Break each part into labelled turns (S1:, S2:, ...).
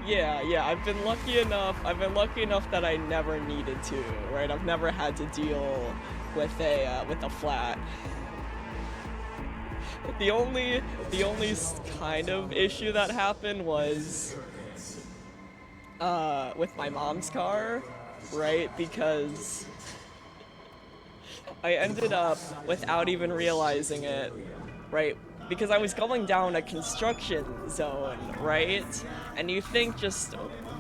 S1: Yeah, I've been lucky enough that I never needed to, right? I've never had to deal with a flat. The only kind of issue that happened was with my mom's car, right? Because I ended up, without even realizing it, right? Because I was going down a construction zone, right? And you think just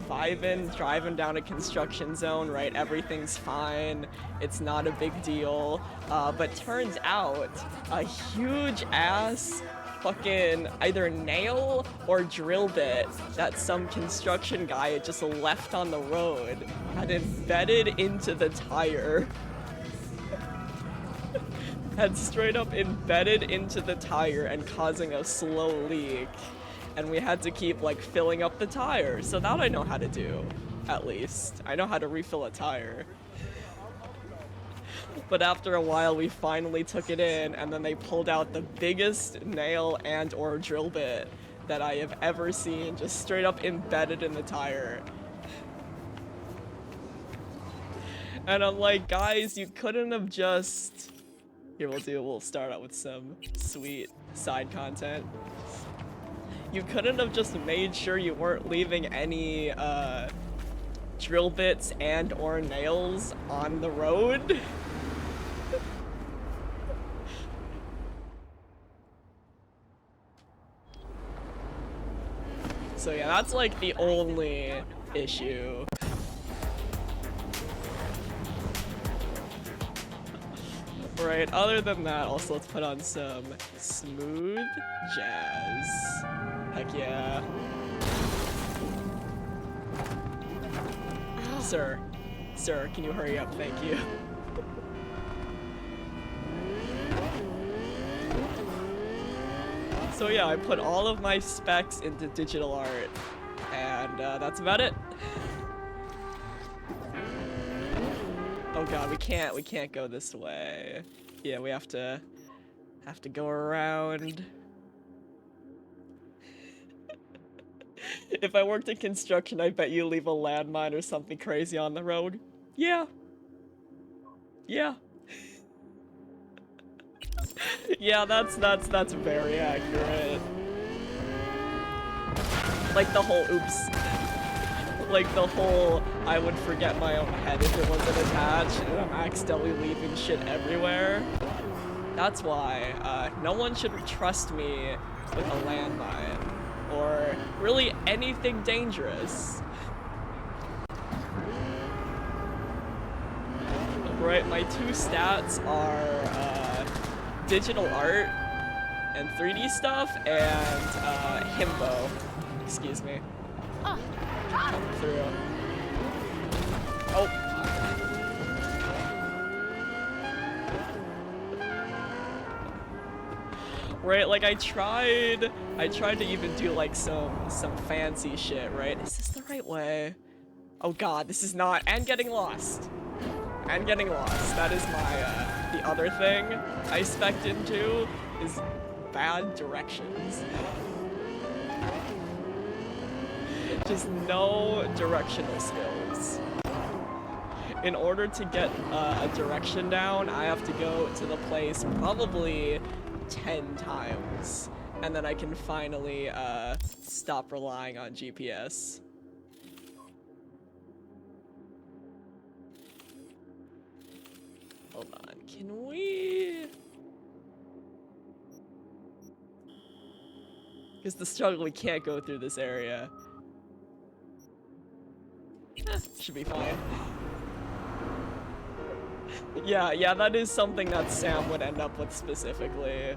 S1: driving down a construction zone, right? Everything's fine. It's not a big deal. But turns out a huge ass fucking either nail or drill bit that some construction guy had just left on the road had embedded into the tire. Had straight up embedded into the tire and causing a slow leak. And we had to keep like filling up the tire. So that I know how to do, at least. I know how to refill a tire. But after a while we finally took it in, and then they pulled out the biggest nail and or drill bit that I have ever seen, just straight up embedded in the tire. And I'm like, guys, you couldn't have just... Here, we'll start out with some sweet side content. You couldn't have just made sure you weren't leaving any drill bits and or nails on the road? So yeah, that's like the only issue. Right, other than that, also let's put on some smooth jazz. Heck yeah. Sir, can you hurry up? Thank you. So yeah, I put all of my specs into digital art, and that's about it. Oh god, we can't go this way. Yeah, we have to go around. If I worked in construction, I bet you leave a landmine or something crazy on the road. Yeah. Yeah. Yeah, that's very accurate. Like the whole oops. Like the whole, I would forget my own head if it wasn't attached, and I'm accidentally leaving shit everywhere. That's why no one should trust me with a landmine, or really anything dangerous. Right, my two stats are digital art and 3D stuff, and himbo. Excuse me. Coming through. Oh. Right, like I tried to even do like some fancy shit, right? Is this the right way? Oh god, this is not, and getting lost. And getting lost. That is my the other thing I spec'd into is bad directions. Just no directional skills. In order to get a direction down, I have to go to the place probably 10 times, and then I can finally stop relying on GPS. Hold on, can we? Because the struggle, we can't go through this area. Should be fine. Yeah, that is something that Sam would end up with specifically.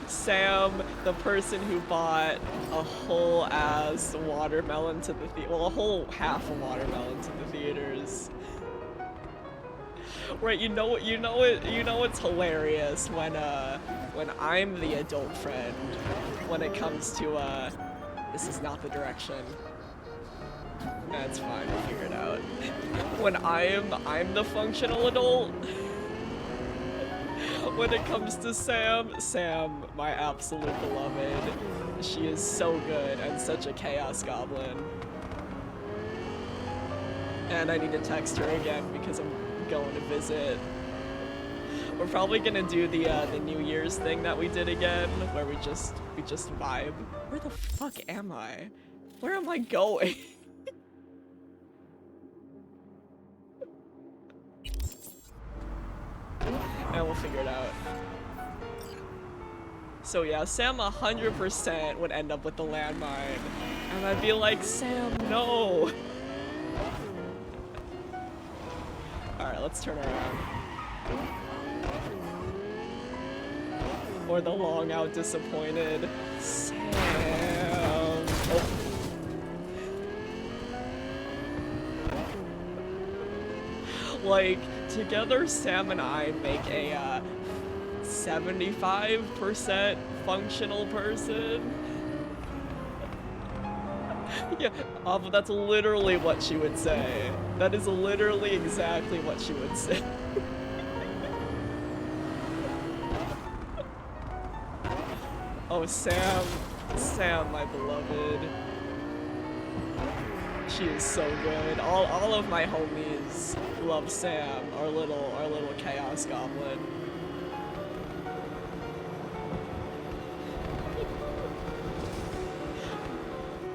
S1: Sam, the person who bought a whole ass watermelon to the well, a whole half a watermelon to the theaters. Right, you know it's hilarious when I'm the adult friend when it comes to this is not the direction. That's fine, we'll figure it out. When I'm the functional adult, When it comes to Sam, my absolute beloved, she is so good and such a chaos goblin. And I need to text her again because I'm going to visit. We're probably gonna do the New Year's thing that we did again, where we just vibe. Where the fuck am I? Where am I going? And we'll figure it out. So yeah, Sam 100% would end up with the landmine. And I'd be like, Sam, no! Alright, let's turn around. Or the long out disappointed. Sam. Oh. Like, together Sam and I make a 75% functional person. Yeah, but that's literally what she would say. That is literally exactly what she would say. Oh, Sam, my beloved. She is so good. All of my homies love Sam, our little chaos goblin.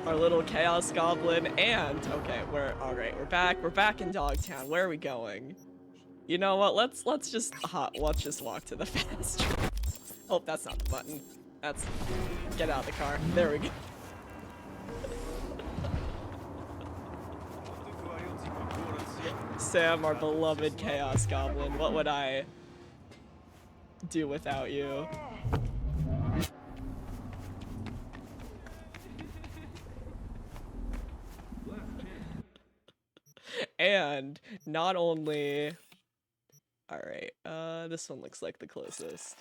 S1: Our little chaos goblin, and okay, we're back in Dogtown. Where are we going? You know what? Let's just walk to the fast travel. Oh, that's not the button. That's get out of the car. There we go. Sam, our beloved chaos goblin. What would I do without you? And not only... Alright, this one looks like the closest.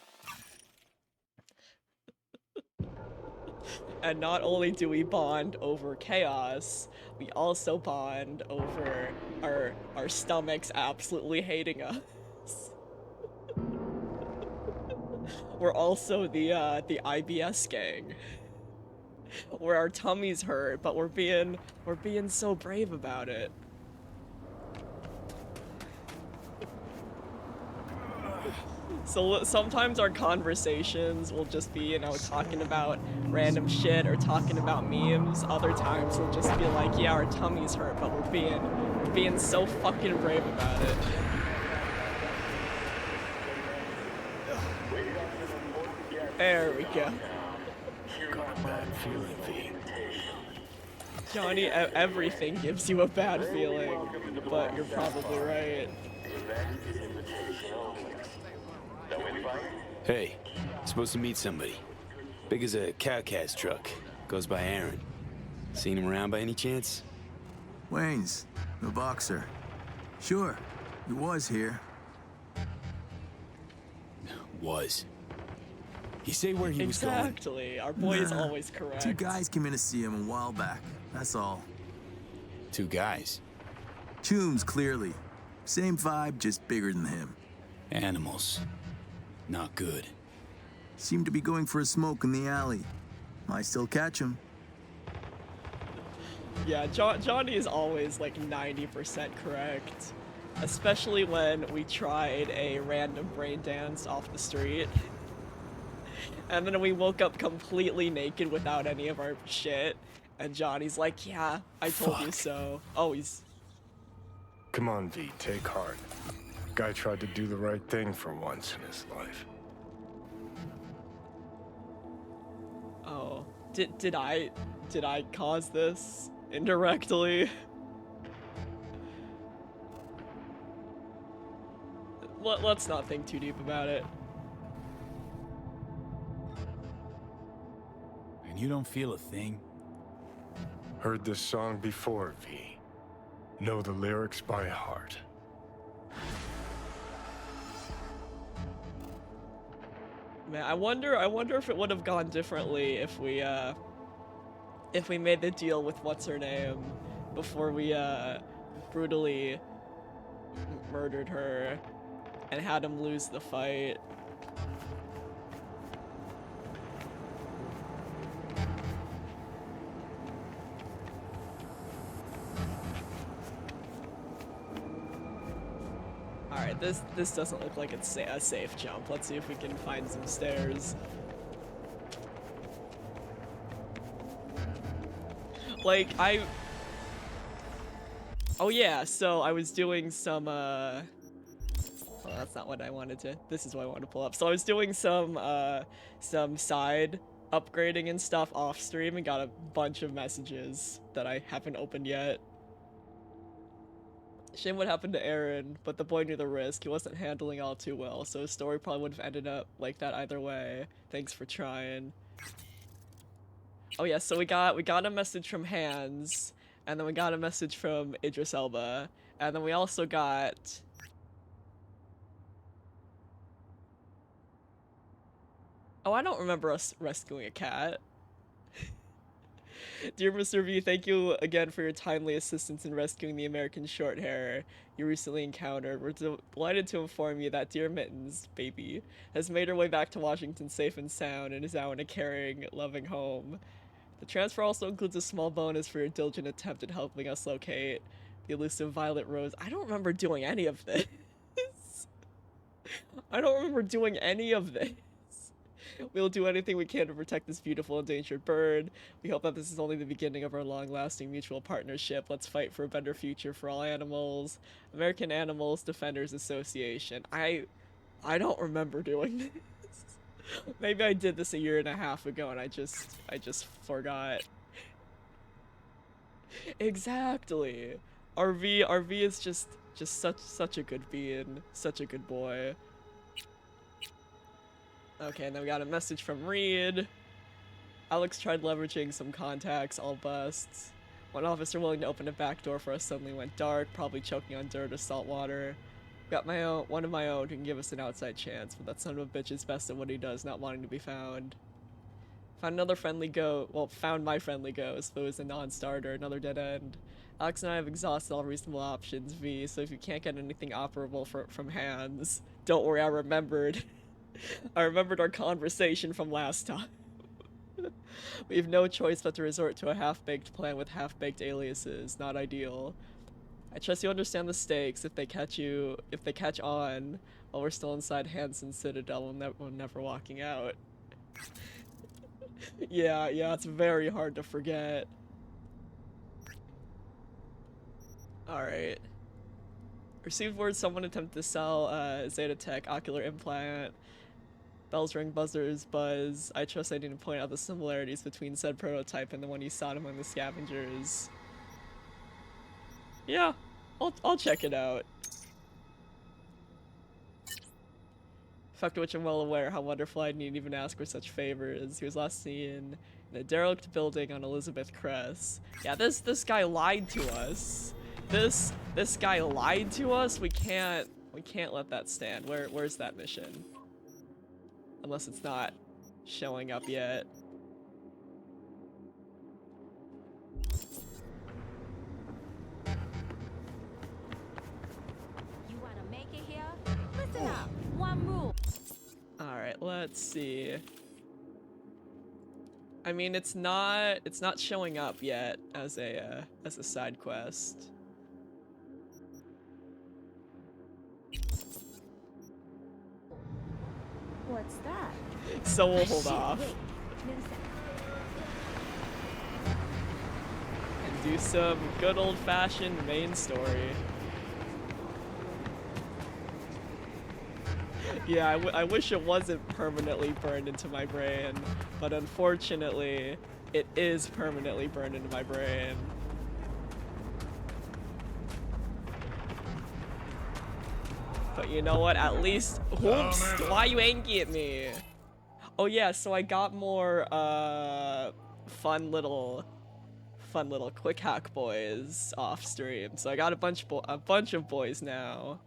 S1: And not only do we bond over chaos, we also bond over our stomachs absolutely hating us. We're also the IBS gang. Where our tummies hurt, but we're being so brave about it. So sometimes our conversations will just be, you know, talking about random shit or talking about memes. Other times we'll just be like, yeah, our tummies hurt, but we're being so fucking brave about it. There we go.
S2: Got a bad feeling, V.
S1: Johnny, everything gives you a bad feeling, but you're probably right.
S2: Hey, supposed to meet somebody. Big as a cow-cast truck. Goes by Aaron. Seen him around by any chance?
S3: Wayne's, the boxer. Sure, he was here.
S2: Was. He say where he was going?
S1: Exactly. Our boy is always correct.
S3: Two guys came in to see him a while back. That's all.
S2: Two guys?
S3: Toombs, clearly. Same vibe, just bigger than him.
S2: Animals. Not good.
S3: Seemed to be going for a smoke in the alley. Might still catch him.
S1: Yeah, Johnny is always like 90% correct. Especially when we tried a random brain dance off the street. And then we woke up completely naked without any of our shit. And Johnny's like, yeah, I told you so. Oh, he's...
S4: Come on, V, take heart. Guy tried to do the right thing for once in his life.
S1: Oh, did I cause this indirectly? Let's not think too deep about it.
S2: And you don't feel a thing?
S4: Heard this song before, V. Know the lyrics by heart.
S1: Man, I wonder if it would have gone differently if we made the deal with what's her name before we brutally murdered her and had him lose the fight. Alright, this doesn't look like it's a safe jump. Let's see if we can find some stairs. Like, oh yeah, so I was doing some, well, that's not what I wanted to, this is what I wanted to pull up. So I was doing some side upgrading and stuff off stream and got a bunch of messages that I haven't opened yet. Shame what happened to Aaron, but the boy knew the risk. He wasn't handling all too well, so his story probably would have ended up like that either way. Thanks for trying. Oh yeah, so we got a message from Hans, and then we got a message from Idris Elba, and then we also got... Oh, I don't remember us rescuing a cat. Dear Mr. V, thank you again for your timely assistance in rescuing the American Shorthair you recently encountered. We're delighted to inform you that dear Mittens, baby, has made her way back to Washington safe and sound and is now in a caring, loving home. The transfer also includes a small bonus for your diligent attempt at helping us locate the elusive Violet Rose. I don't remember doing any of this. I don't remember doing any of this. We'll do anything we can to protect this beautiful endangered bird. We hope that this is only the beginning of our long-lasting mutual partnership. Let's fight for a better future for all animals. American Animals Defenders Association. I don't remember doing this. Maybe I did this a year and a half ago and I just forgot. Exactly. RV is just such a good being, such a good boy. Okay, and then we got a message from Reed. Alex tried leveraging some contacts, all busts. One officer willing to open a back door for us suddenly went dark, probably choking on dirt or salt water. Got one of my own who can give us an outside chance, but that son of a bitch is best at what he does, not wanting to be found. Found another friendly ghost, well, found my friendly ghost, but it was a non-starter, another dead end. Alex and I have exhausted all reasonable options, V, so if you can't get anything operable from Hans, don't worry, I remembered. I remembered our conversation from last time. We have no choice but to resort to a half-baked plan with half-baked aliases. Not ideal. I trust you understand the stakes. If they catch on while we're still inside Hansen Citadel, we're never walking out. Yeah, it's very hard to forget. Alright. Received word someone attempted to sell Zeta Tech ocular implant. Bells ring, buzzers buzz. I trust I need to point out the similarities between said prototype and the one you saw among the scavengers. Yeah, I'll check it out. Fact of which I'm well aware how wonderful I need even ask for such favors. He was last seen in a derelict building on Elizabeth Crest. Yeah, this guy lied to us. This guy lied to us. We can't let that stand. Where's that mission? Unless it's not showing up yet.
S5: You wanna make it here? Listen up. One rule.
S1: Alright, let's see. I mean, it's not showing up yet as a side quest.
S5: What's that?
S1: So we'll hold off.
S5: Wait.
S1: And do some good old-fashioned main story. Yeah, I wish it wasn't permanently burned into my brain, but unfortunately, it is permanently burned into my brain. But you know what, at least, whoops, why you angry at me? Oh yeah, so I got more, fun little quick hack boys off stream. So I got a bunch of boys now.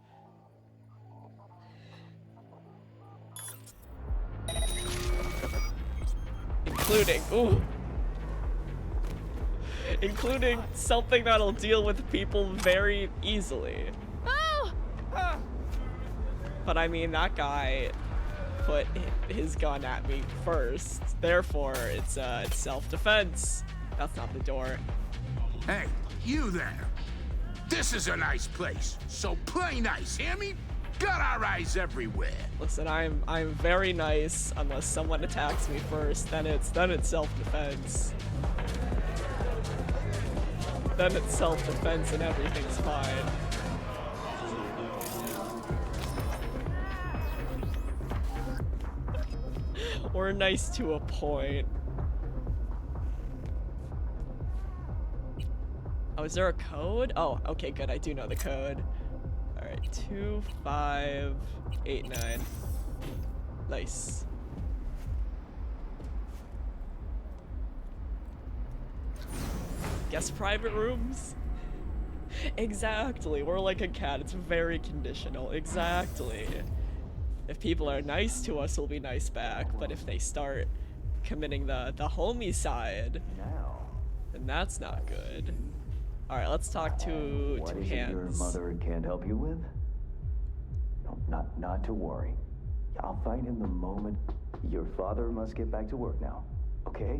S1: Including something that'll deal with people very easily. But I mean, that guy put his gun at me first. Therefore, it's self-defense. That's not the door.
S6: Hey, you there. This is a nice place, so play nice, hear me? Got our eyes everywhere.
S1: Listen, I'm very nice unless someone attacks me first. Then it's self-defense. Then it's self-defense and everything's fine. We're nice to a point. Oh, is there a code? Oh, okay, good. I do know the code. All right, 2589. Nice. Guest private rooms? Exactly. We're like a cat. It's very conditional. Exactly. If people are nice to us, we'll be nice back. But if they start committing the homie side, then that's not good. All right, let's talk to
S7: What is it
S1: Hands.
S7: your mother can't help you with? No, not to worry. I'll find him the moment. Your father must get back to work now. Okay?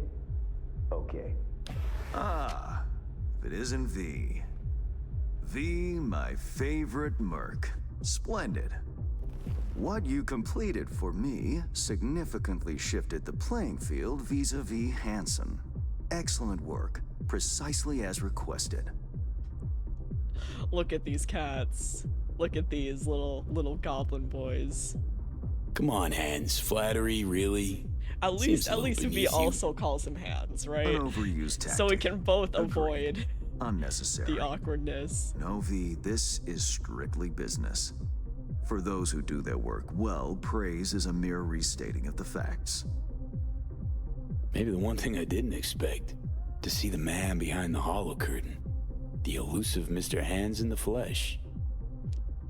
S7: Okay.
S3: Ah, if it isn't V. V, my favorite merc. Splendid. What you completed for me significantly shifted the playing field vis-a-vis Hansen. Excellent work, precisely as requested.
S1: Look at these cats. Look at these little goblin boys.
S2: Come on, Hands. Flattery, really?
S1: At
S2: Seems
S1: least
S2: a little
S1: V
S2: beneath you.
S1: also calls him Hands, right?
S3: An overused tactic.
S1: So we can both
S3: Agreed.
S1: avoid
S3: Unnecessary.
S1: the awkwardness.
S3: No, V, this is strictly business. For those who do their work well, praise is a mere restating of the facts.
S2: Maybe the one thing I didn't expect, to see the man behind the hollow curtain. The elusive Mr. Hands in the flesh.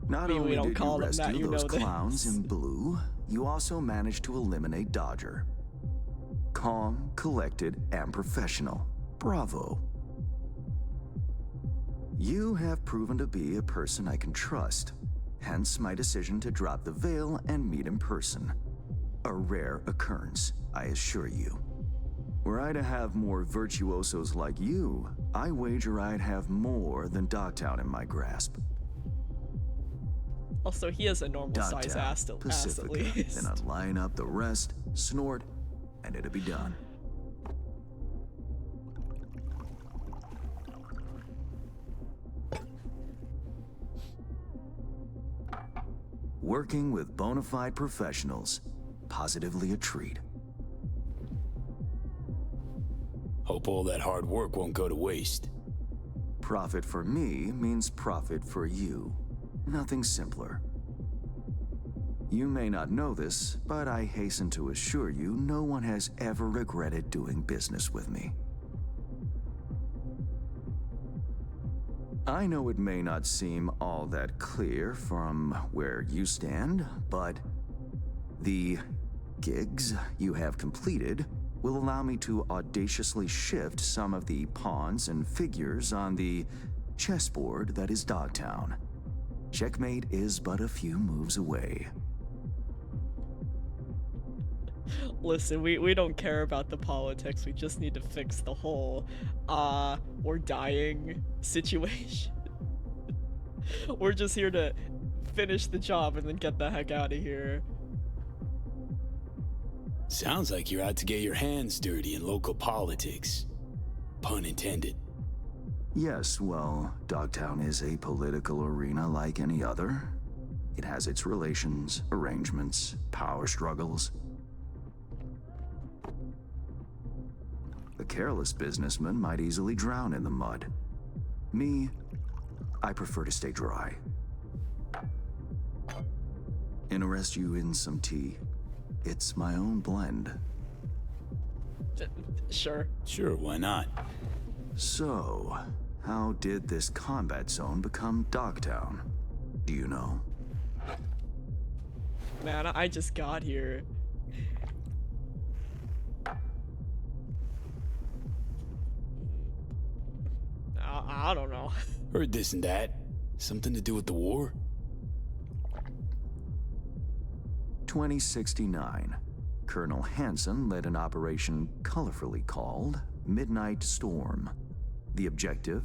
S3: Not
S1: We
S3: only
S1: don't
S3: did
S1: call
S3: you
S1: them
S3: rescue
S1: that, you
S3: those
S1: know this.
S3: clowns in blue, you also managed to eliminate Dodger. Calm, collected, and professional. Bravo. You have proven to be a person I can trust, hence my decision to drop the veil and meet in person. A rare occurrence, I assure you. Were I to have more virtuosos like you, I wager I'd have more than Dogtown in my grasp.
S1: Also, he has a normal size
S3: Dogtown,
S1: ass at
S3: Pacifica.
S1: least.
S3: Then I'd line up the rest, snort, and it'd be done. Working with bona fide professionals, positively a treat.
S2: Hope all that hard work won't go to waste.
S3: Profit for me means profit for you. Nothing simpler. You may not know this, but I hasten to assure you no one has ever regretted doing business with me. I know it may not seem all that clear from where you stand, but the gigs you have completed will allow me to audaciously shift some of the pawns and figures on the chessboard that is Dogtown. Checkmate is but a few moves away.
S1: Listen, we don't care about the politics. We just need to fix the whole we're dying situation. We're just here to finish the job and then get the heck out of here.
S2: Sounds like you're out to get your hands dirty in local politics. Pun intended.
S3: Yes, well, Dogtown is a political arena like any other. It has its relations, arrangements, power struggles. A careless businessman might easily drown in the mud. Me, I prefer to stay dry. Interest you in some tea? It's my own blend.
S1: Sure.
S2: Sure, why not?
S3: So, how did this combat zone become Dogtown? Do you know?
S1: Man, I just got here. I don't know.
S2: Heard this and that. Something to do with the war?
S3: 2069. Colonel Hansen led an operation colorfully called Midnight Storm. The objective?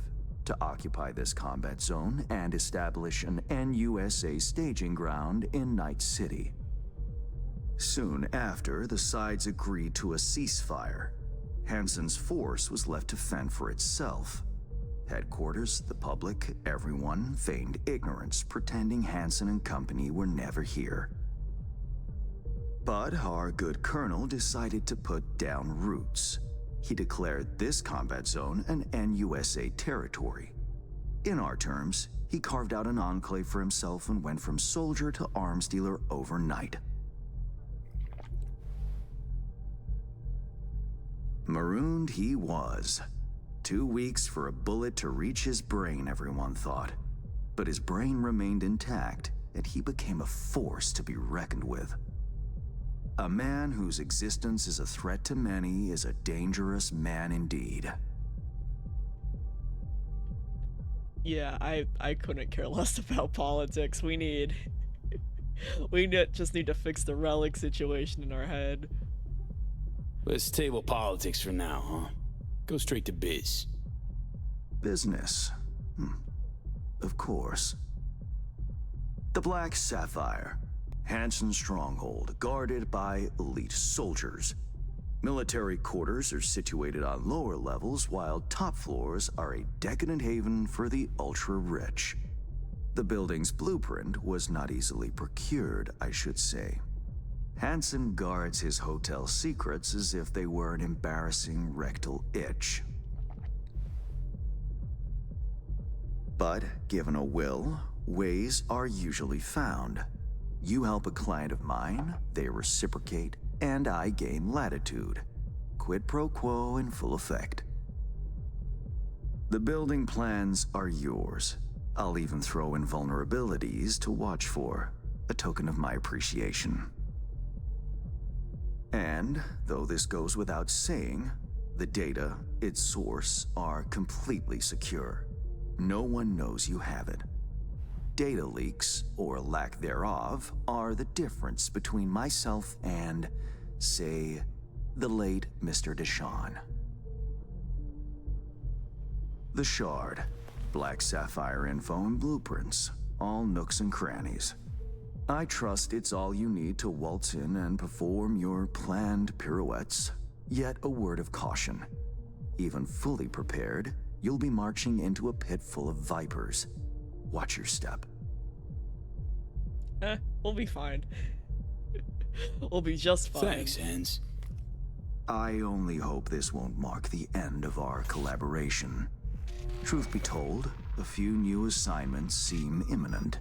S3: to occupy this combat zone and establish an NUSA staging ground in Night City. Soon after, the sides agreed to a ceasefire. Hansen's force was left to fend for itself. Headquarters, the public, everyone feigned ignorance, pretending Hansen and company were never here. But our good colonel decided to put down roots. He declared this combat zone an NUSA territory. In our terms, he carved out an enclave for himself and went from soldier to arms dealer overnight. Marooned he was. 2 weeks for a bullet to reach his brain, everyone thought. But his brain remained intact, and he became a force to be reckoned with. A man whose existence is a threat to many is a dangerous man indeed.
S1: Yeah, I couldn't care less about politics. We just need to fix the relic situation in our head.
S2: Let's table politics for now, huh? Go straight to biz.
S3: Business. Of course. The Black Sapphire. Hansen's stronghold, guarded by elite soldiers. Military quarters are situated on lower levels, while top floors are a decadent haven for the ultra-rich. The building's blueprint was not easily procured, I should say. Hansen guards his hotel secrets as if they were an embarrassing rectal itch. But given a will, ways are usually found. You help a client of mine, they reciprocate, and I gain latitude. Quid pro quo in full effect. The building plans are yours. I'll even throw in vulnerabilities to watch for, a token of my appreciation. And, though this goes without saying, the data, its source, are completely secure. No one knows you have it. Data leaks, or lack thereof, are the difference between myself and, say, the late Mr. Deshawn. The Shard. Black Sapphire info and blueprints. All nooks and crannies. I trust it's all you need to waltz in and perform your planned pirouettes. Yet a word of caution. Even fully prepared, you'll be marching into a pit full of vipers. Watch your step.
S1: We'll be fine. We'll be just fine.
S2: Thanks, Hans.
S3: I only hope this won't mark the end of our collaboration. Truth be told, a few new assignments seem imminent.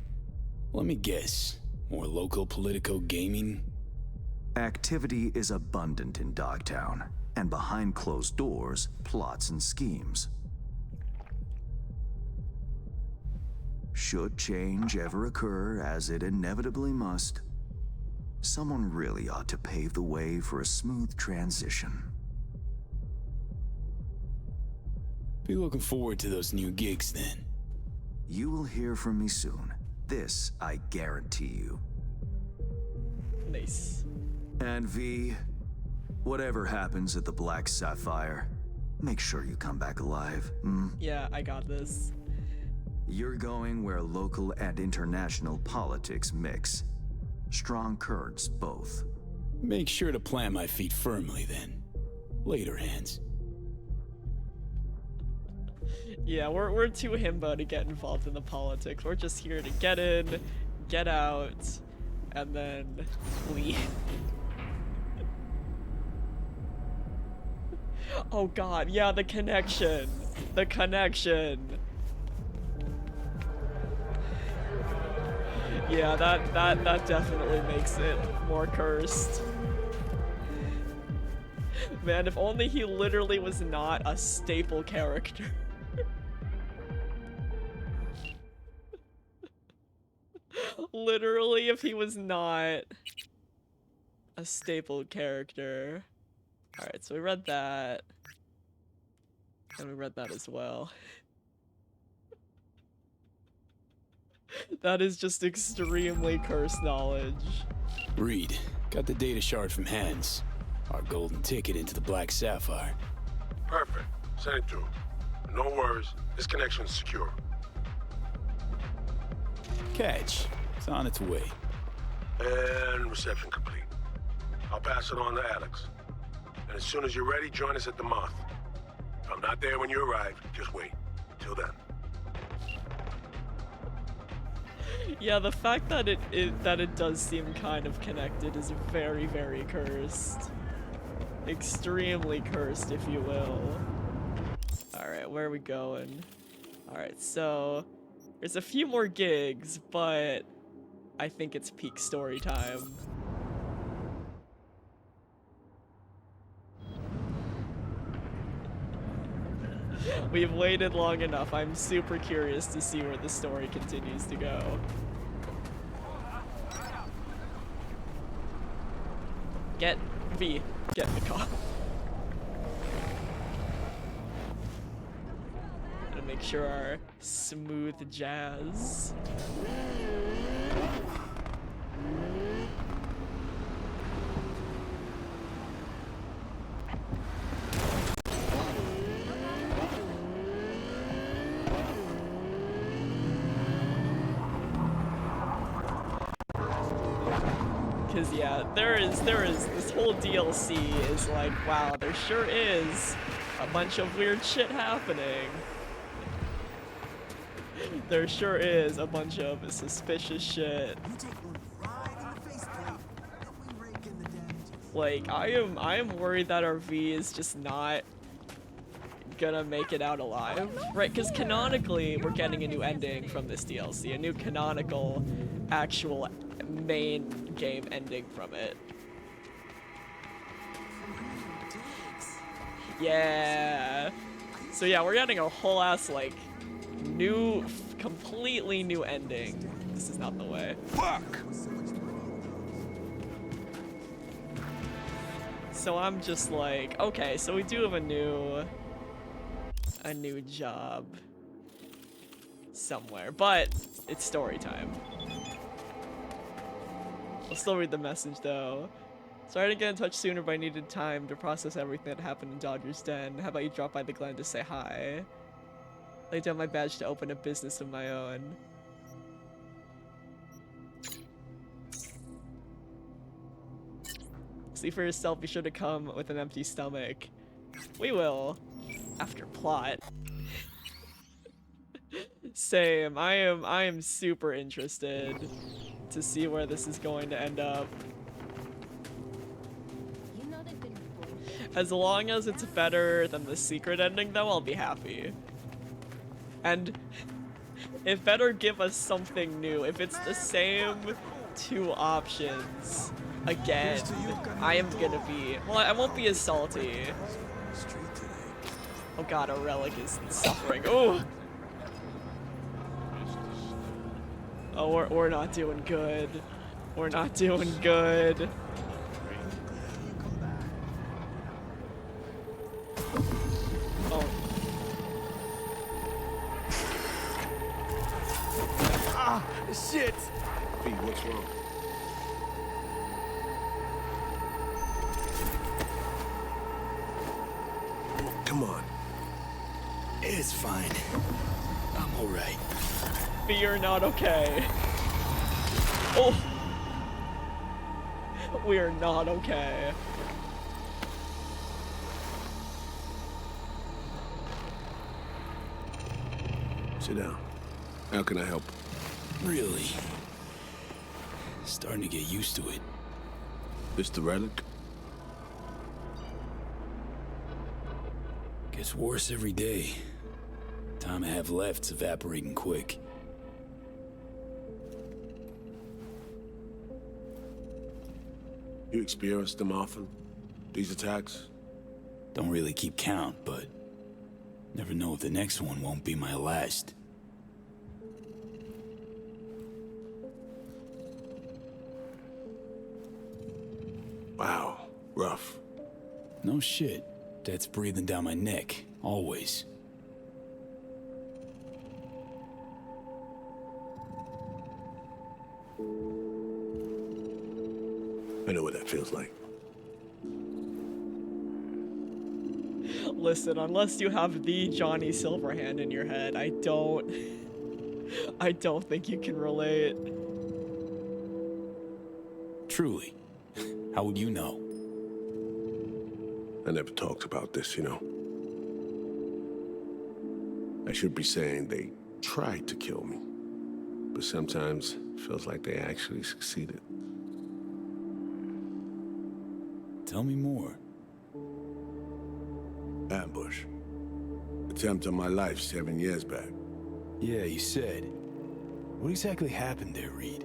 S2: Let me guess. More local politico gaming?
S3: Activity is abundant in Dogtown, and behind closed doors, plots and schemes. Should change ever occur, as it inevitably must, someone really ought to pave the way for a smooth transition.
S2: Be looking forward to those new gigs then.
S3: You will hear from me soon. This I guarantee you.
S1: Nice.
S3: And V, whatever happens at the Black Sapphire, make sure you come back alive.
S1: Yeah, I got this.
S3: You're going where local and international politics mix. Strong currents, both.
S2: Make sure to plant my feet firmly then. Later, Hans.
S1: Yeah, we're too himbo to get involved in the politics. We're just here to get in, get out, and then leave. Oh god, yeah, the connection. The connection. Yeah, that definitely makes it more cursed. Man, if only he literally was not a staple character. Literally, if he was not a staple character. Alright, so we read that. And we read that as well. That is just extremely cursed knowledge.
S2: Reed, got the data shard from Hans. Our golden ticket into the Black Sapphire.
S6: Perfect. Send it to him. No worries. This connection's secure.
S2: Catch. It's on its way.
S6: And reception complete. I'll pass it on to Alex. And as soon as you're ready, join us at the Moth. If I'm not there when you arrive, just wait. Till then.
S1: Yeah, the fact that it does seem kind of connected is very, very cursed. Extremely cursed, if you will. Alright, where are we going? Alright, so there's a few more gigs, but I think it's peak story time. We've waited long enough. I'm super curious to see where the story continues to go. Get V. Get in the car. Gotta make sure our smooth jazz. Cause yeah, there is this whole DLC is like, wow, there sure is a bunch of weird shit happening. There sure is a bunch of suspicious shit. Like, I am worried that our V is just not gonna make it out alive, right? Because canonically, we're getting a new ending from this DLC, a new canonical, actual main game ending from it. Yeah. So yeah, we're getting a whole ass like new, completely new ending. This is not the way.
S6: Fuck!
S1: So I'm just like, okay, so we do have a new job somewhere, but it's story time. I'll still read the message though. Sorry to get in touch sooner, but I needed time to process everything that happened in Dodger's Den. How about you drop by the Glen to say hi? Laid down my badge to open a business of my own. See for yourself, be sure to come with an empty stomach. We will. After plot. Same. I am super interested to see where this is going to end up. As long as it's better than the secret ending though, I'll be happy. And it better give us something new. If it's the same two options again, I am gonna be, well, I won't be as salty. Oh god, a relic is suffering. Oh! Oh, we're not doing good. We're not doing good. Oh.
S6: Ah, shit! V, what's wrong? Come on.
S2: It's fine. I'm alright.
S1: But you're not okay. Oh! We are not okay.
S6: Sit down. How can I help?
S2: Really? Starting to get used to it.
S6: This the relic?
S2: Gets worse every day. Time I have left's evaporating quick.
S6: You experience them often? These attacks?
S2: Don't really keep count, but never know if the next one won't be my last.
S6: Wow, rough.
S2: No shit. Death's breathing down my neck, always.
S6: I know what that feels like.
S1: Listen, unless you have the Johnny Silverhand in your head, I don't think you can relate.
S2: Truly. How would you know?
S6: I never talked about this, you know. I should be saying they tried to kill me, but sometimes it feels like they actually succeeded.
S2: Tell me more.
S6: Ambush. Attempt on my life 7 years back.
S2: Yeah, you said. What exactly happened there, Reed?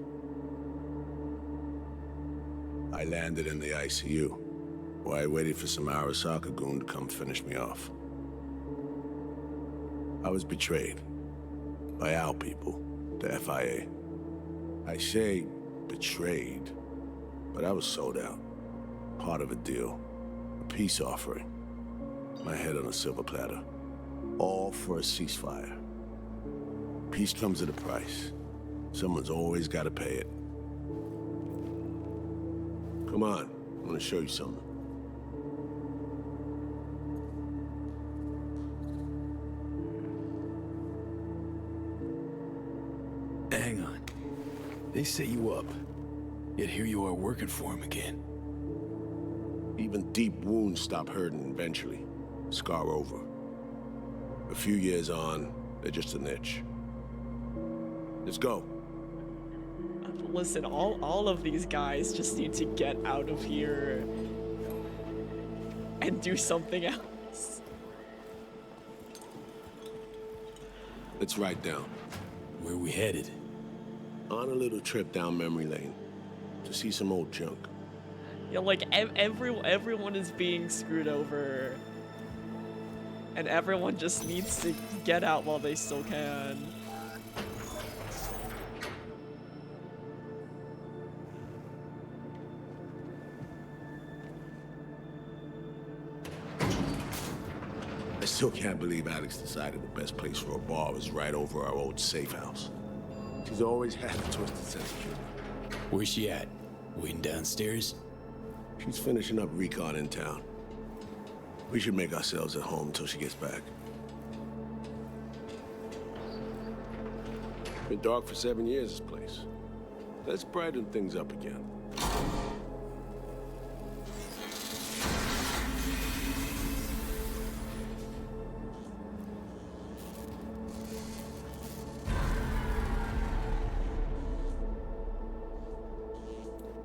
S6: I landed in the ICU, where I waited for some Arasaka goon to come finish me off. I was betrayed by our people, the FIA. I say betrayed, but I was sold out. Part of a deal, a peace offering. My head on a silver platter. All for a ceasefire. Peace comes at a price. Someone's always got to pay it. Come on, I want to show you something.
S2: Hang on. They set you up, yet here you are working for him again.
S6: Even deep wounds stop hurting eventually. Scar over. A few years on, they're just an itch. Let's go.
S1: Listen, all of these guys just need to get out of here and do something else.
S6: Let's ride down.
S2: Where are we headed?
S6: On a little trip down memory lane to see some old junk.
S1: Yeah, like everyone is being screwed over, and everyone just needs to get out while they still can.
S6: I still can't believe Alex decided the best place for a bar was right over our old safe house. She's always had a twisted sense of humor.
S2: Where's she at? Waiting downstairs?
S6: She's finishing up recon in town. We should make ourselves at home until she gets back. Been dark for 7 years, this place. Let's brighten things up again.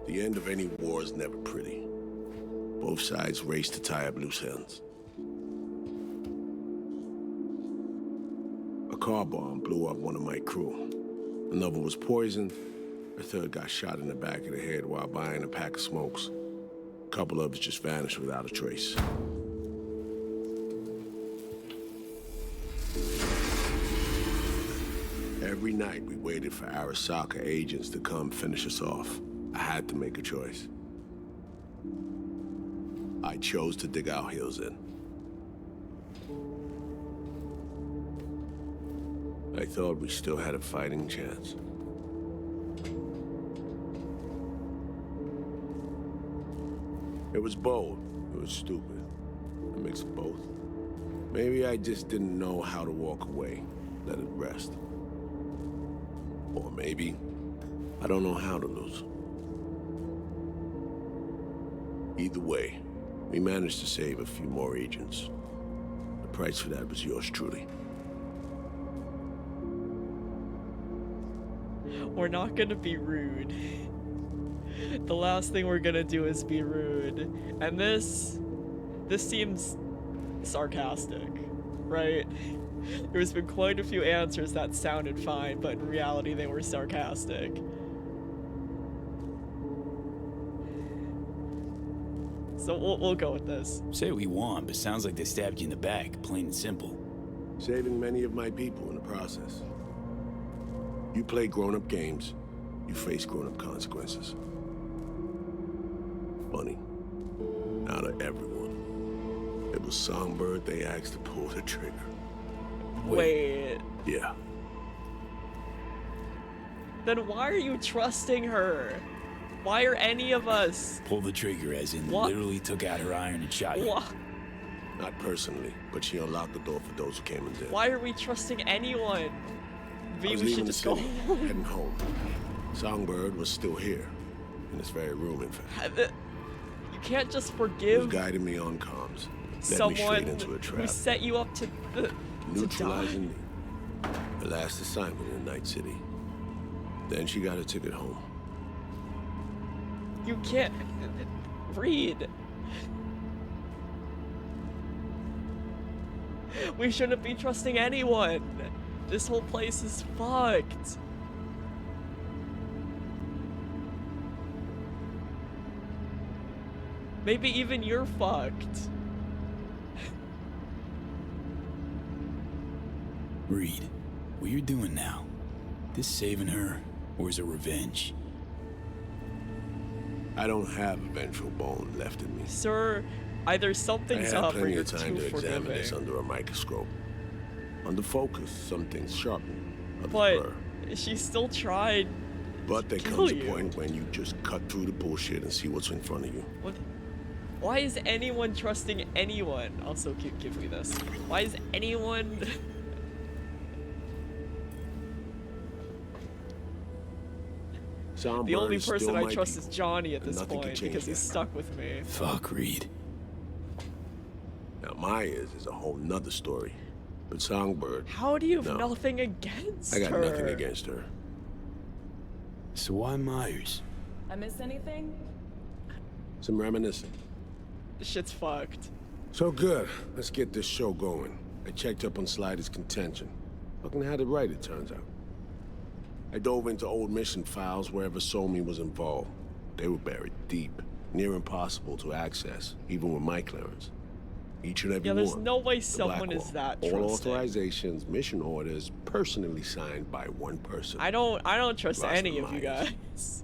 S6: The end of any war is never pretty. Both sides race to tie up loose ends. A car bomb blew up one of my crew. Another was poisoned. A third got shot in the back of the head while buying a pack of smokes. A couple others just vanished without a trace. Every night we waited for Arasaka agents to come finish us off. I had to make a choice. I chose to dig our heels in. I thought we still had a fighting chance. It was bold. It was stupid. A mix of both. Maybe I just didn't know how to walk away, let it rest. Or maybe I don't know how to lose. Either way, we managed to save a few more agents. The price for that was yours truly.
S1: We're not gonna be rude. The last thing we're gonna do is be rude. And this seems sarcastic, right? There's been quite a few answers that sounded fine, but in reality they were sarcastic. So we'll go with this.
S2: Say what you want, but sounds like they stabbed you in the back, plain and simple.
S6: Saving many of my people in the process. You play grown-up games, you face grown-up consequences. Funny. Out of everyone, it was Songbird they asked to pull the trigger.
S1: Wait.
S6: Yeah.
S1: Then why are you trusting her? Why are any of us?
S2: Pull the trigger, as in
S1: What?
S2: literally took out her iron and shot you.
S6: Not personally, but she unlocked the door for those who came and did.
S1: Why are we trusting anyone?
S6: I
S1: V,
S6: was
S1: we
S6: leaving
S1: should
S6: the
S1: just go
S6: city, heading home. Songbird was still here, in this very room, in fact.
S1: You can't just
S6: He was
S1: forgive
S6: guiding me on comms. Led me
S1: someone
S6: straight into a
S1: who
S6: trap.
S1: set you up to
S6: Neutralizing me. The last assignment in Night City. Then she got a ticket home.
S1: You can't read. We shouldn't be trusting anyone. This whole place is fucked. Maybe even you're fucked.
S2: Reed, what you're doing now, this saving her, or is it revenge?
S6: I don't have a vengeful bone left in me.
S1: Sir, either
S6: I
S1: something's
S6: had
S1: up or
S6: plenty
S1: you're
S6: of time
S1: too
S6: to examine this
S1: forgiving.
S6: under a microscope. Under focus, some things sharpen, others
S1: But
S6: blur.
S1: she still tried.
S6: But there
S1: kill
S6: comes a
S1: you.
S6: point when you just cut through the bullshit and see what's in front of you.
S1: What? Why is anyone trusting anyone? Also, give me this. Why is anyone? The only person I trust is Johnny at this point because he's stuck with me.
S2: Fuck, Reed.
S6: Now Myers is a whole nother story. But Songbird,
S1: How do you have
S6: No.
S1: nothing against
S6: I got
S1: her?
S6: nothing against her.
S2: So why Myers?
S8: I miss anything?
S6: Some reminiscing.
S1: This shit's fucked.
S6: So good. Let's get this show going. I checked up on Slider's contention. Fucking had it right, it turns out. I dove into old mission files wherever Somi was involved. They were buried deep, near impossible to access, even with my clearance. Each and every
S1: Yeah,
S6: one.
S1: there's no way
S6: The
S1: someone is
S6: Blackwall.
S1: that
S6: All
S1: trusting.
S6: authorizations, mission orders, personally signed by one person.
S1: I don't trust
S6: Rosalind
S1: any of you
S6: Myers.
S1: guys.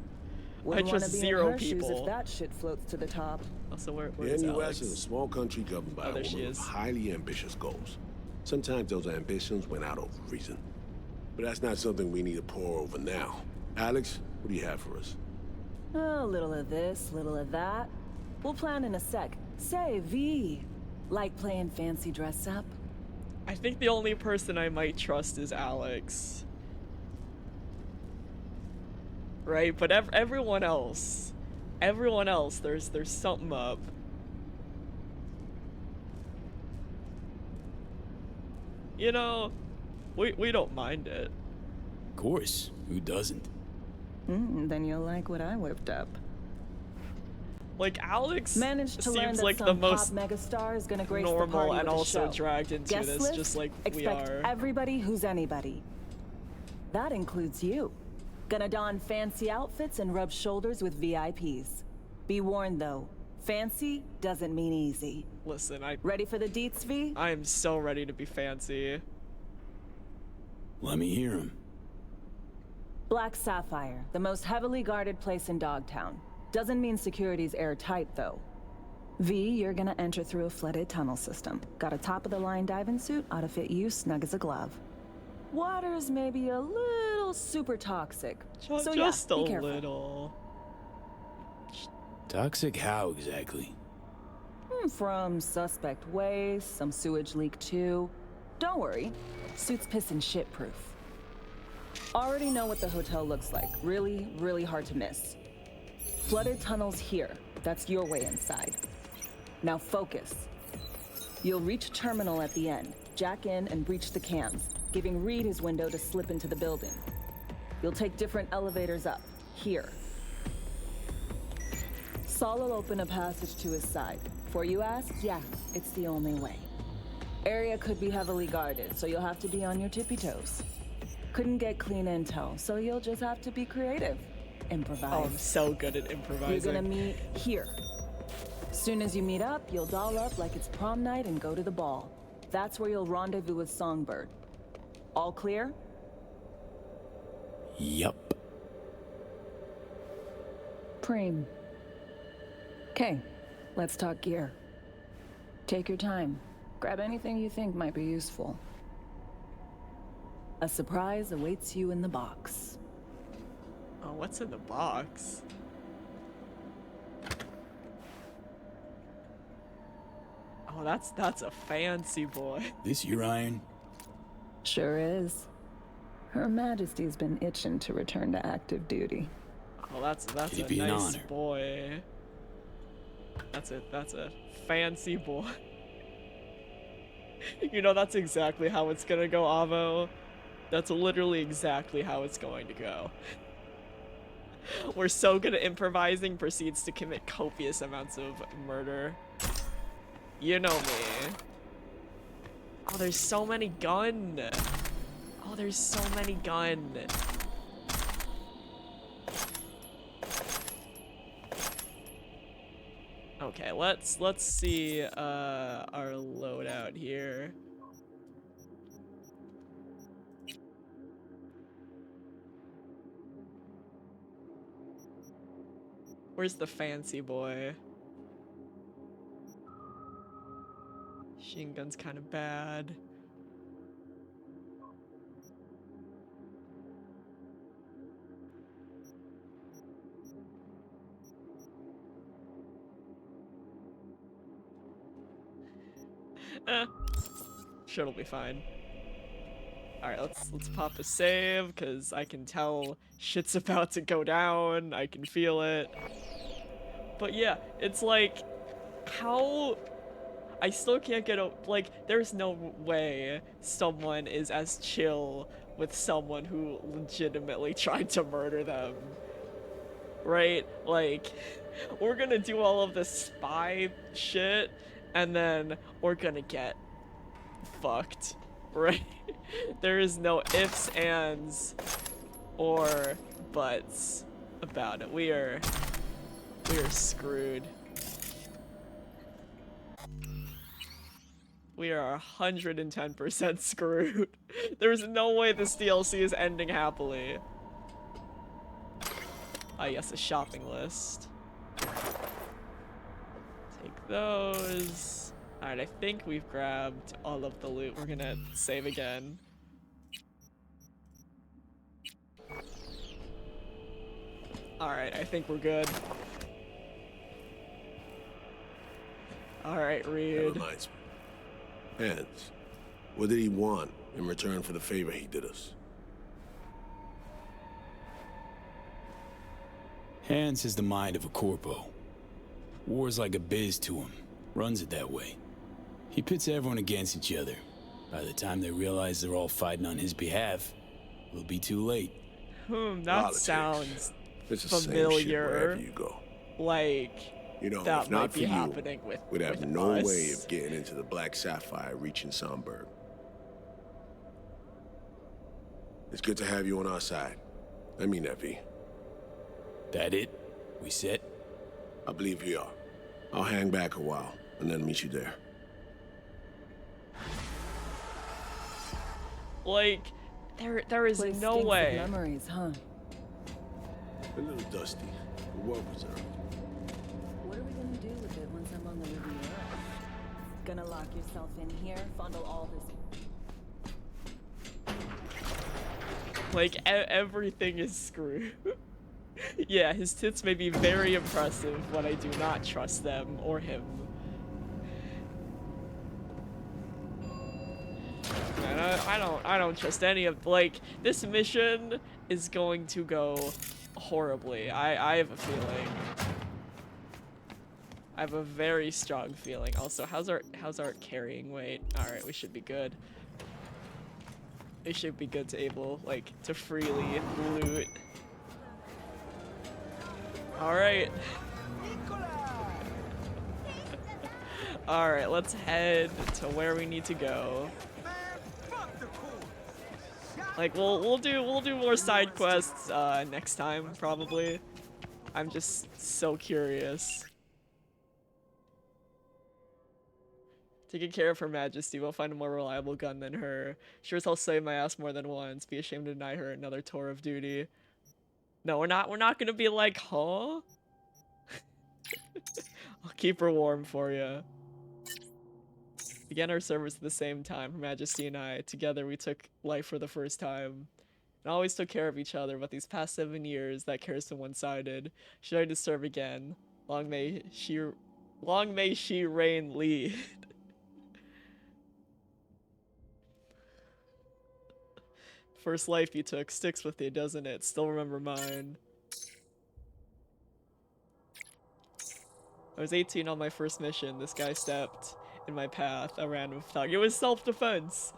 S8: Wouldn't
S1: trust
S8: wanna be
S1: zero
S8: in her shoes
S1: people.
S8: if that shit floats to the top.
S1: Also, where
S6: The
S1: is
S6: NUS
S1: Alex?
S6: is a small country governed by
S1: Oh,
S6: a
S1: there she
S6: woman with
S1: is.
S6: highly ambitious goals. Sometimes those ambitions went out of reason. But that's not something we need to pour over now. Alex, what do you have for us?
S8: A little of this, little of that. We'll plan in a sec. Say, V, like playing fancy dress up?
S1: I think the only person I might trust is Alex. Right, but everyone else, there's something up. You know, we don't mind it.
S2: Of course, who doesn't?
S8: Then you'll like what I whipped up.
S1: Like Alex
S8: Managed to learn
S1: seems
S8: that
S1: like
S8: some
S1: the most
S8: pop megastar is gonna grace the
S1: normal
S8: party
S1: and
S8: with a
S1: also
S8: show.
S1: dragged into
S8: Guest
S1: this,
S8: list?
S1: just like we
S8: Expect
S1: are.
S8: everybody who's anybody. That includes you. Gonna don fancy outfits and rub shoulders with VIPs. Be warned though, fancy doesn't mean easy.
S1: Listen,
S8: Ready for the deets, V?
S1: I am so ready to be fancy.
S2: Let me hear him.
S8: Black Sapphire, the most heavily guarded place in Dogtown. Doesn't mean security's airtight, though. V, you're gonna enter through a flooded tunnel system. Got a top-of-the-line diving suit, ought to fit you snug as a glove. Water's maybe a little super toxic, so
S1: Just
S8: yeah,
S1: a
S8: be careful.
S1: little.
S2: Toxic how exactly?
S8: From suspect waste, some sewage leak too. Don't worry, suit's piss and shit proof. Already know what the hotel looks like. Really, really hard to miss. Flooded tunnels here. That's your way inside. Now focus. You'll reach a terminal at the end, jack in and breach the cams, giving Reed his window to slip into the building. You'll take different elevators up, here. Saul will open a passage to his side. Before you ask, yeah, it's the only way. Area could be heavily guarded, so you'll have to be on your tippy toes. Couldn't get clean intel, so you'll just have to be creative. Improvise.
S1: Oh, I'm so good at improvising.
S8: You're gonna meet here. Soon as you meet up, you'll doll up like it's prom night and go to the ball. That's where you'll rendezvous with Songbird. All clear?
S2: Yup.
S8: Preem. Okay, let's talk gear. Take your time. Grab anything you think might be useful. A surprise awaits you in the box.
S1: Oh, what's in the box? Oh, Oh, that's a fancy boy.
S2: This your iron?
S8: Sure is. Her Majesty's been itching to return to active duty.
S1: Oh, that's
S2: It'd
S1: a
S2: be an
S1: nice
S2: honor.
S1: boy. That's a fancy boy. You know, that's exactly how it's gonna go, Avo. That's literally exactly how it's going to go. We're so good at improvising, proceeds to commit copious amounts of murder. You know me. Oh, there's so many gun. Oh, there's so many gun. Okay, let's see our loadout here. Where's the fancy boy? Machine gun's kind of bad. Sure, it'll be fine. Alright, let's pop a save, cause I can tell shit's about to go down. I can feel it. But yeah, it's like, how... I still can't get like, there's no way someone is as chill with someone who legitimately tried to murder them. Right? Like, we're gonna do all of this spy shit, and then we're gonna get fucked, right? There is no ifs, ands, or buts about it. We are screwed. We are 110% screwed. There's no way this DLC is ending happily. Ah, yes, a shopping list. Take those. Alright, I think we've grabbed all of the loot. We're gonna save again. Alright, I think we're good. Alright, Reed.
S6: Reminds me. Hands, what did he want in return for the favor he did us?
S2: Hans has the mind of a corpo. War's like a biz to him. Runs it that way. He pits everyone against each other. By the time they realize they're all fighting on his behalf, it'll be too late.
S1: That
S6: Politics.
S1: sounds
S6: It's the same shit
S1: familiar.
S6: wherever you go.
S1: Like,
S6: You know,
S1: that
S6: if
S1: might
S6: not for
S1: be
S6: you,
S1: happening with
S6: we'd have
S1: with
S6: no
S1: us.
S6: way of getting into the Black Sapphire reaching Sunberg. It's good to have you on our side. I mean that, V.
S2: That it? We set?
S6: I believe we are. I'll hang back a while and then meet you there.
S1: Like, there is
S8: Place
S1: no
S8: stinks of
S1: way.
S8: memories, huh?
S6: A little dusty, but well preserved.
S8: What are we gonna do with it once I'm on the Riviera? Gonna lock yourself in here, fondle all this.
S1: Like, everything is screwed. Yeah, his tits may be very impressive, but I do not trust them or him. Man, I don't trust any of, like, this mission is going to go horribly. I have a feeling. I have a very strong feeling. Also, how's our carrying weight? All right, we should be good. We should be good to freely loot. All right. All right, let's head to where we need to go. Like, we'll do more side quests next time probably. I'm just so curious. Taking care of Her Majesty, we'll find a more reliable gun than her. Sure as hell save my ass more than once. Be ashamed to deny her another tour of duty. No, we're not gonna be like, huh? I'll keep her warm for you. Began our service at the same time, Her Majesty and I. Together we took life for the first time. And always took care of each other, but these past 7 years, that care's been one-sided. Should I to serve again? Long may she reign lead. First life you took sticks with you, doesn't it? Still remember mine. I was 18 on my first mission. This guy stepped in my path. A random thug. It was self-defense.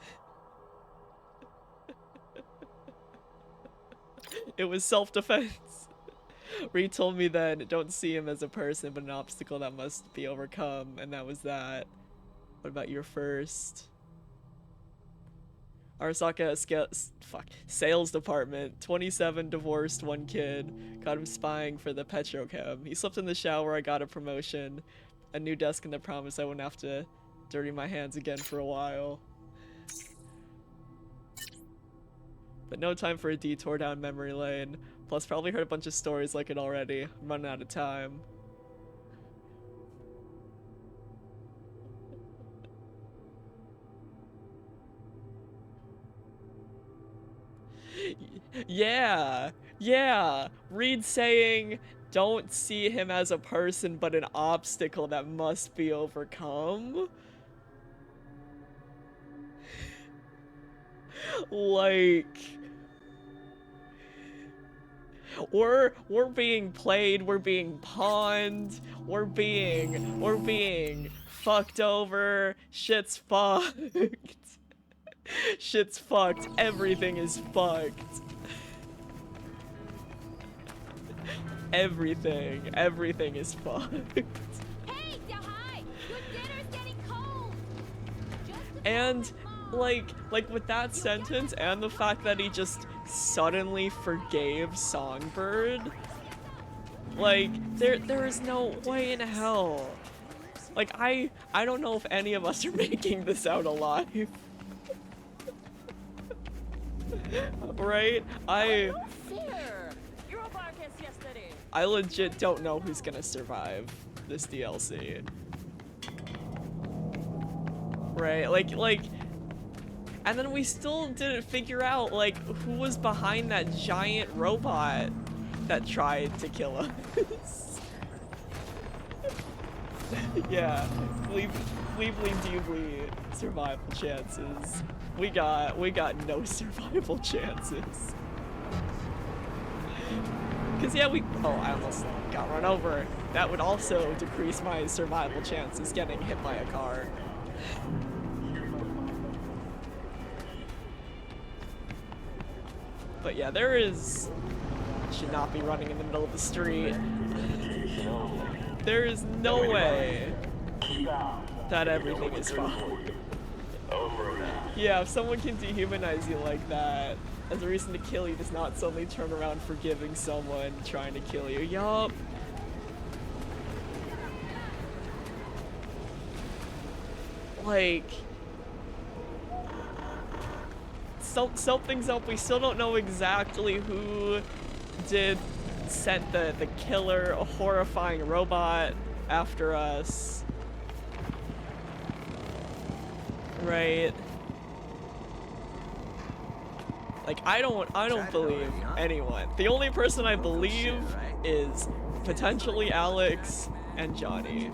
S1: It was self-defense. Reed told me then, don't see him as a person, but an obstacle that must be overcome, and that was that. What about your first? Arasaka sales department. 27, divorced, 1 kid. Got him spying for the petrochem. He slept in the shower. I got a promotion. A new desk and the promise I wouldn't have to dirty my hands again for a while. But no time for a detour down memory lane. Plus probably heard a bunch of stories like it already. I'm running out of time. Yeah, yeah. Reed saying, don't see him as a person, but an obstacle that must be overcome. Like, we're being played, we're being pawned, we're being fucked over, shit's fucked. Shit's fucked, everything is fucked. Everything is fucked.
S5: Hey, Yahai! Your dinner's getting cold!
S1: And like with that sentence and the fact that he just suddenly forgave Songbird, like there is no way in hell. Like I don't know if any of us are making this out alive. Right? I legit don't know who's gonna survive this DLC. Right? Like and then we still didn't figure out like who was behind that giant robot that tried to kill us. Yeah, Weebly Deebly survival chances. We got no survival chances. Cause yeah, I almost got run over. That would also decrease my survival chances getting hit by a car. But yeah, should not be running in the middle of the street. There is no way that everything is fine. Yeah, if someone can dehumanize you like that as a reason to kill you does not suddenly turn around forgiving someone trying to kill you. Yup. Like, something's up. We still don't know exactly who sent the killer, a horrifying robot after us. Right? Like I don't believe anyone. The only person I believe is potentially Alex and Johnny.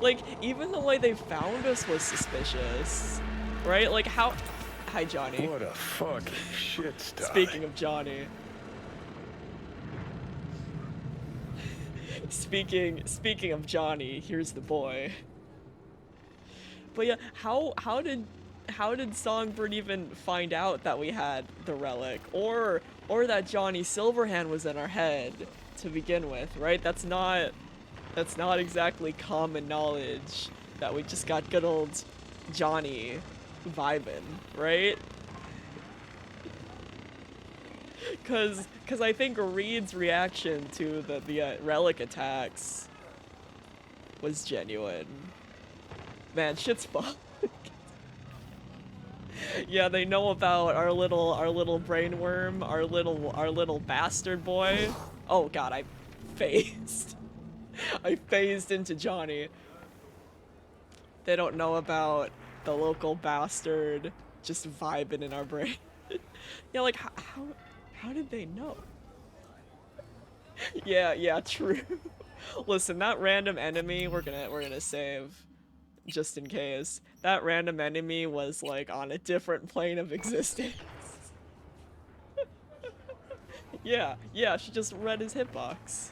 S1: Like even the way they found us was suspicious. Right? Like how Hi Johnny.
S4: What a fucking shit star.
S1: Speaking of Johnny. Speaking of Johnny, here's the boy. But yeah, how did Songbird even find out that we had the relic, or that Johnny Silverhand was in our head to begin with, right? That's not exactly common knowledge that we just got good old Johnny vibing, right? Cause I think Reed's reaction to the relic attacks was genuine. Man, shit's fucked. Yeah, they know about our little brain worm, our little bastard boy. Oh god, I phased. I phased into Johnny. They don't know about the local bastard just vibing in our brain. Yeah, like how did they know? Yeah, true. Listen, that random enemy we're gonna save. just in case. That random enemy was like on a different plane of existence. Yeah, she just read his hitbox.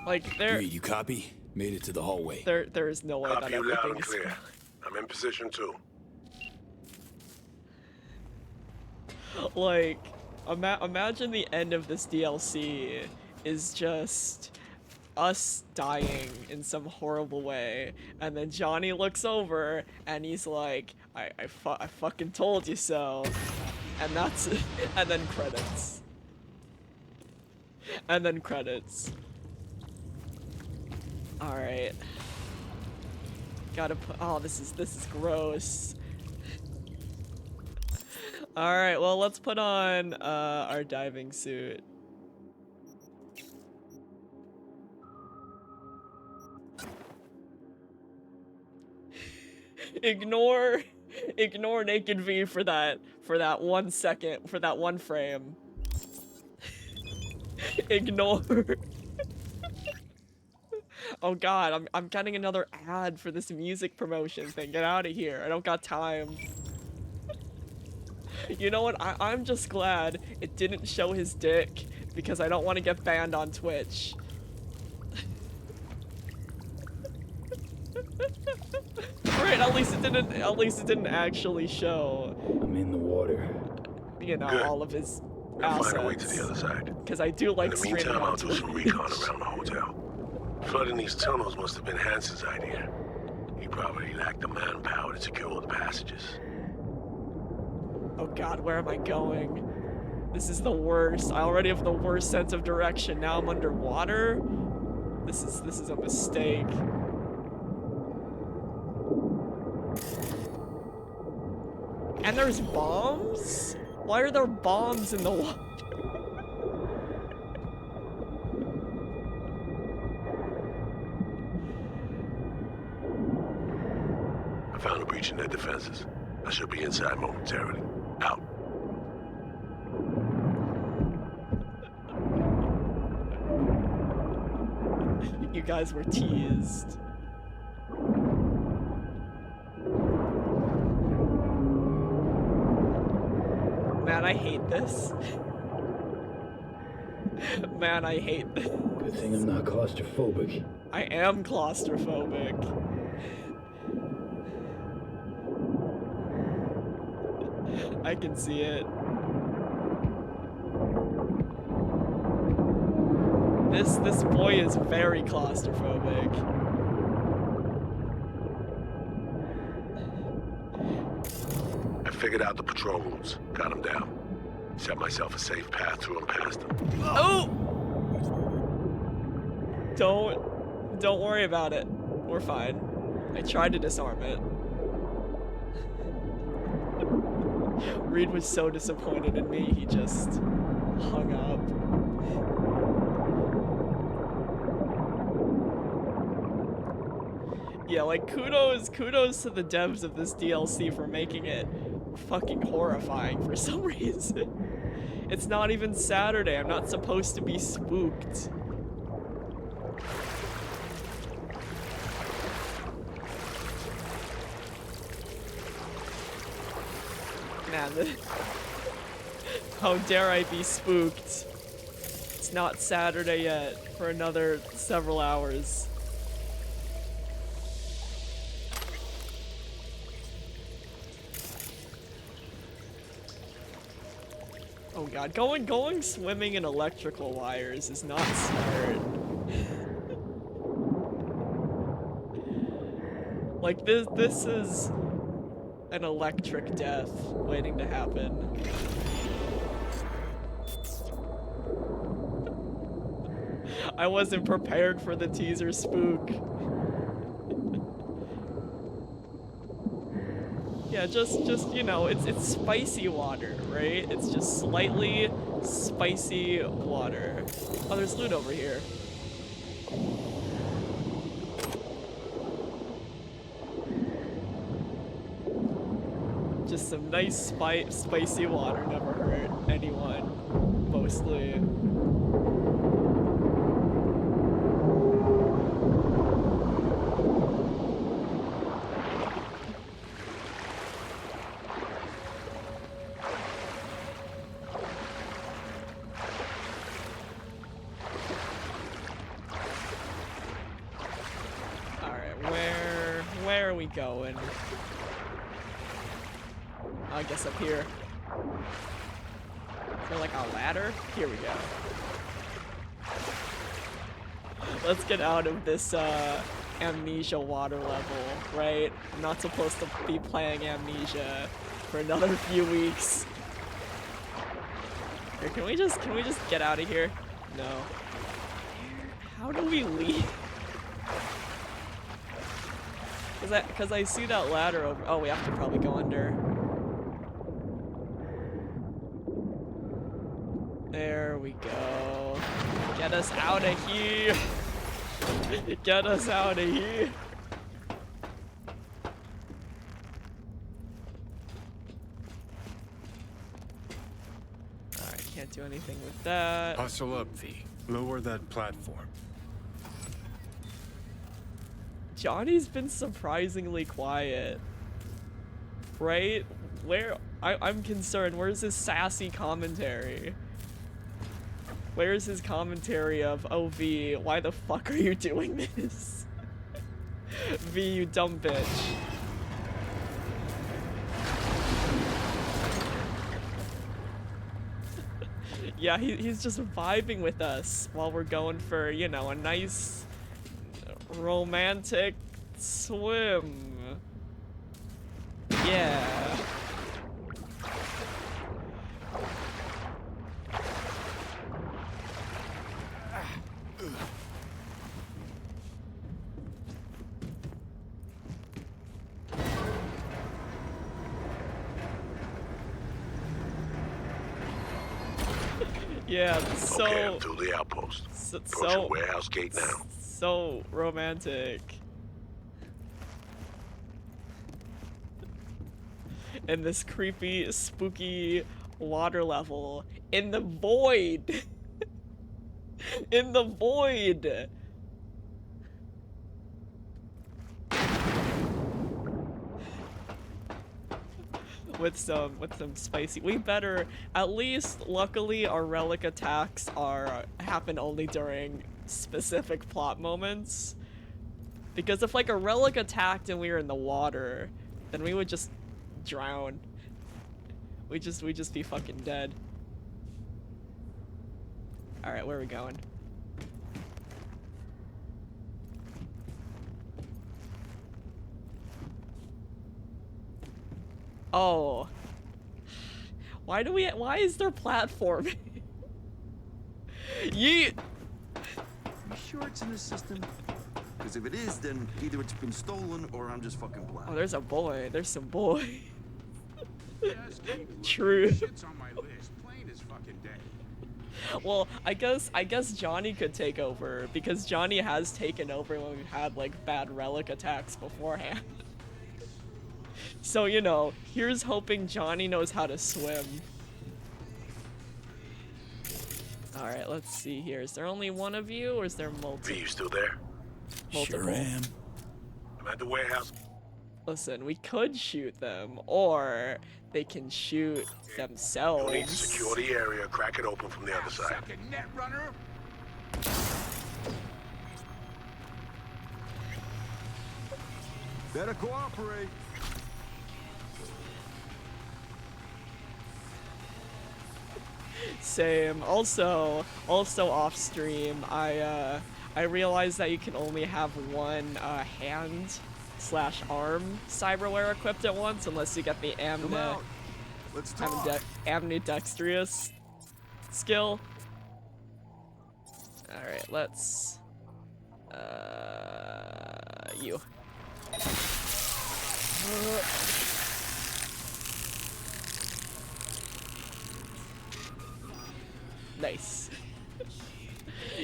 S1: Like there.
S2: Reed, you copy? Made it to the hallway.
S1: There is no way that
S6: Copy you loud and
S1: everything is.
S6: clear. I'm in position too.
S1: Like, imagine the end of this DLC is just us dying in some horrible way, and then Johnny looks over and he's like, I fucking told you so, and that's it. And then credits. And then credits. All right. Gotta put. Oh, this is gross. All right. Well, let's put on our diving suit. Ignore Naked V for that 1 second, for that one frame. Ignore. Oh god, I'm getting another ad for this music promotion thing. Get out of here. I don't got time. You know what? I'm just glad it didn't show his dick because I don't want to get banned on Twitch. Right, at least it didn't actually show.
S2: I'm in the water.
S1: You know,
S6: Good.
S1: all of his
S6: I'll find a way to
S1: assets.
S6: the other side.
S1: Because I do like
S6: In the
S1: streaming
S6: meantime,
S1: on
S6: I'll do some
S1: Twitch.
S6: recon around the hotel. Flooding these tunnels must have been Hansen's idea. He probably lacked the manpower to secure the passages.
S1: Oh god, where am I going? This is the worst. I already have the worst sense of direction. Now I'm underwater. This is a mistake. And there's bombs? Why are there bombs in the water?
S6: I found a breach in their defenses. I should be inside momentarily. Out.
S1: You guys were teased. Man, I hate this. Man, I hate this.
S2: Good thing I'm not claustrophobic.
S1: I am claustrophobic. I can see it. This boy is very claustrophobic.
S6: I figured out the patrol routes. Got them down. Set myself a safe path through and past them.
S1: Oh! Don't worry about it. We're fine. I tried to disarm it. Reed was so disappointed in me, he just hung up. Yeah, like kudos to the devs of this DLC for making it fucking horrifying for some reason. It's not even Saturday. I'm not supposed to be spooked. Man, how dare I be spooked? It's not Saturday yet for another several hours. Oh god, going swimming in electrical wires is not smart. Like this is an electric death waiting to happen. I wasn't prepared for the teaser spook. Yeah, just you know, it's spicy water, right? It's just slightly spicy water. Oh, there's loot over here. Just some nice spicy water never hurt anyone, mostly. Where are we going? I guess up here. Is there like a ladder? Here we go. Let's get out of this Amnesia water level, right? I'm not supposed to be playing Amnesia for another few weeks. Here, can we just get out of here? No. How do we leave? Cause I see that ladder over. Oh, we have to probably go under. There we go. Get us out of here. Get us out of here. Alright, can't do anything with that.
S4: Hustle up, V. Lower that platform.
S1: Johnny's been surprisingly quiet. Right? I'm concerned. Where's his sassy commentary? Where's his commentary of, oh V, why the fuck are you doing this? V, you dumb bitch. Yeah, he's just vibing with us while we're going for, you know, a nice romantic swim. Yeah. Yeah, so
S6: okay, I'm to the outpost. Go to warehouse gate now.
S1: So romantic. And this creepy, spooky water level in the void. In the void. With some spicy. We better, at least luckily our relic attacks happen only during specific plot moments. Because if like a relic attacked and we were in the water, then we would just drown. We'd just be fucking dead. Alright, where are we going? Oh. Why is there platforming? Yeet!
S3: You sure it's in the system? Because if it is, then either it's been stolen or I'm just fucking blind.
S1: Oh, there's a boy. There's some boy. True. Well, I guess Johnny could take over because Johnny has taken over when we've had like bad relic attacks beforehand. So, you know, here's hoping Johnny knows how to swim. Alright, let's see here. Is there only one of you, or is there multiple?
S6: V, you still there?
S1: Multiple.
S2: Sure am.
S6: I'm at the warehouse.
S1: Listen, we could shoot them, or they can shoot themselves.
S6: You'll need to secure the area, crack it open from the other side.
S9: Net runner.
S3: Better cooperate.
S1: Same. Also off stream, I realized that you can only have one hand/arm cyberware equipped at once unless you get the ambidextrous skill. All right, let's you. Nice.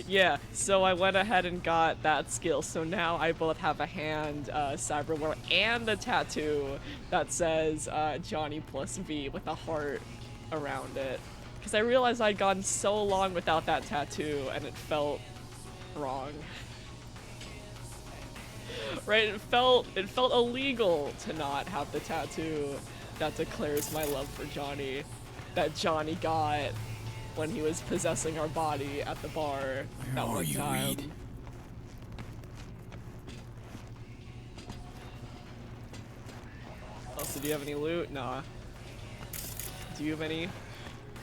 S1: Yeah, so I went ahead and got that skill, so now I both have a hand cyberware and a tattoo that says Johnny plus V with a heart around it. Because I realized I'd gone so long without that tattoo, and it felt wrong. Right? It felt illegal to not have the tattoo that declares my love for Johnny, that Johnny got when he was possessing our body at the bar that one time.
S2: Reed?
S1: Also, do you have any loot? Nah. Do you have any?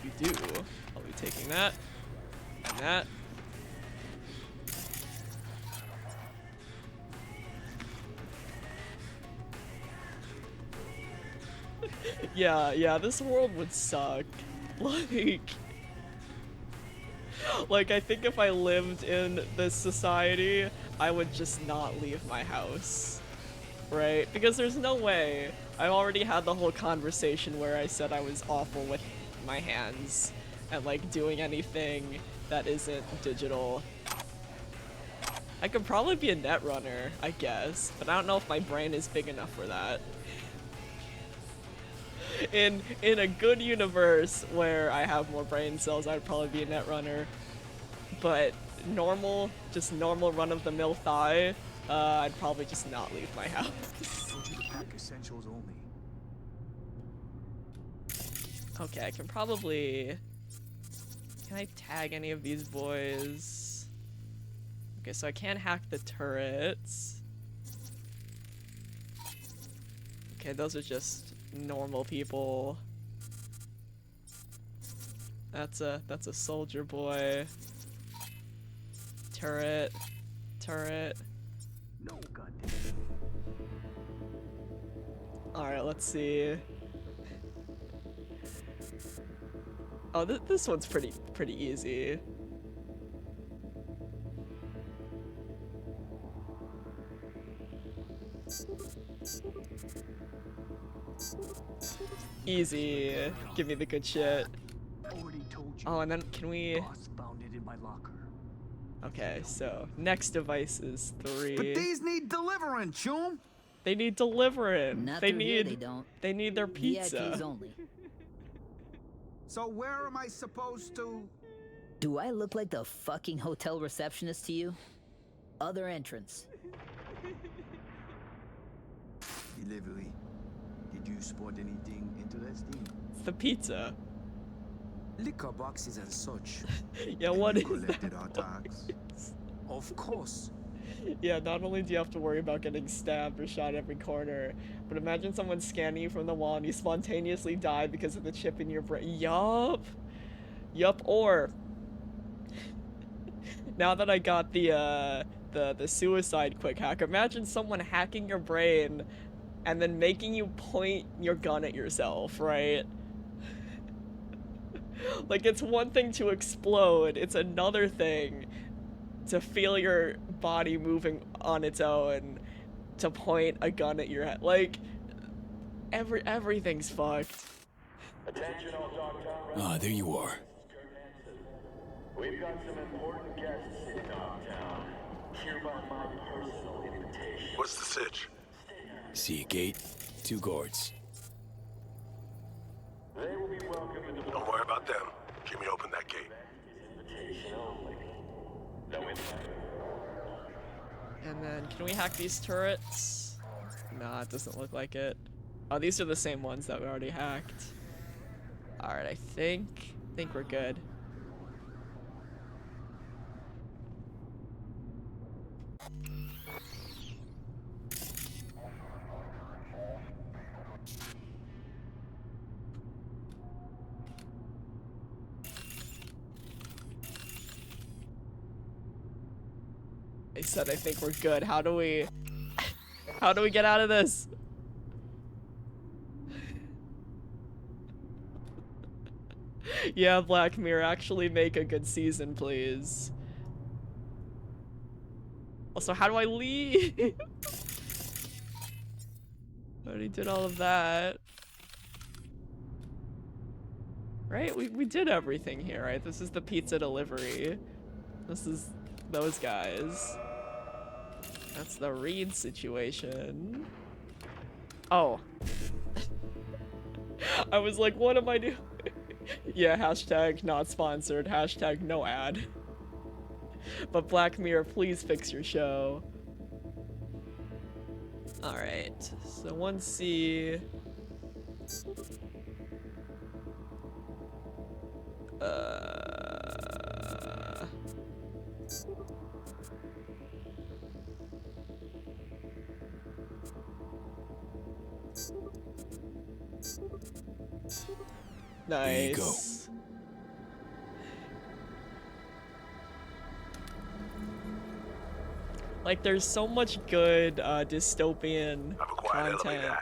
S1: You do. I'll be taking that. And that. Yeah, this world would suck. Like, I think if I lived in this society, I would just not leave my house. Right? Because there's no way. I already had the whole conversation where I said I was awful with my hands and, like, doing anything that isn't digital. I could probably be a net runner, I guess, but I don't know if my brain is big enough for that. In a good universe where I have more brain cells, I'd probably be a net runner. But normal, just normal run-of-the-mill thigh, I'd probably just not leave my house. Okay, I can probably... Can I tag any of these boys? Okay, so I can't hack the turrets. Okay, those are just normal people. That's a soldier boy. Turret.
S7: No, goddamn.
S1: Alright, let's see. Oh, this one's pretty easy. Easy. Give me the good shit. Oh, and then can we... Okay, so next device is 3.
S9: But these need delivering, chum.
S1: They need delivering.
S10: Not
S1: They
S10: through here,
S1: need
S10: they don't.
S1: They need their pizza.
S10: VIPs only.
S9: So where am I supposed to?
S10: Do I look like the fucking hotel receptionist to you? Other entrance.
S7: Delivery. Did you spot anything interesting?
S1: It's the pizza.
S9: Liquor boxes and such.
S1: Yeah, what is
S7: Collected
S1: that?
S7: our tax.
S9: Of course.
S1: Yeah, not only do you have to worry about getting stabbed or shot every corner, but imagine someone scanning you from the wall and you spontaneously die because of the chip in your brain. Yup, or now that I got the suicide quick hack, imagine someone hacking your brain and then making you point your gun at yourself, right? Like, it's one thing to explode, it's another thing to feel your body moving on its own, to point a gun at your head. Like, everything's fucked.
S11: Attention all Dogtown.
S2: Ah, there you are.
S11: We've got some important guests in Dogtown. Hereby my personal invitation.
S6: What's the sitch?
S2: See a gate, 2 guards.
S11: They will be welcome in the
S6: Don't worry about them. Keep me open that gate.
S11: invitation only. No invite.
S1: And then, can we hack these turrets? Nah, it doesn't look like it. Oh, these are the same ones that we already hacked. Alright, I think we're good. They said I think we're good. How do we get out of this? Yeah, Black Mirror, actually make a good season, please. Also, how do I leave? I already did all of that. Right? We did everything here, right? This is the pizza delivery. This is those guys. That's the Reed situation. Oh. I was like, what am I doing? Yeah, hashtag not sponsored, hashtag no ad. But Black Mirror, please fix your show. Alright, so 1C. Nice.
S2: There you go.
S1: Like, there's so much good dystopian content,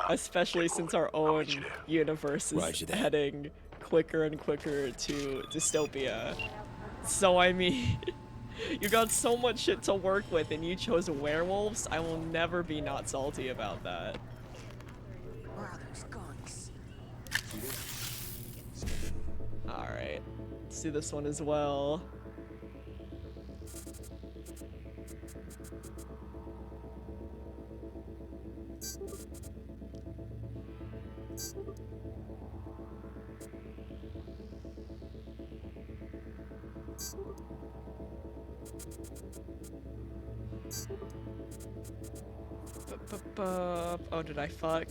S1: especially since our own universe is heading quicker and quicker to dystopia. So I mean, you got so much shit to work with and you chose werewolves. I will never be not salty about that. Alright, let's do this one as well. Oh, did I fuck?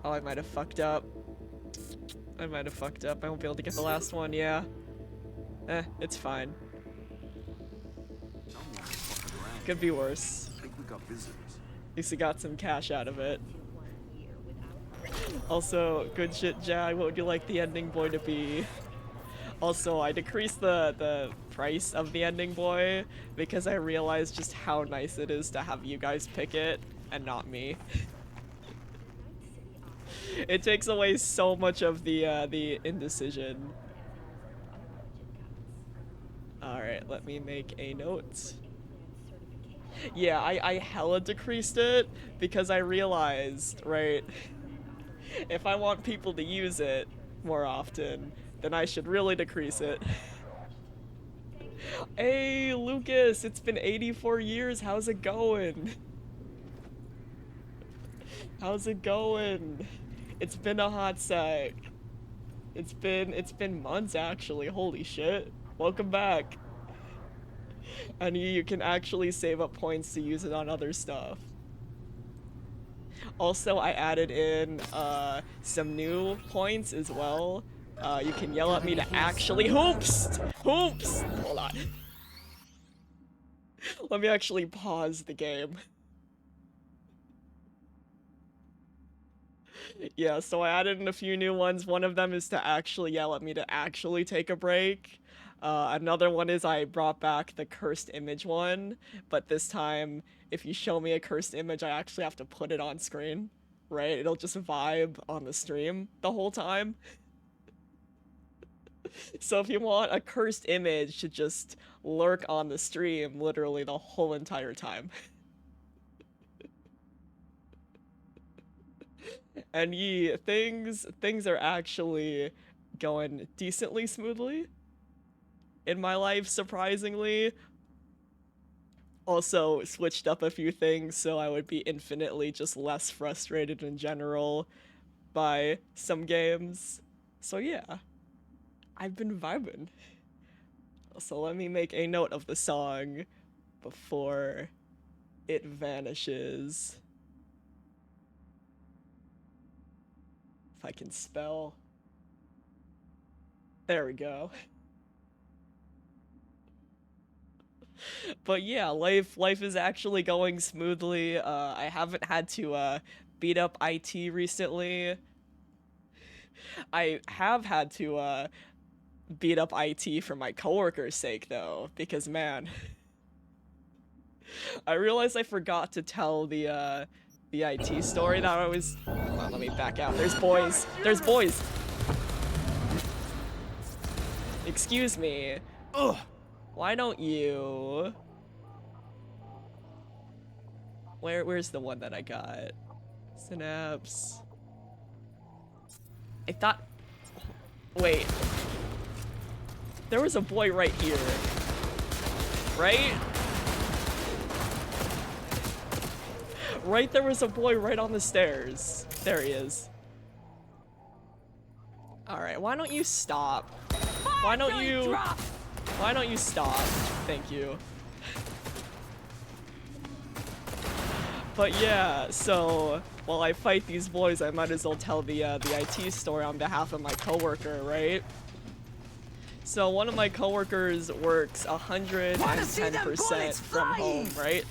S1: Oh, I might have fucked up. I might have fucked up. I won't be able to get the last one, yeah. It's fine. Could be worse. At least we got some cash out of it. Also, good shit, Jag. What would you like the ending boy to be? Also, I decreased the price of the ending boy because I realized just how nice it is to have you guys pick it and not me. It takes away so much of the indecision. Alright, let me make a note. Yeah, I hella decreased it because I realized, right, if I want people to use it more often, then I should really decrease it. Hey, Lucas, it's been 84 years. How's it going? How's it going? It's been a hot sec. It's been months actually. Holy shit. Welcome back. And you can actually save up points to use it on other stuff. Also, I added in some new points as well. You can yell at me to actually hoops! Hoops! Hold on. Let me actually pause the game. Yeah, so I added in a few new ones. One of them is to actually yell at me to actually take a break. Another one is I brought back the cursed image one, but this time, if you show me a cursed image, I actually have to put it on screen, right? It'll just vibe on the stream the whole time. So if you want a cursed image to just lurk on the stream literally the whole entire time. And yeah, things are actually going decently smoothly in my life, surprisingly. Also switched up a few things so I would be infinitely just less frustrated in general by some games. So yeah, I've been vibing. So let me make a note of the song before it vanishes. If I can spell. There we go. But yeah, life is actually going smoothly. I haven't had to beat up IT recently. I have had to beat up IT for my coworker's sake though, because man, I realized I forgot to tell the IT story that I was. Hold on, let me back out. There's boys. There's boys. Excuse me. Ugh. Why don't you? Where's the one that I got? Synapse. I thought. Wait. There was a boy right here. Right? Right, there was a boy right on the stairs. There he is. Alright, why don't you stop? Why don't you stop? Thank you. But yeah, so while I fight these boys, I might as well tell the IT story on behalf of my coworker, right? So one of my coworkers works 110% from home, right?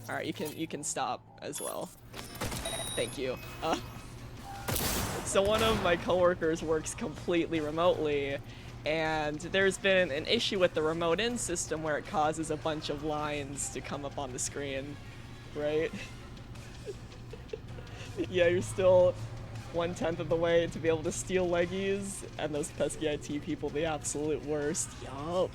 S1: Alright, you can stop as well. Thank you. So one of my coworkers works completely remotely, and there's been an issue with the remote in system where it causes a bunch of lines to come up on the screen, right? Yeah, you're still 1/10 of the way to be able to steal leggies, and those pesky IT people, the absolute worst. Yup.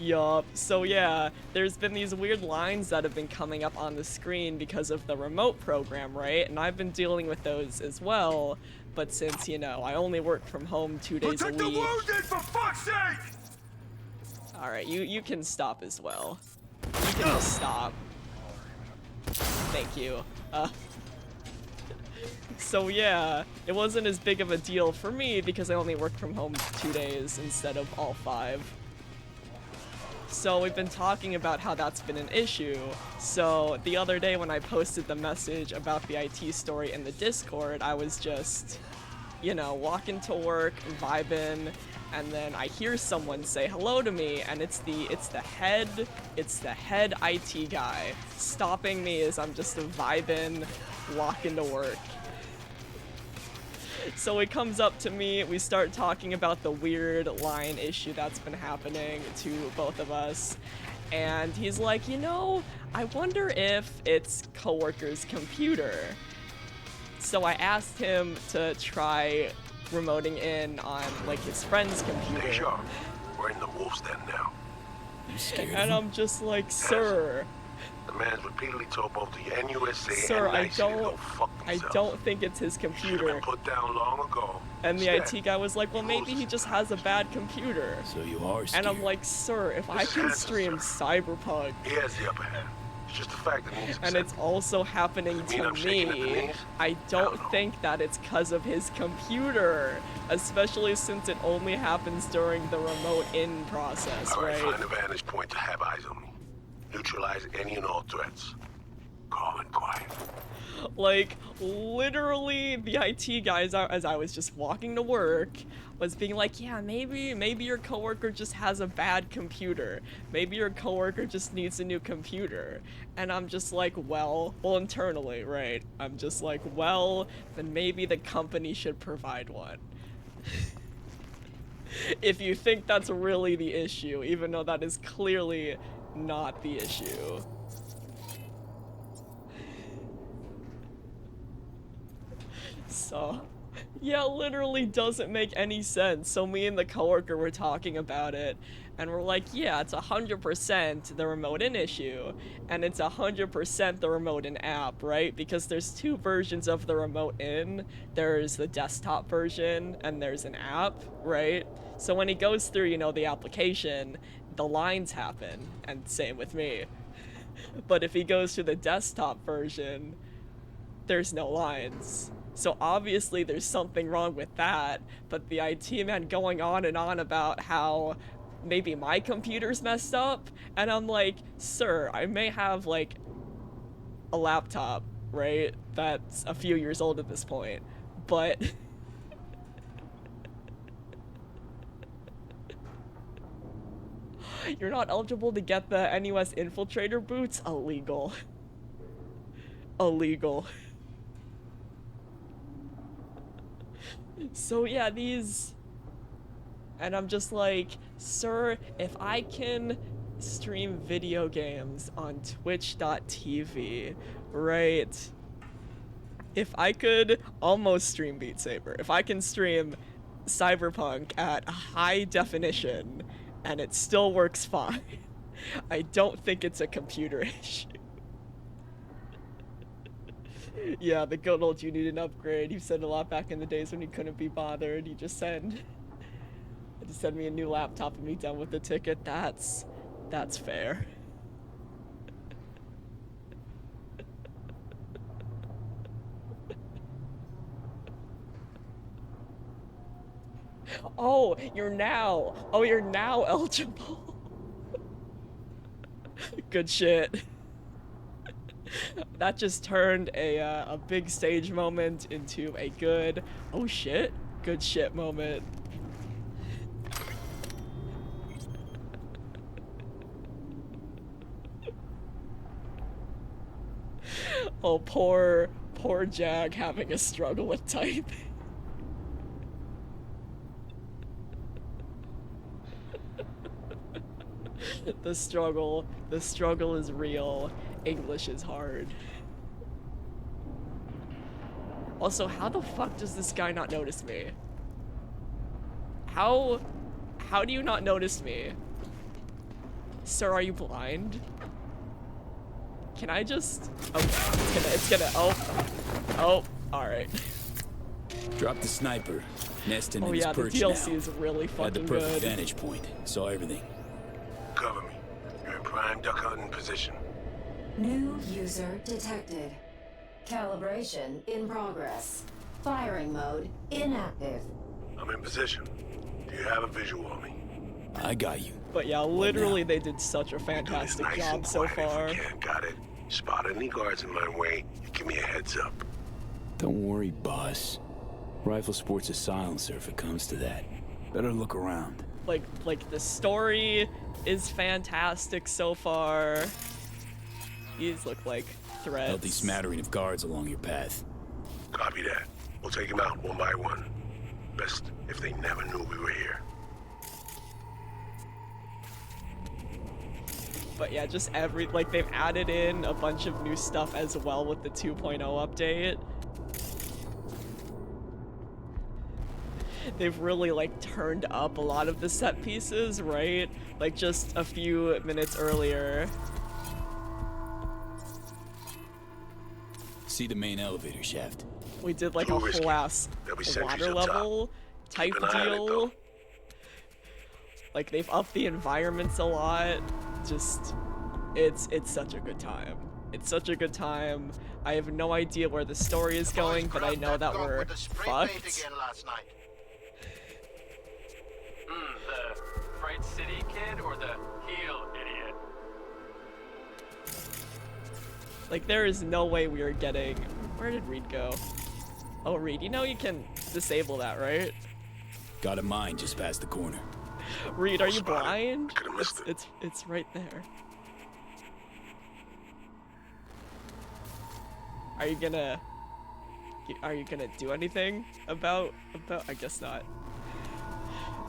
S1: Yup. So yeah, there's been these weird lines that have been coming up on the screen because of the remote program, right? And I've been dealing with those as well, but since, you know, I only work from home 2 days a week.
S6: Protect the wounded, for fuck's sake!
S1: Alright, you can stop as well. You can just stop. Thank you. So yeah, it wasn't as big of a deal for me because I only work from home 2 days instead of all 5. So we've been talking about how that's been an issue. So the other day when I posted the message about the IT story in the Discord, I was just, you know, walking to work, vibing, and then I hear someone say hello to me, and it's the head IT guy stopping me as I'm just vibing, walking to work. So he comes up to me, we start talking about the weird line issue that's been happening to both of us, and he's like, you know, I wonder if it's coworker's computer. So I asked him to try remoting in on, like, his friend's computer.
S6: Deja, we're in the wolf's den now.
S2: You scared
S1: And
S2: him?
S1: I'm just like, sir.
S6: The man's repeatedly told both the NUSA
S1: Sir,
S6: and
S1: I
S6: NIC to go fuck
S1: I
S6: themselves.
S1: don't think it's his
S6: Should've
S1: computer.
S6: been put down long ago.
S1: And the
S6: Instead,
S1: IT guy was like, well, maybe he just has a bad computer.
S2: So you are scared.
S1: And I'm like, sir, if I
S6: This is
S1: can
S6: Hanson,
S1: stream
S6: sir.
S1: Cyberpunk,
S6: He has the upper hand. It's just the fact that he's
S1: and it's also happening
S6: Does it mean
S1: to
S6: I'm shaking at the
S1: me,
S6: knees?
S1: I don't
S6: know.
S1: think that it's because of his computer, especially since it only happens during the remote in process,
S6: All right,
S1: right?
S6: find a vantage point to have eyes on me. Neutralize any and all threats. Calm and quiet.
S1: Like, literally, the IT guys, as I was just walking to work, was being like, yeah, maybe your coworker just has a bad computer. Maybe your coworker just needs a new computer. And I'm just like, well, internally, right? I'm just like, well, then maybe the company should provide one. If you think that's really the issue, even though that is clearly not the issue. So, yeah, literally doesn't make any sense. So me and the coworker were talking about it, and we're like, yeah, it's 100% the remote in issue, and it's 100% the remote in app, right? Because there's 2 versions of the remote in. There's the desktop version, and there's an app, right? So when he goes through, you know, the application, the lines happen, and same with me. But if he goes to the desktop version, there's no lines. So obviously there's something wrong with that, but the IT man going on and on about how maybe my computer's messed up, and I'm like, sir, I may have, like, a laptop, right, that's a few years old at this point, but you're not eligible to get the NUS infiltrator boots? Illegal. Illegal. So yeah, these, and I'm just like, sir, if I can stream video games on twitch.tv, right? If I could almost stream Beat Saber, if I can stream Cyberpunk at high definition and it still works fine, I don't think it's a computer issue. Yeah, the good old you need an upgrade. You said a lot back in the days when you couldn't be bothered. You just send me a new laptop and be done with the ticket. That's fair. Oh, you're now eligible. Good shit. That just turned a big stage moment into a good, oh shit, good shit moment. Oh, poor Jag having a struggle with typing. The struggle is real. English is hard. Also, how the fuck does this guy not notice me? How do you not notice me? Sir, are you blind? Can I just... Oh, it's gonna, oh, alright.
S2: Drop the sniper. Nesting in
S1: Oh
S2: his
S1: yeah, the
S2: perch
S1: DLC
S2: now.
S1: is really
S2: Had
S1: fucking
S2: the perfect
S1: good.
S2: vantage point. Saw everything.
S6: Cover me. You're in prime duck hunting position.
S12: New user detected. Calibration in progress. Firing mode inactive.
S6: I'm in position. Do you have a visual on me?
S2: I got you.
S1: But yeah, literally they did such a fantastic
S6: Nice
S1: job
S6: and
S1: so
S6: quiet
S1: far.
S6: If you can. Got it. Spot any guards in my way, you give me a heads up.
S2: Don't worry, boss. Rifle sports a silencer if it comes to that. Better look around.
S1: Like the story is fantastic so far. These look like threats.
S2: Healthy smattering of guards along your path.
S6: Copy that. We'll take them out one by one. Best if they never knew we were here.
S1: But yeah, just like they've added in a bunch of new stuff as well with the 2.0 update. They've really like turned up a lot of the set pieces, right? Like just a few minutes earlier.
S2: See the main elevator shaft.
S1: We did like a whole ass water level type deal. Like they've upped the environments a lot. Just, it's such a good time. It's such a good time. I have no idea where the story is going, but I know that we're fucked.
S13: The Fright City kid or the heel idiot?
S1: Like there is no way we are getting... Where did Reed go? Oh, Reed, you know you can disable that, right?
S2: Got a mine just past the corner.
S1: Reed, are you blind? It's right there. Are you gonna do anything about I guess not.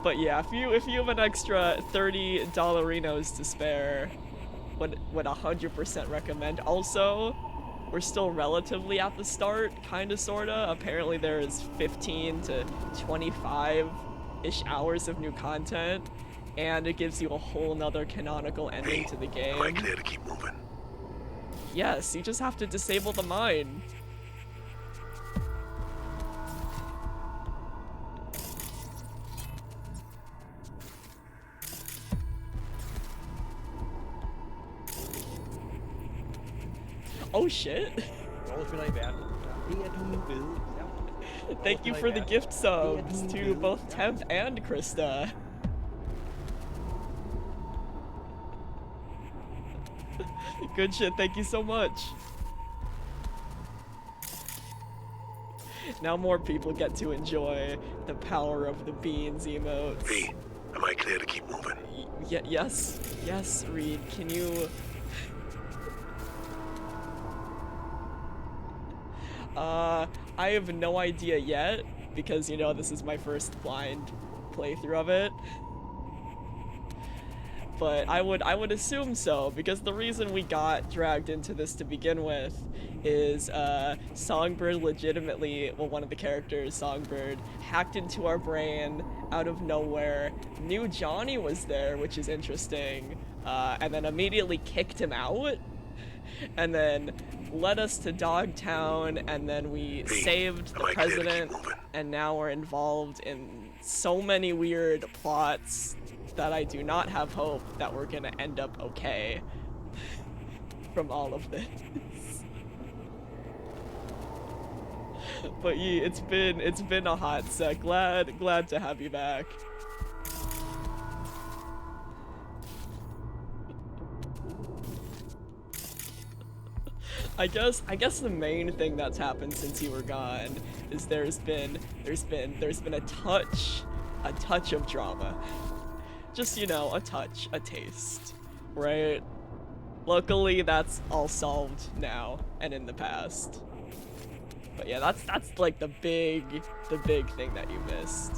S1: But yeah, if you have an extra $30 $30 to spare, would 100% recommend. Also, we're still relatively at the start, kinda sorta. Apparently there's 15 to 25-ish hours of new content, and it gives you a whole nother canonical ending to the game.
S6: Am I clear to keep moving?
S1: Yes, you just have to disable the mine. Oh shit. Thank you for the gift subs to both Temp and Krista. Good shit, thank you so much. Now more people get to enjoy the power of the beans emotes.
S6: V, am I clear to keep moving?
S1: Yes, Reed, can you... I have no idea yet, because, you know, this is my first blind playthrough of it. But I would assume so, because the reason we got dragged into this to begin with is Songbird legitimately, well, one of the characters, Songbird, hacked into our brain out of nowhere, knew Johnny was there, which is interesting, and then immediately kicked him out, and then led us to Dogtown, and then we saved the president, and now we're involved in so many weird plots that I do not have hope that we're gonna end up okay from all of this. But yeah, it's been a hot sec. Glad to have you back. I guess the main thing that's happened since you were gone is there's been a touch of drama. Just, you know, a taste, right? Luckily that's all solved now and in the past. But yeah, that's like the big thing that you missed.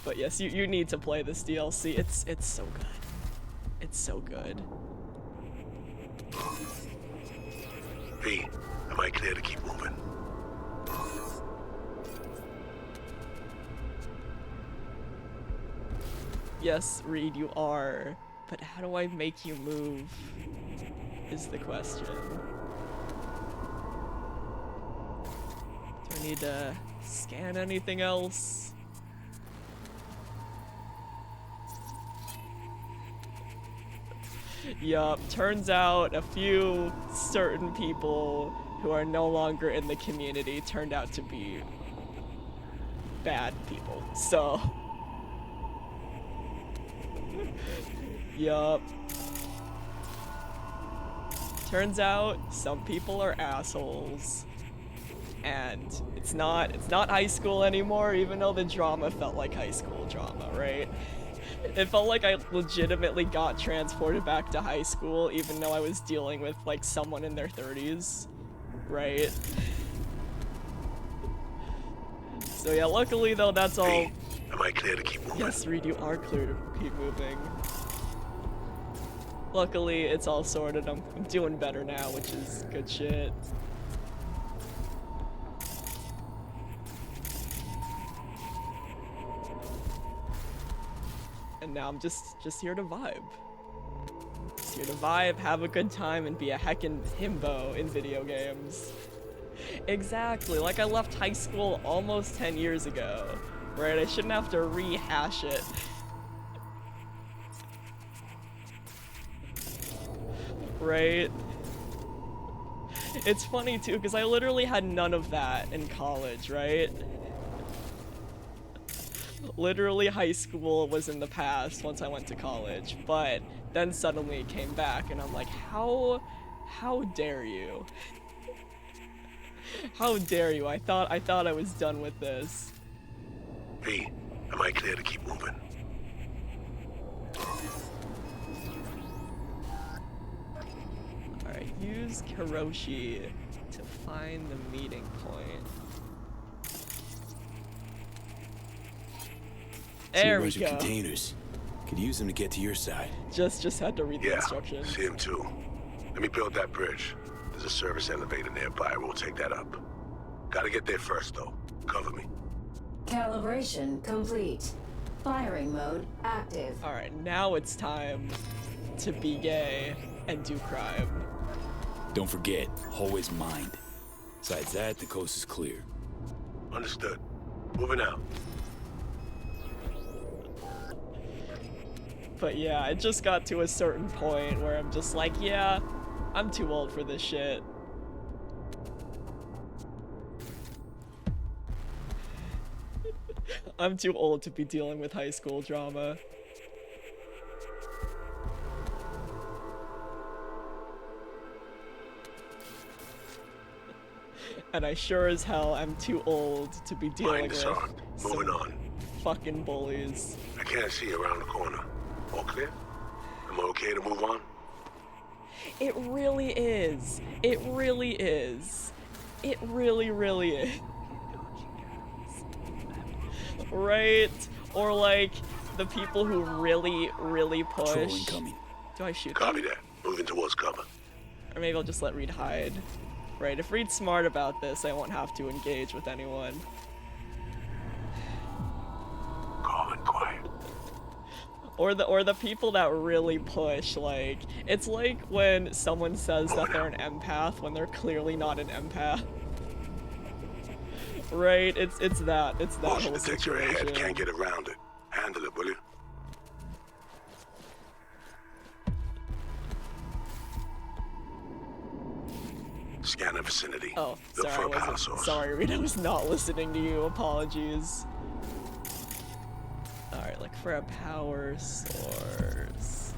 S1: But yes, you need to play this DLC. It's so good. It's so good.
S6: V, am I clear to keep moving?
S1: Yes, Reed, you are. But how do I make you move? Is the question. Do I need to scan anything else? Yup, turns out a few certain people who are no longer in the community turned out to be bad people, so... Yup. Turns out some people are assholes. And it's not high school anymore, even though the drama felt like high school drama, right? It felt like I legitimately got transported back to high school, even though I was dealing with, like, someone in their 30s, right? So yeah, luckily though, that's all.
S6: Hey, am I clear to keep moving?
S1: Yes, Reed, you are clear to keep moving. Luckily, it's all sorted. I'm doing better now, which is good shit. And now I'm just here to vibe. Just here to vibe, have a good time, and be a heckin' himbo in video games. Exactly, like I left high school almost 10 years ago, right? I shouldn't have to rehash it. Right? It's funny too, because I literally had none of that in college, right? Literally high school was in the past once I went to college, but then suddenly it came back and I'm like, how dare you? How dare you? I thought I was done with this.
S6: V, am I clear to keep moving?
S1: Alright, use Kiroshi to find the meeting point. There we go.
S2: Containers. Could use them to get to your side.
S1: Just had to read the instructions.
S6: See him too. Let me build that bridge. There's a service elevator nearby. We'll take that up. Gotta get there first, though. Cover me.
S12: Calibration complete. Firing mode active.
S1: Alright, now it's time to be gay and do crime.
S2: Don't forget, always mind. Besides that, the coast is clear.
S6: Understood. Moving out.
S1: But yeah, it just got to a certain point where I'm just like, yeah, I'm too old for this shit. I'm too old to be dealing with high school drama. And I sure as hell am too old to be dealing with
S6: Moving on.
S1: Fucking bullies.
S6: I can't see around the corner. All clear? Am I okay to move on?
S1: It really is. It really is. It really, really is. Right? Or like the people who really, really push.
S2: Patrol incoming.
S1: Do I shoot
S6: Copy
S1: them?
S6: that. Moving towards cover.
S1: Or maybe I'll just let Reed hide. Right, if Reed's smart about this, I won't have to engage with anyone.
S6: Calm and quiet.
S1: Or the people that really push, like, it's like when someone says that they're an empath when they're clearly not an empath. Right? It's that
S6: Motion
S1: whole
S6: detector
S1: situation.
S6: ahead. Can't get around it. Handle it, will you? Scan the vicinity.
S1: Oh,
S6: Look
S1: sorry,
S6: for a power source.
S1: sorry, Reed, I was not listening to you. Apologies. Alright, look for a power source.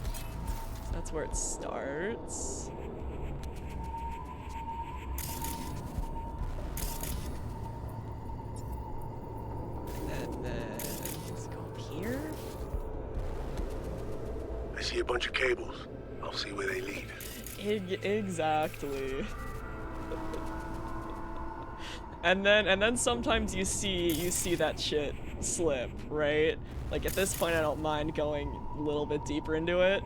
S1: So that's where it starts. And then let's go up here.
S6: I see a bunch of cables. I'll see where they lead.
S1: Exactly. And then sometimes you see that shit slip, right? Like at this point I don't mind going a little bit deeper into it.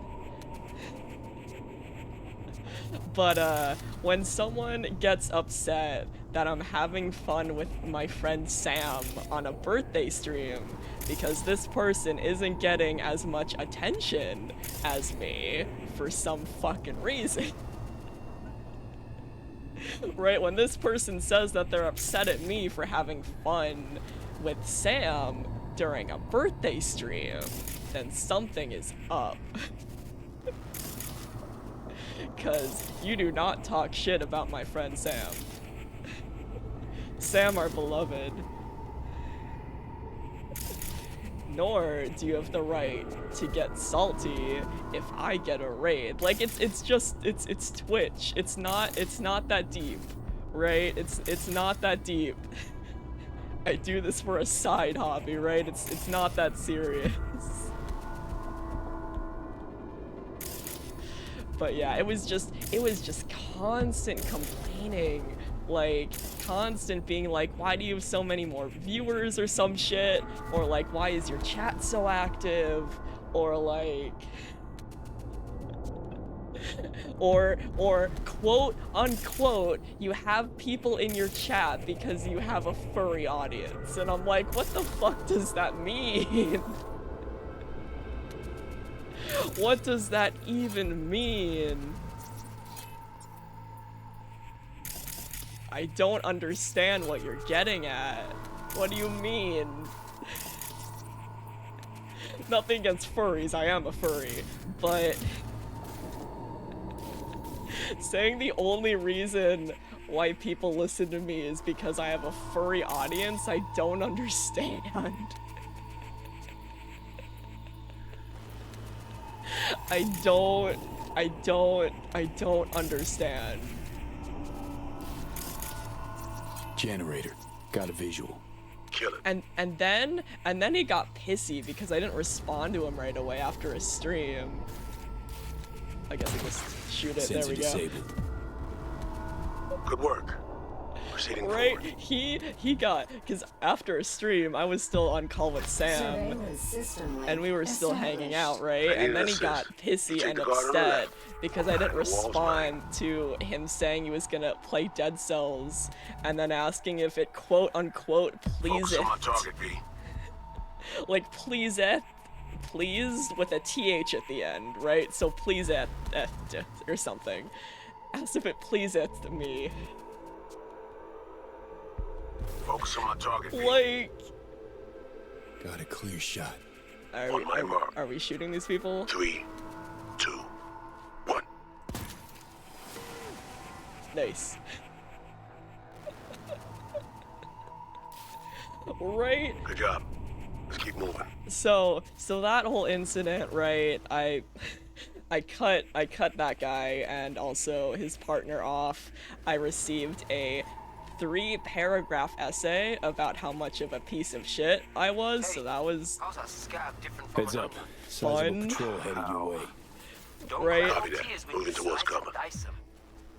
S1: But when someone gets upset that I'm having fun with my friend Sam on a birthday stream because this person isn't getting as much attention as me for some fucking reason. Right, when this person says that they're upset at me for having fun with Sam during a birthday stream, then something is up. Cause you do not talk shit about my friend Sam. Sam, our beloved. Nor do you have the right to get salty if I get a raid. Like it's Twitch. It's not that deep, right? It's not that deep. I do this for a side hobby, right? It's not that serious. But yeah, it was just constant complaining, like constant being like, why do you have so many more viewers or some shit, or like, why is your chat so active, or like, or quote unquote, you have people in your chat because you have a furry audience, and I'm like, what the fuck does that mean? What does that even mean? I don't understand what you're getting at. What do you mean? Nothing against furries, I am a furry, but saying the only reason why people listen to me is because I have a furry audience, I don't understand. I don't understand.
S2: Generator. Got a visual.
S6: Kill it.
S1: And then he got pissy because I didn't respond to him right away after a stream. I guess I just shoot it.
S2: Sensor
S1: there we
S2: disabled.
S6: Go. Good work. Proceeding
S1: right?
S6: forward.
S1: He got, because after a stream I was still on call with Sam and we were still hanging out, right? And then he got pissy and upset because I didn't respond to him saying he was gonna play Dead Cells and then asking if it quote unquote please it. Like please it. Pleased with a TH at the end, right? So please it or something. As if it pleaseth me.
S6: Focus on my target.
S1: Like,
S2: got a clear shot.
S1: Are we shooting these people?
S6: 3, 2, 1.
S1: Nice. Right?
S6: Good job. Let's keep moving.
S1: So that whole incident, right? I cut that guy and also his partner off. I received a 3-paragraph essay about how much of a piece of shit I was, so that was
S2: heads up. Sizable patrol headed your way.
S1: Right?
S6: Copy that. Moving towards cover.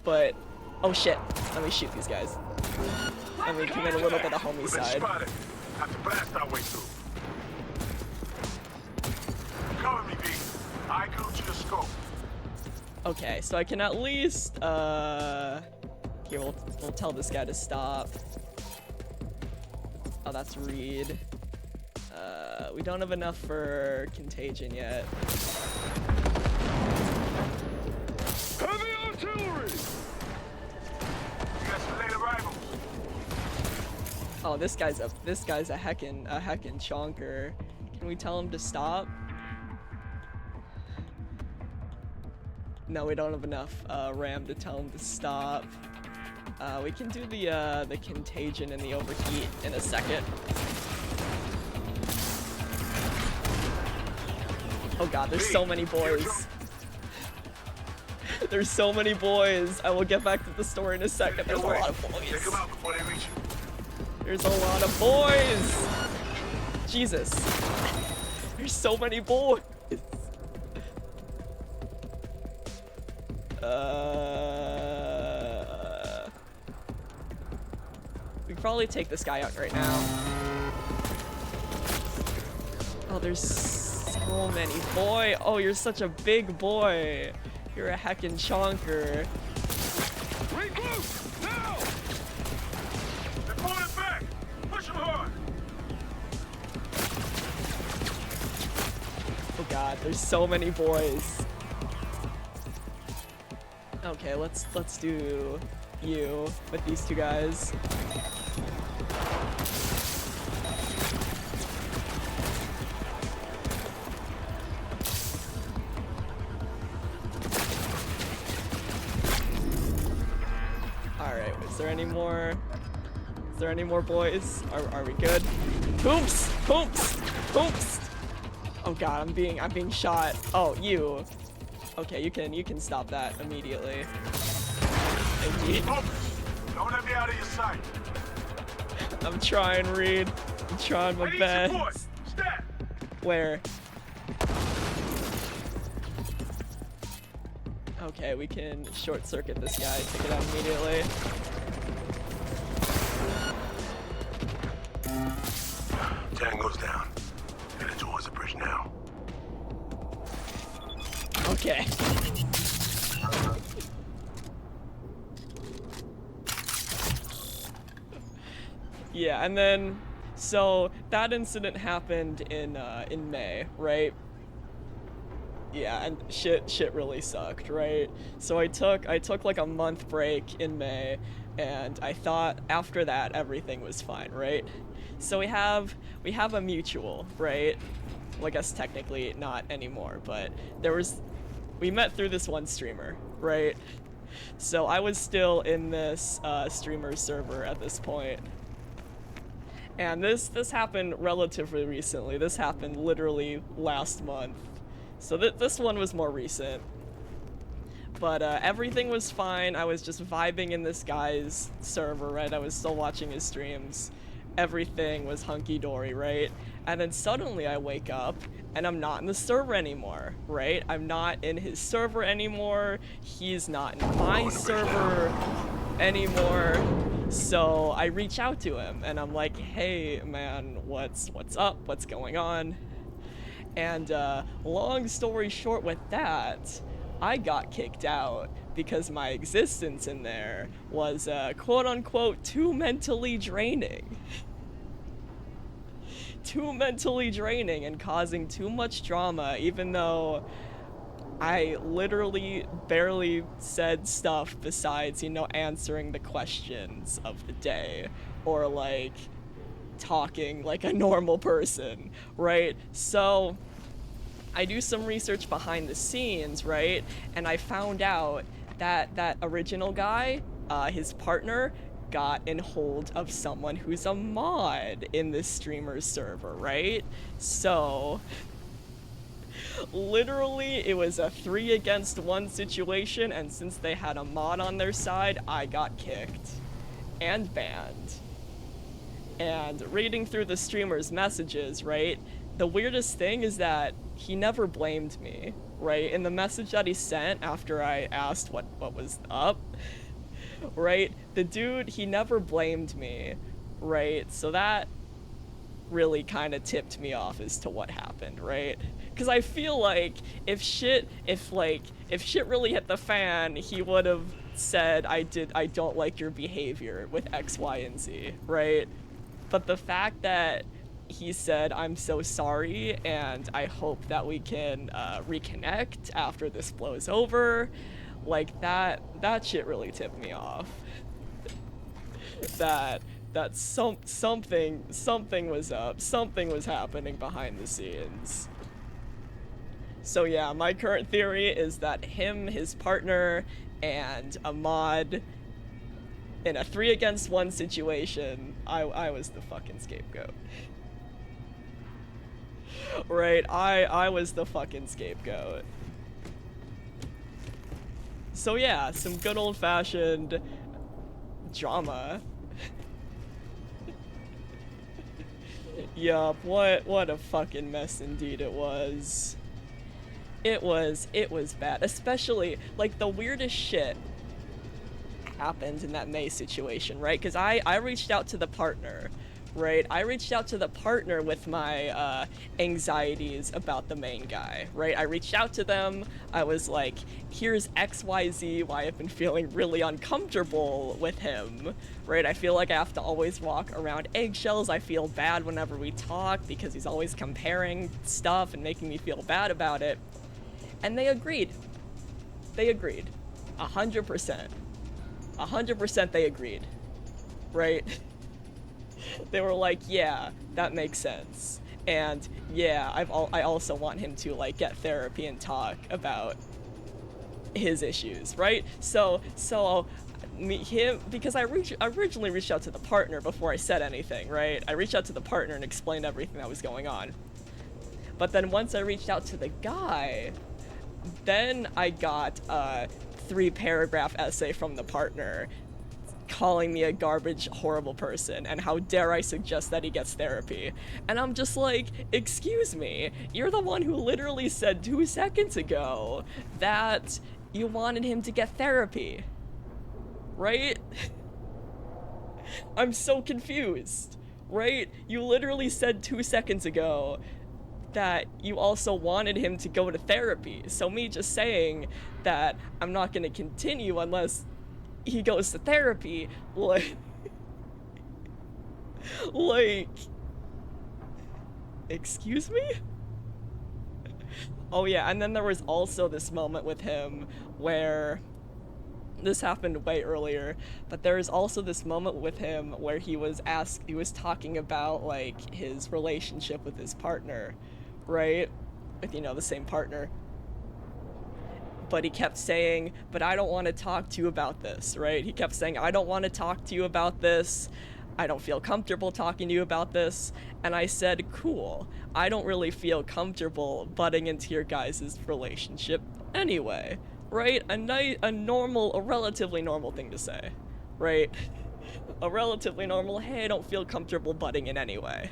S1: But oh shit, let me shoot these guys. Let me commit a little bit of homie side.
S6: Have to blast our way through. Cover me, B. I go to the scope.
S1: Okay, so I can at least here we'll tell this guy to stop. Oh, that's Reed. We don't have enough for contagion yet.
S6: Heavy artillery. You got some late arrivals.
S1: Oh, this guy's a heckin' chonker. Can we tell him to stop? No, we don't have enough RAM to tell him to stop. We can do the contagion and the overheat in a second. Oh god, there's so many boys. There's so many boys. I will get back to the story in a second. There's a lot of boys. There's a lot of boys. Jesus. There's so many boys. We could probably take this guy out right now. Oh, there's so many boy. Oh, you're such a big boy. You're a heckin' chonker.
S11: Regroup! Now! They're pulling it back! Push them hard!
S1: Oh god, there's so many boys. Okay, let's do you with these two guys. Alright, is there any more? Is there any more boys? Are we good? Poops! Poops! Poops! Oh god, I'm being shot. Oh, you. Okay, you can stop that immediately. Thank you.
S11: Don't let me out of your sight.
S1: I'm trying, Reed. I'm trying my best. Where? Okay, we can short circuit this guy, take it out immediately.
S6: Tango's down. Headed towards the bridge now.
S1: Okay. Yeah, and then so that incident happened in May, right? Yeah, and shit really sucked, right? So I took like a month break in May, and I thought after that everything was fine, right? So we have a mutual, right? Well, I guess technically not anymore, but we met through this one streamer, right? So I was still in this streamer server at this point. And this happened relatively recently. This happened literally last month. So this one was more recent. But everything was fine. I was just vibing in this guy's server, right? I was still watching his streams. Everything was hunky-dory, right? And then suddenly I wake up and I'm not in the server anymore, right? I'm not in his server anymore. He's not in my server anymore. So I reach out to him and I'm like, hey man, what's up? What's going on? And long story short with that, I got kicked out because my existence in there was quote unquote too mentally draining. Too mentally draining and causing too much drama, even though I literally barely said stuff besides, you know, answering the questions of the day or like talking like a normal person, right? So I do some research behind the scenes, right? And I found out that that original guy, his partner, got in hold of someone who's a mod in this streamer's server, right? So literally it was a 3 against 1 situation, and since they had a mod on their side, I got kicked and banned. And reading through the streamer's messages, right, the weirdest thing is that he never blamed me, right? In the message that he sent after I asked what was up, right, the dude, he never blamed me, right? So that really kind of tipped me off as to what happened, right? Because I feel like if shit really hit the fan, he would have said, I don't like your behavior with X, Y, and Z, right? But the fact that he said, I'm so sorry, and I hope that we can reconnect after this blows over, like that shit really tipped me off. that something was up, something was happening behind the scenes. So yeah, my current theory is that him, his partner, and a mod In a 3 against 1 situation, I was the fucking scapegoat. Right, I was the fucking scapegoat. So yeah, some good old-fashioned drama. Yup, what a fucking mess indeed it was. It was bad. Especially, like, the weirdest shit happened in that May situation, right? Because I reached out to the partner, right? I reached out to the partner with my anxieties about the main guy, right? I reached out to them. I was like, here's XYZ, why I've been feeling really uncomfortable with him, right? I feel like I have to always walk around eggshells. I feel bad whenever we talk because he's always comparing stuff and making me feel bad about it. And they agreed. They agreed. 100%. 100% they agreed, right? They were like, yeah, that makes sense. And yeah, I also want him to, like, get therapy and talk about his issues, right? So because I originally reached out to the partner before I said anything, right? I reached out to the partner and explained everything that was going on. But then once I reached out to the guy, then I got a 3-paragraph essay from the partner calling me a garbage, horrible person, and how dare I suggest that he gets therapy. And I'm just like, excuse me, you're the one who literally said 2 seconds ago that you wanted him to get therapy, right? I'm so confused, right? You literally said 2 seconds ago that you also wanted him to go to therapy. So me just saying that I'm not gonna continue unless he goes to therapy, like, excuse me? Oh yeah, and then there was also this moment with him where, this happened way earlier, but there was also this moment with him where he was talking about, like, his relationship with his partner, right? With, you know, the same partner. But he kept saying, but I don't want to talk to you about this, right? He kept saying, I don't want to talk to you about this. I don't feel comfortable talking to you about this. And I said, cool. I don't really feel comfortable butting into your guys' relationship anyway, right? A relatively normal thing to say, right? A relatively normal, hey, I don't feel comfortable butting in anyway.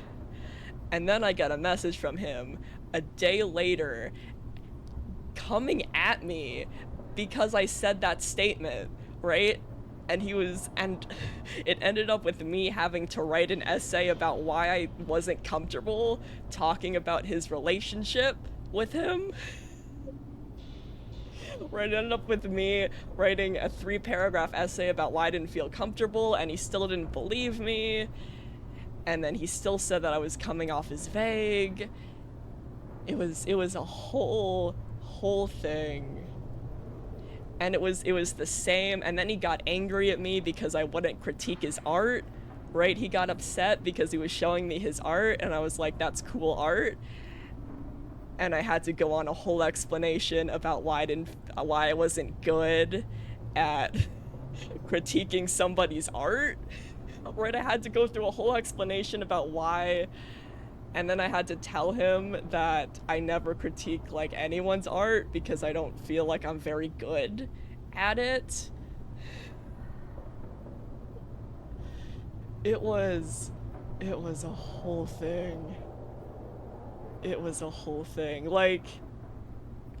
S1: And then I got a message from him a day later coming at me because I said that statement, right? And it ended up with me having to write an essay about why I wasn't comfortable talking about his relationship with him. Right, it ended up with me writing a 3-paragraph essay about why I didn't feel comfortable, and he still didn't believe me. And then he still said that I was coming off as vague. It was a whole thing. And it was the same, and then he got angry at me because I wouldn't critique his art, right? He got upset because he was showing me his art, and I was like, that's cool art. And I had to go on a whole explanation about why I wasn't good at critiquing somebody's art, right? I had to go through a whole explanation about why. And then I had to tell him that I never critique, like, anyone's art because I don't feel like I'm very good at it. It was a whole thing. It was a whole thing. Like,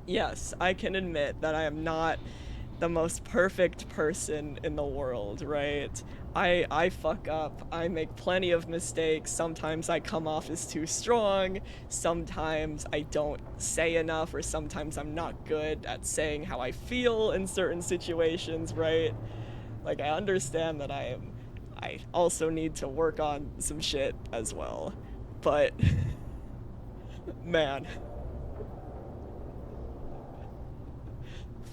S1: yes, I can admit that I am not the most perfect person in the world, right? I fuck up. I make plenty of mistakes. Sometimes I come off as too strong. Sometimes I don't say enough, or sometimes I'm not good at saying how I feel in certain situations, right? Like, I understand that I also need to work on some shit as well. But man.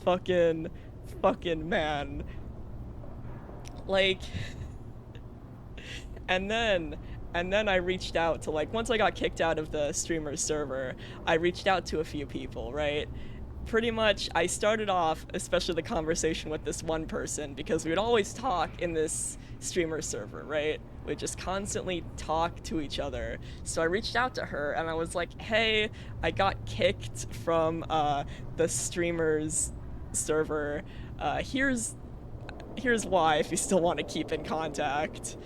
S1: Fucking man. Like, and then I reached out to, like, once I got kicked out of the streamer server, I reached out to a few people, right? pretty much, I started off, especially the conversation with this one person, because we would always talk in this streamer server, right? We'd just constantly talk to each other. So I reached out to her and I was like, hey, I got kicked from the streamers server. Here's why, if you still want to keep in contact.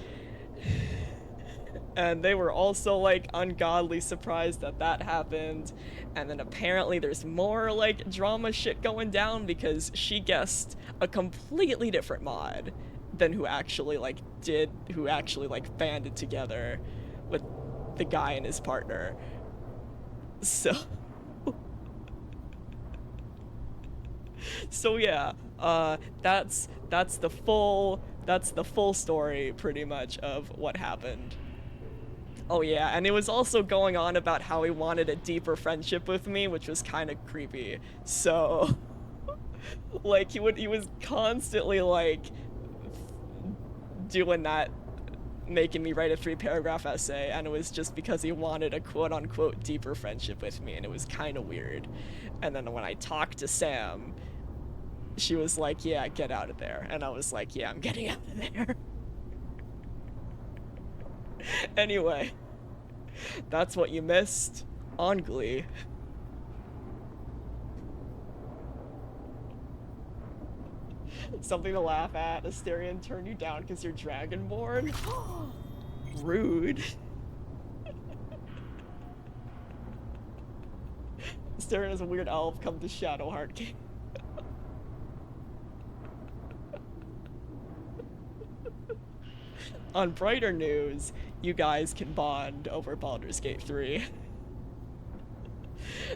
S1: And they were also, like, ungodly surprised that that happened. And then apparently there's more, like, drama shit going down because she guessed a completely different mod than who actually, like, banded together with the guy and his partner. So... So yeah, that's the full story, pretty much, of what happened. Oh yeah, and it was also going on about how he wanted a deeper friendship with me, which was kind of creepy. So, like, he was constantly, like, doing that, making me write a 3-paragraph essay, and it was just because he wanted a quote-unquote deeper friendship with me, and it was kind of weird. And then when I talked to Sam, she was like, yeah, get out of there. And I was like, yeah, I'm getting out of there. Anyway, that's what you missed on Glee. Something to laugh at. Asterion turned you down because you're Dragonborn? Rude. Asterion is a weird elf come to Shadowheart game. On brighter news, you guys can bond over Baldur's Gate 3.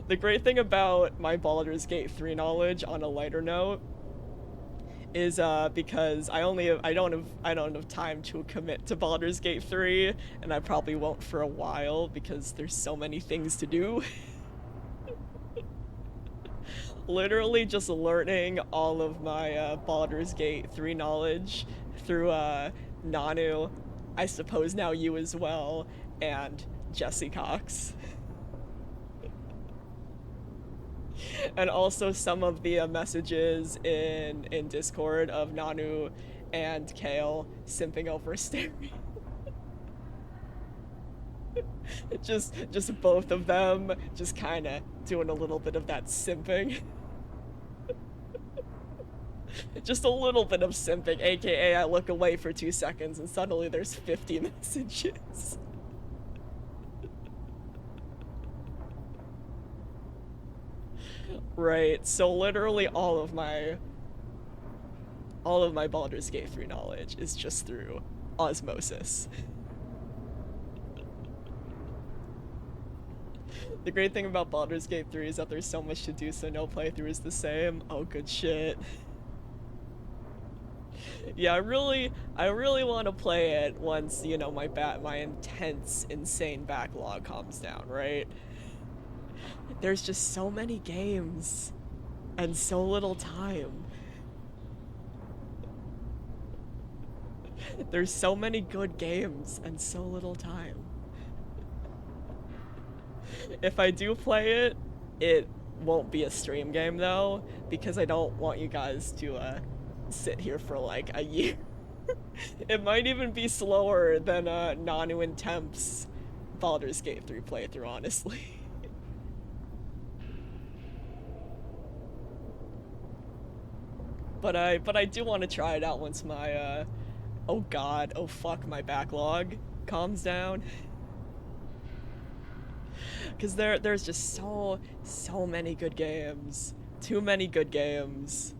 S1: The great thing about my Baldur's Gate 3 knowledge, on a lighter note, is because I don't have time to commit to Baldur's Gate 3, and I probably won't for a while because there's so many things to do. Literally just learning all of my Baldur's Gate 3 knowledge through Nanu, I suppose now you as well, and Jesse Cox. And also some of the messages in Discord of Nanu and Kale simping over Asteri. just both of them just kind of doing a little bit of that simping. Just a little bit of simping, aka I look away for 2 seconds and suddenly there's 50 messages. Right, so literally all of my Baldur's Gate 3 knowledge is just through osmosis. The great thing about Baldur's Gate 3 is that there's so much to do, so no playthrough is the same. Oh, good shit. Yeah, I really want to play it once, you know, my intense, insane backlog calms down, right? There's just so many games and so little time. There's so many good games and so little time. If I do play it, it won't be a stream game though, because I don't want you guys to sit here for like a year. It might even be slower than Nanu and Temp's Baldur's Gate 3 playthrough, honestly. But I do want to try it out once my oh god, oh fuck, my backlog calms down. Cause there's just so many good games. Too many good games.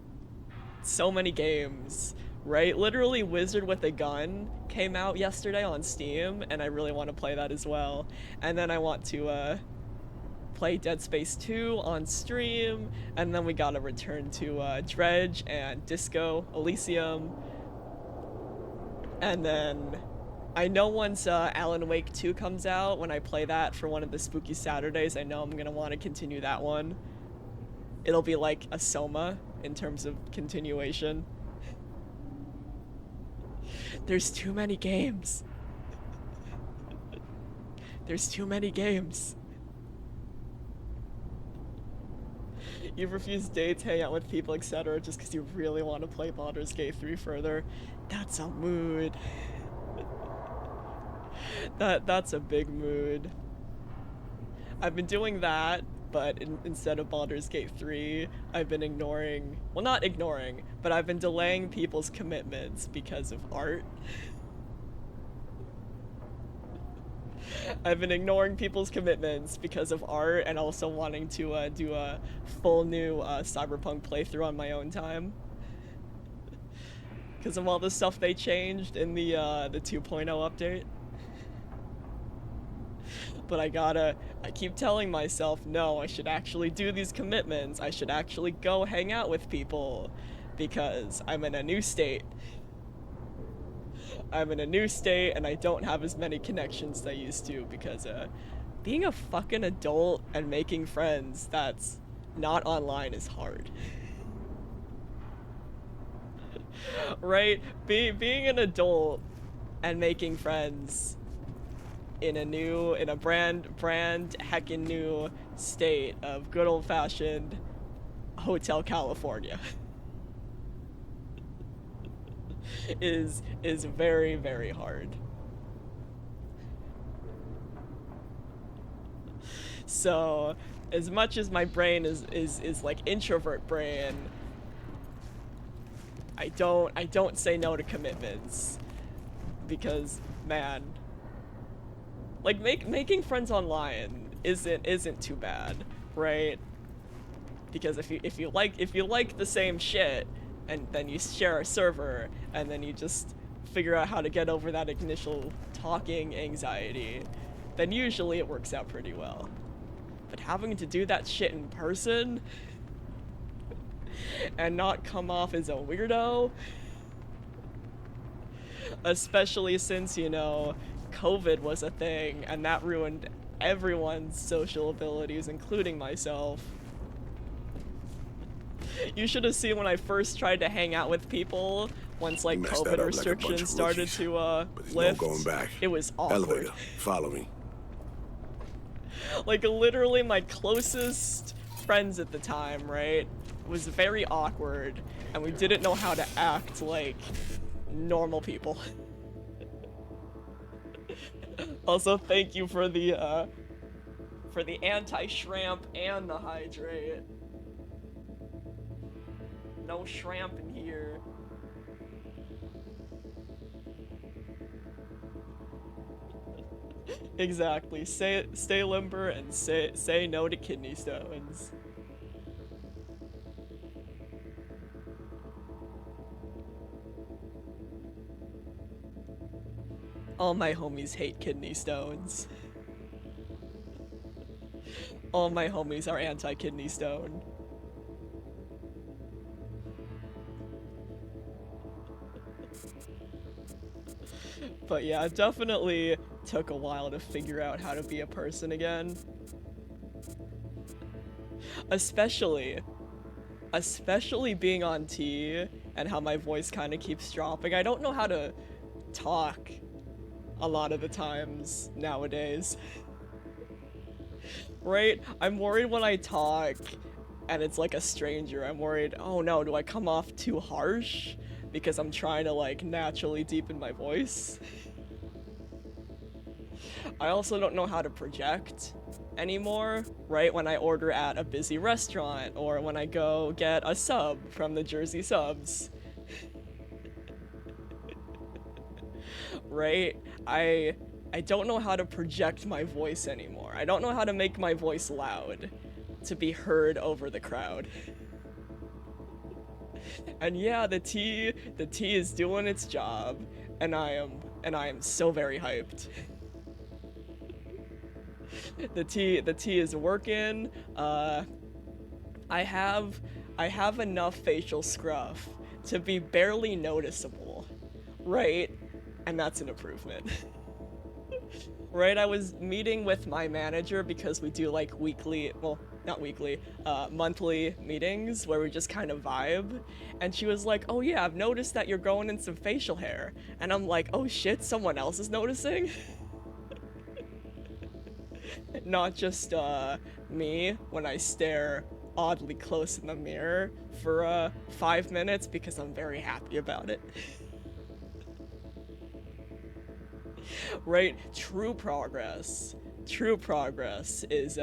S1: So many games, right? Literally Wizard with a Gun came out yesterday on Steam, and I really want to play that as well. And then I want to play Dead Space 2 on stream, and then we gotta return to Dredge and Disco Elysium. And then I know once Alan Wake 2 comes out, when I play that for one of the spooky Saturdays, I know I'm gonna want to continue that one. It'll be like a Soma in terms of continuation. There's too many games. There's too many games. You refuse dates, hang out with people, etc. just because you really want to play Baldur's Gate 3 further. That's a mood. That's a big mood. I've been doing that, but instead of Baldur's Gate 3, I've been ignoring, well, not ignoring, but I've been delaying people's commitments because of art. I've been ignoring people's commitments because of art and also wanting to do a full new Cyberpunk playthrough on my own time. Because of all the stuff they changed in the 2.0 update. But I keep telling myself, no, I should actually do these commitments. I should actually go hang out with people because I'm in a new state. I'm in a new state and I don't have as many connections as I used to because being a fucking adult and making friends that's not online is hard. Right? Being an adult and making friends in a brand heckin' new state of good old-fashioned Hotel California is very, very hard. So as much as my brain is like introvert brain, I don't say no to commitments because, man, like making friends online isn't too bad, right? Because if you like the same shit and then you share a server and then you just figure out how to get over that initial talking anxiety, then usually it works out pretty well. But having to do that shit in person and not come off as a weirdo, especially since, you know, COVID was a thing and that ruined everyone's social abilities, including myself. You should have seen when I first tried to hang out with people once like COVID restrictions started to lift.
S6: No going back.
S1: It was awkward.
S6: Elevator, follow me.
S1: Like literally my closest friends at the time, right, was very awkward and we didn't know how to act like normal people. Also, thank you for the anti-shramp and the hydrate. No shramp in here. Exactly. Stay limber and say no to kidney stones. All my homies hate kidney stones. All my homies are anti-kidney stone. But yeah, it definitely took a while to figure out how to be a person again. Especially being on T and how my voice kind of keeps dropping. I don't know how to talk a lot of the times nowadays. Right? I'm worried when I talk and it's like a stranger. I'm worried, oh no, do I come off too harsh? Because I'm trying to like naturally deepen my voice. I also don't know how to project anymore, right? When I order at a busy restaurant or when I go get a sub from the Jersey Subs. Right? I don't know how to project my voice anymore. I don't know how to make my voice loud to be heard over the crowd. And yeah, the tea is doing its job, and I am so very hyped. The tea is working. I have enough facial scruff to be barely noticeable, right? And that's an improvement. Right, I was meeting with my manager because we do like weekly, well, not weekly, monthly meetings where we just kind of vibe. And she was like, oh yeah, I've noticed that you're growing in some facial hair. And I'm like, oh shit, someone else is noticing? Not just me when I stare oddly close in the mirror for 5 minutes because I'm very happy about it. Right? True progress is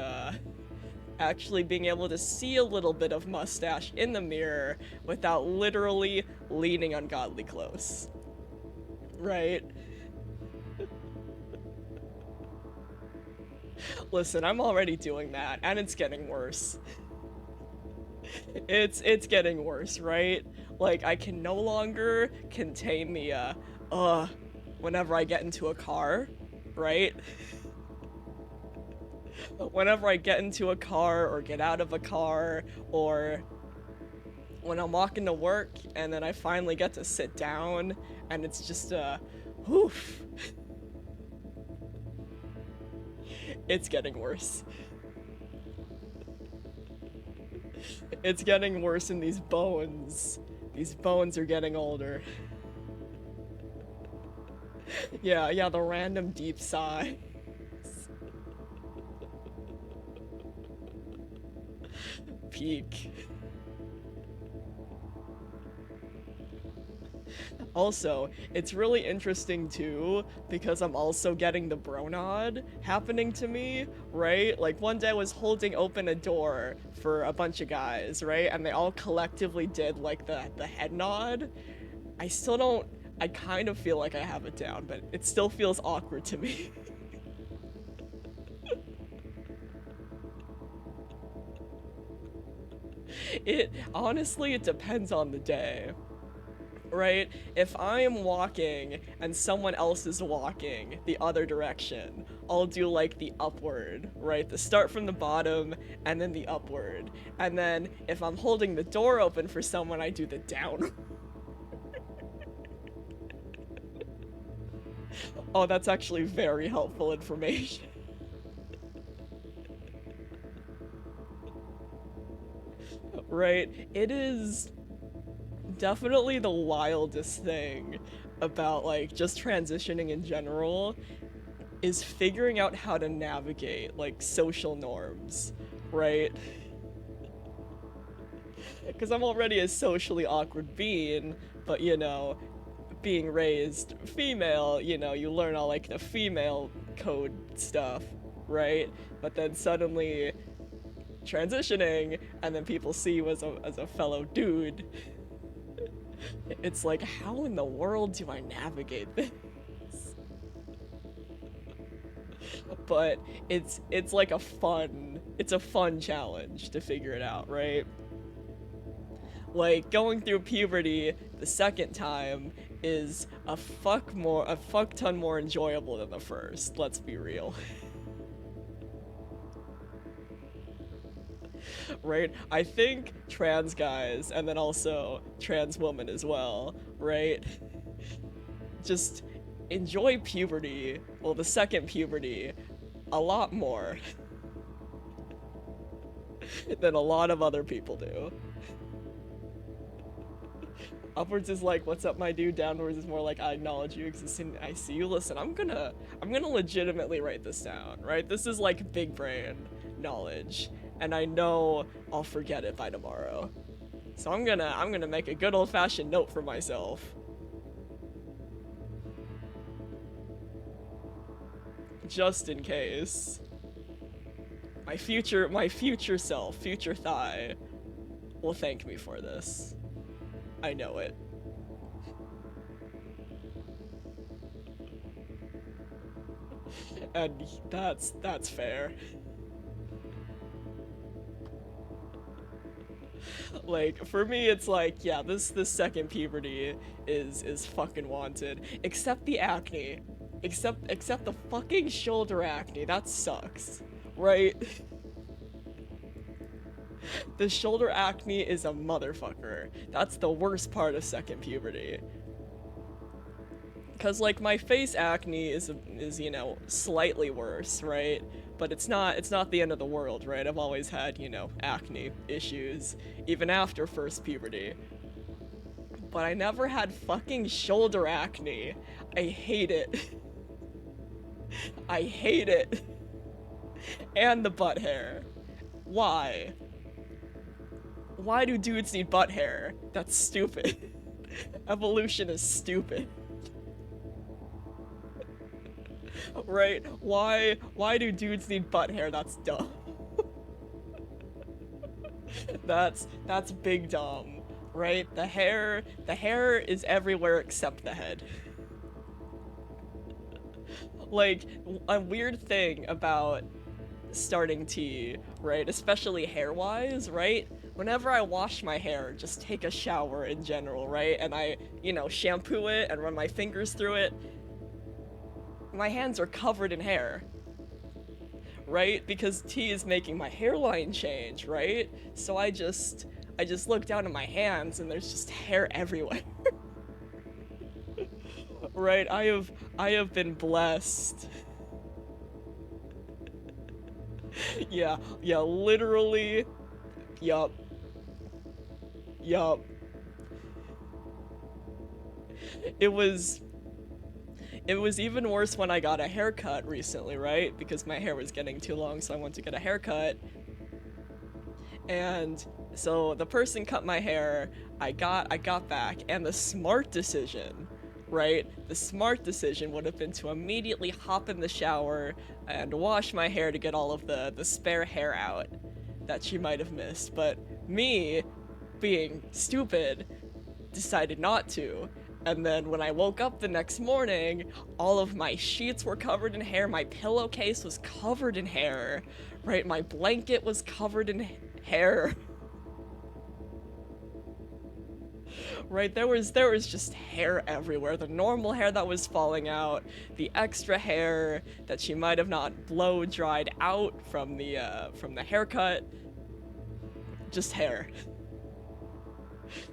S1: actually being able to see a little bit of mustache in the mirror without literally leaning ungodly close. Right? Listen, I'm already doing that, and it's getting worse. It's getting worse, right? Like, I can no longer contain the, whenever I get into a car, right? Whenever I get into a car, or get out of a car, or when I'm walking to work, and then I finally get to sit down, and it's just, whoof. It's getting worse. It's getting worse in these bones. These bones are getting older. Yeah, the random deep sigh. Peak. Also, it's really interesting too, because I'm also getting the bro nod happening to me, right? Like, one day I was holding open a door for a bunch of guys, right? And they all collectively did, like, the head nod. I kind of feel like I have it down, but it still feels awkward to me. Honestly, it depends on the day. Right? If I am walking and someone else is walking the other direction, I'll do like the upward, right? The start from the bottom and then the upward. And then if I'm holding the door open for someone, I do the down. Oh, that's actually very helpful information. Right? It is definitely the wildest thing about, like, just transitioning in general is figuring out how to navigate, like, social norms, right? Because I'm already a socially awkward being, but, you know, being raised female, you know, you learn all, like, the female code stuff, right? But then suddenly transitioning, and then people see you as a fellow dude. It's like, how in the world do I navigate this? But it's like a fun challenge to figure it out, right? Like, going through puberty the second time is a fuck ton more enjoyable than the first, let's be real. Right? I think trans guys, and then also trans women as well, right? Just enjoy puberty, well, the second puberty, a lot more than a lot of other people do. Upwards is like, what's up, my dude? Downwards is more like, I acknowledge you exist and I see you. Listen, I'm gonna legitimately write this down, right? This is like big brain knowledge, and I know I'll forget it by tomorrow. So I'm gonna make a good old-fashioned note for myself. Just in case. My future self, future Thigh, will thank me for this. I know it. And that's fair. Like, for me, it's like, yeah, this second puberty is fucking wanted. Except the acne. Except the fucking shoulder acne. That sucks. Right? The shoulder acne is a motherfucker. That's the worst part of second puberty. Cause like my face acne is you know, slightly worse, right? But it's not the end of the world, right? I've always had, you know, acne issues even after first puberty. But I never had fucking shoulder acne. I hate it. I hate it. And the butt hair. Why? why do dudes need butt hair? That's stupid. Evolution is stupid. Right? Why do dudes need butt hair? That's dumb. That's big dumb, right? The hair is everywhere except the head. Like, a weird thing about starting tea, right? Especially hair-wise, right? Whenever I wash my hair, just take a shower in general, right? And I, you know, shampoo it and run my fingers through it, my hands are covered in hair, right? Because tea is making my hairline change, right? So I just look down at my hands and there's just hair everywhere. Right? I have been blessed. Yeah, literally. Yup. It was even worse when I got a haircut recently, right? Because my hair was getting too long, so I went to get a haircut. And so the person cut my hair, I got back, and the smart decision, right? The smart decision would have been to immediately hop in the shower and wash my hair to get all of the spare hair out that she might have missed. But me, being stupid, decided not to. And then when I woke up the next morning, all of my sheets were covered in hair, my pillowcase was covered in hair, right? My blanket was covered in hair. Right, there was just hair everywhere. The normal hair that was falling out, the extra hair that she might have not blow dried out from the haircut, just hair.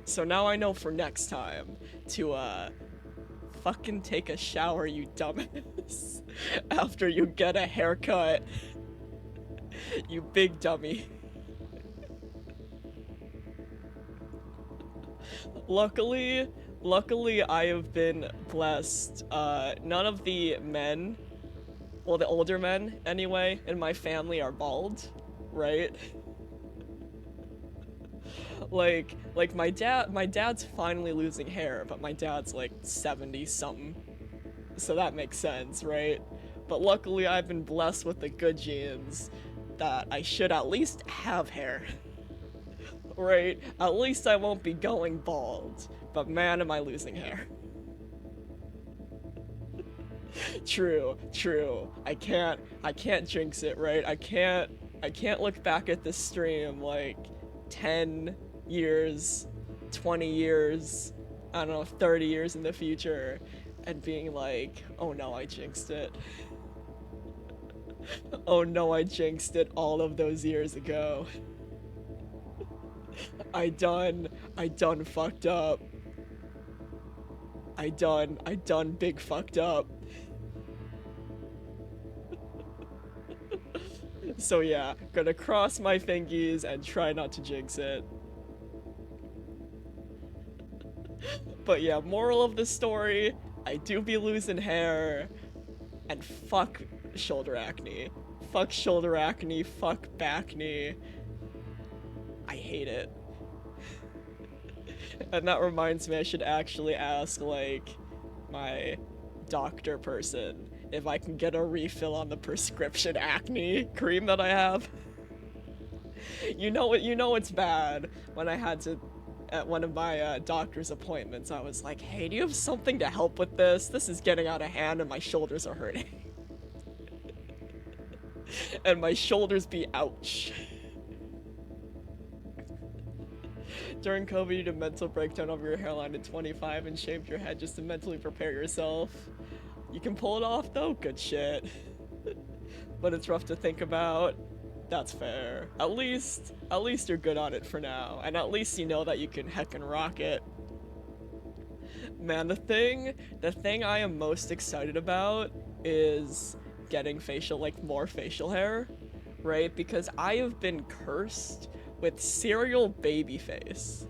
S1: So now I know for next time to fucking take a shower, you dumbass, after you get a haircut. You big dummy. Luckily, I have been blessed. None of the men, well, the older men anyway, in my family are bald, right? Like my dad's finally losing hair, but my dad's like 70 something, so that makes sense, right? But luckily, I've been blessed with the good genes that I should at least have hair. Right? At least I won't be going bald. But man, am I losing hair. True. I can't jinx it, right? I can't look back at this stream like 10 years, 20 years, I don't know, 30 years in the future and being like, oh no, I jinxed it. Oh no, I jinxed it all of those years ago. I done fucked up. I done big fucked up. So yeah, gonna cross my fingies and try not to jinx it. But yeah, moral of the story, I do be losing hair, and fuck shoulder acne. Fuck shoulder acne, fuck backne. I hate it. And that reminds me, I should actually ask, like, my doctor person if I can get a refill on the prescription acne cream that I have. You know it's bad. When I had to, at one of my doctor's appointments, I was like, hey, do you have something to help with this? This is getting out of hand and my shoulders are hurting. And my shoulders be ouch. During COVID, you did a mental breakdown over your hairline at 25 and shaved your head just to mentally prepare yourself. You can pull it off though? Good shit. But it's rough to think about. That's fair. At least you're good on it for now. And at least you know that you can heckin' rock it. Man, the thing I am most excited about is getting more facial hair, right? Because I have been cursed with serial baby face.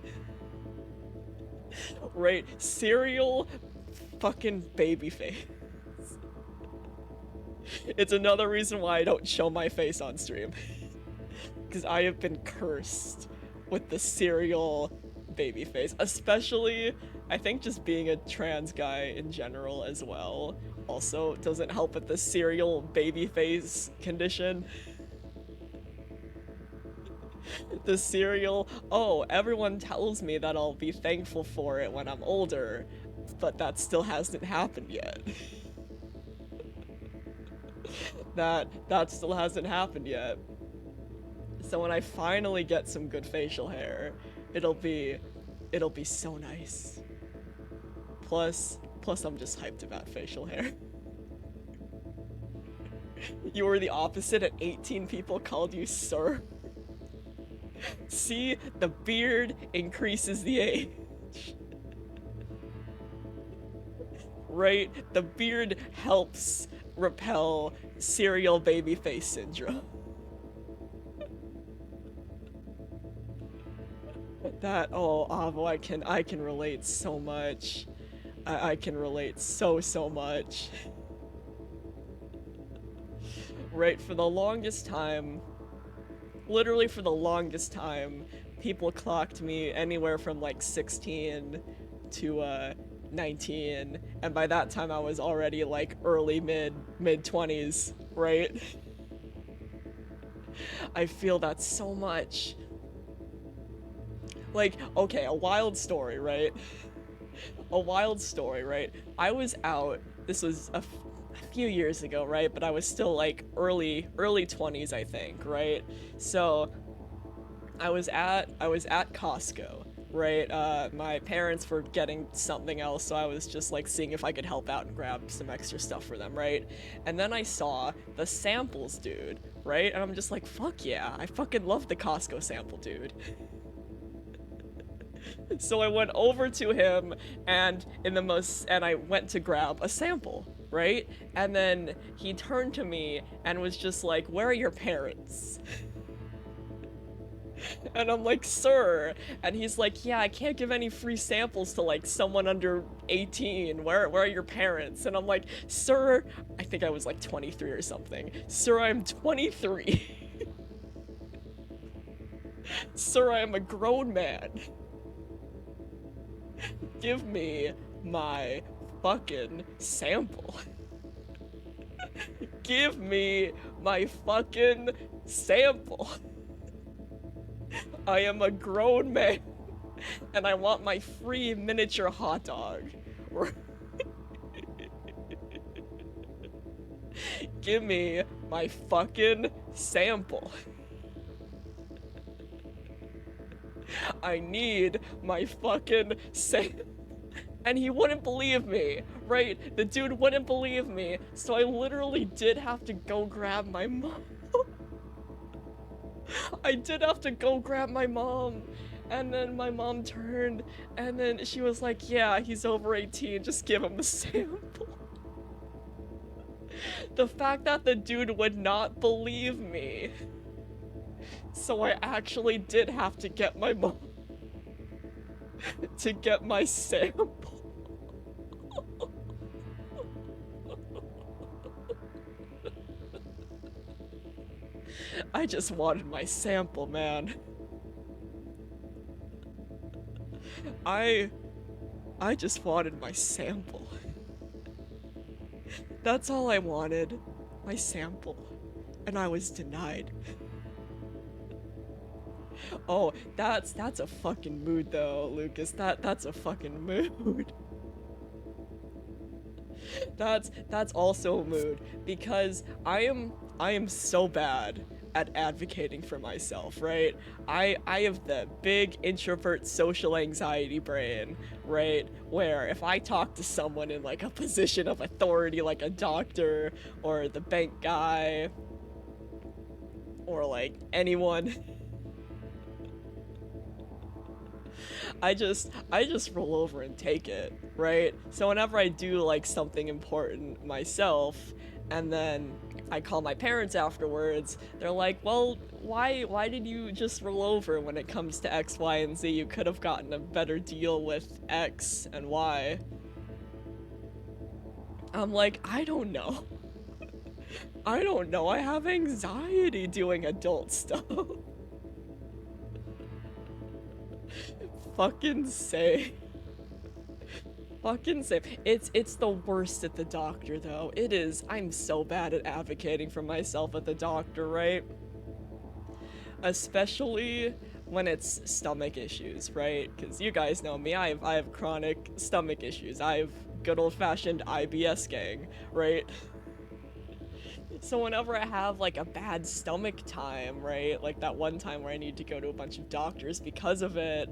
S1: Right? Serial fucking baby face. It's another reason why I don't show my face on stream. Because I have been cursed with the serial baby face, especially I think just being a trans guy in general as well also doesn't help with the serial baby face condition. The serial, oh, everyone tells me that I'll be thankful for it when I'm older, but that still hasn't happened yet. That still hasn't happened yet. So when I finally get some good facial hair, it'll be so nice. Plus I'm just hyped about facial hair. You were the opposite at 18 people called you sir. See, the beard increases the age. Right? The beard helps repel serial baby face syndrome. That, oh, Avo, I can relate so much. I can relate so much. Right, for the longest time, literally for the longest time, people clocked me anywhere from like 16 to 19, and by that time I was already like early mid 20s, right? I feel that so much. Like, okay, a wild story, right? A wild story, right? I was out, this was a few years ago, right? But I was still like early 20s, I think, right? So I was at Costco, right? My parents were getting something else, so I was just like seeing if I could help out and grab some extra stuff for them, right? And then I saw the samples dude, right? And I'm just like, fuck yeah, I fucking love the Costco sample dude. So I went over to him and I went to grab a sample, right? And then he turned to me and was just like, "Where are your parents?" And I'm like, "Sir," and he's like, "Yeah, I can't give any free samples to like someone under 18. Where are your parents?" And I'm like, "Sir," I think I was like 23 or something. "Sir, I'm 23. Sir, I am a grown man. Give me my fucking sample. Give me my fucking sample. I am a grown man, and I want my free miniature hot dog. Give me my fucking sample. I need my fucking sample." And he wouldn't believe me, right? The dude wouldn't believe me, so I literally did have to go grab my mom. I did have to go grab my mom, and then my mom turned, and then she was like, "Yeah, he's over 18, just give him the sample." The fact that the dude would not believe me. So I actually did have to get my mom to get my sample. I just wanted my sample, man. I just wanted my sample. That's all I wanted, my sample, and I was denied. Oh, that's a fucking mood though, Lucas. That's a fucking mood. That's also a mood because I am so bad at advocating for myself, right? I have the big introvert social anxiety brain, right? Where if I talk to someone in like a position of authority, like a doctor or the bank guy or like anyone, I just roll over and take it, right? So whenever I do like something important myself, and then I call my parents afterwards, they're like, "Well, why did you just roll over when it comes to X, Y, and Z? You could have gotten a better deal with X and Y." I'm like, I don't know. I don't know. I have anxiety doing adult stuff. Fucking same. Fucking same. It's the worst at the doctor though. It is. I'm so bad at advocating for myself at the doctor, right? Especially when it's stomach issues, right? Because you guys know me, I have chronic stomach issues. I have good old-fashioned IBS gang, right? So whenever I have like a bad stomach time, right? Like that one time where I need to go to a bunch of doctors because of it,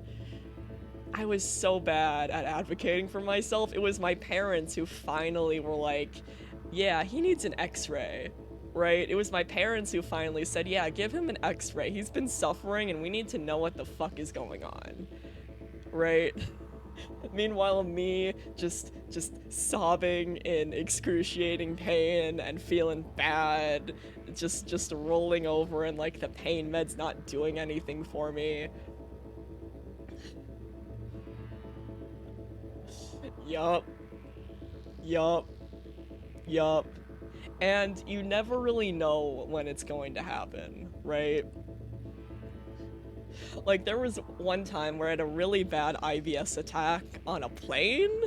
S1: I was so bad at advocating for myself. It was my parents who finally were like, yeah, he needs an x-ray, right? It was my parents who finally said, yeah, give him an x-ray. He's been suffering and we need to know what the fuck is going on, right? Meanwhile, me just sobbing in excruciating pain and feeling bad, just rolling over and like the pain med's not doing anything for me. Yup. And you never really know when it's going to happen, right? Like, there was one time where I had a really bad IBS attack on a plane.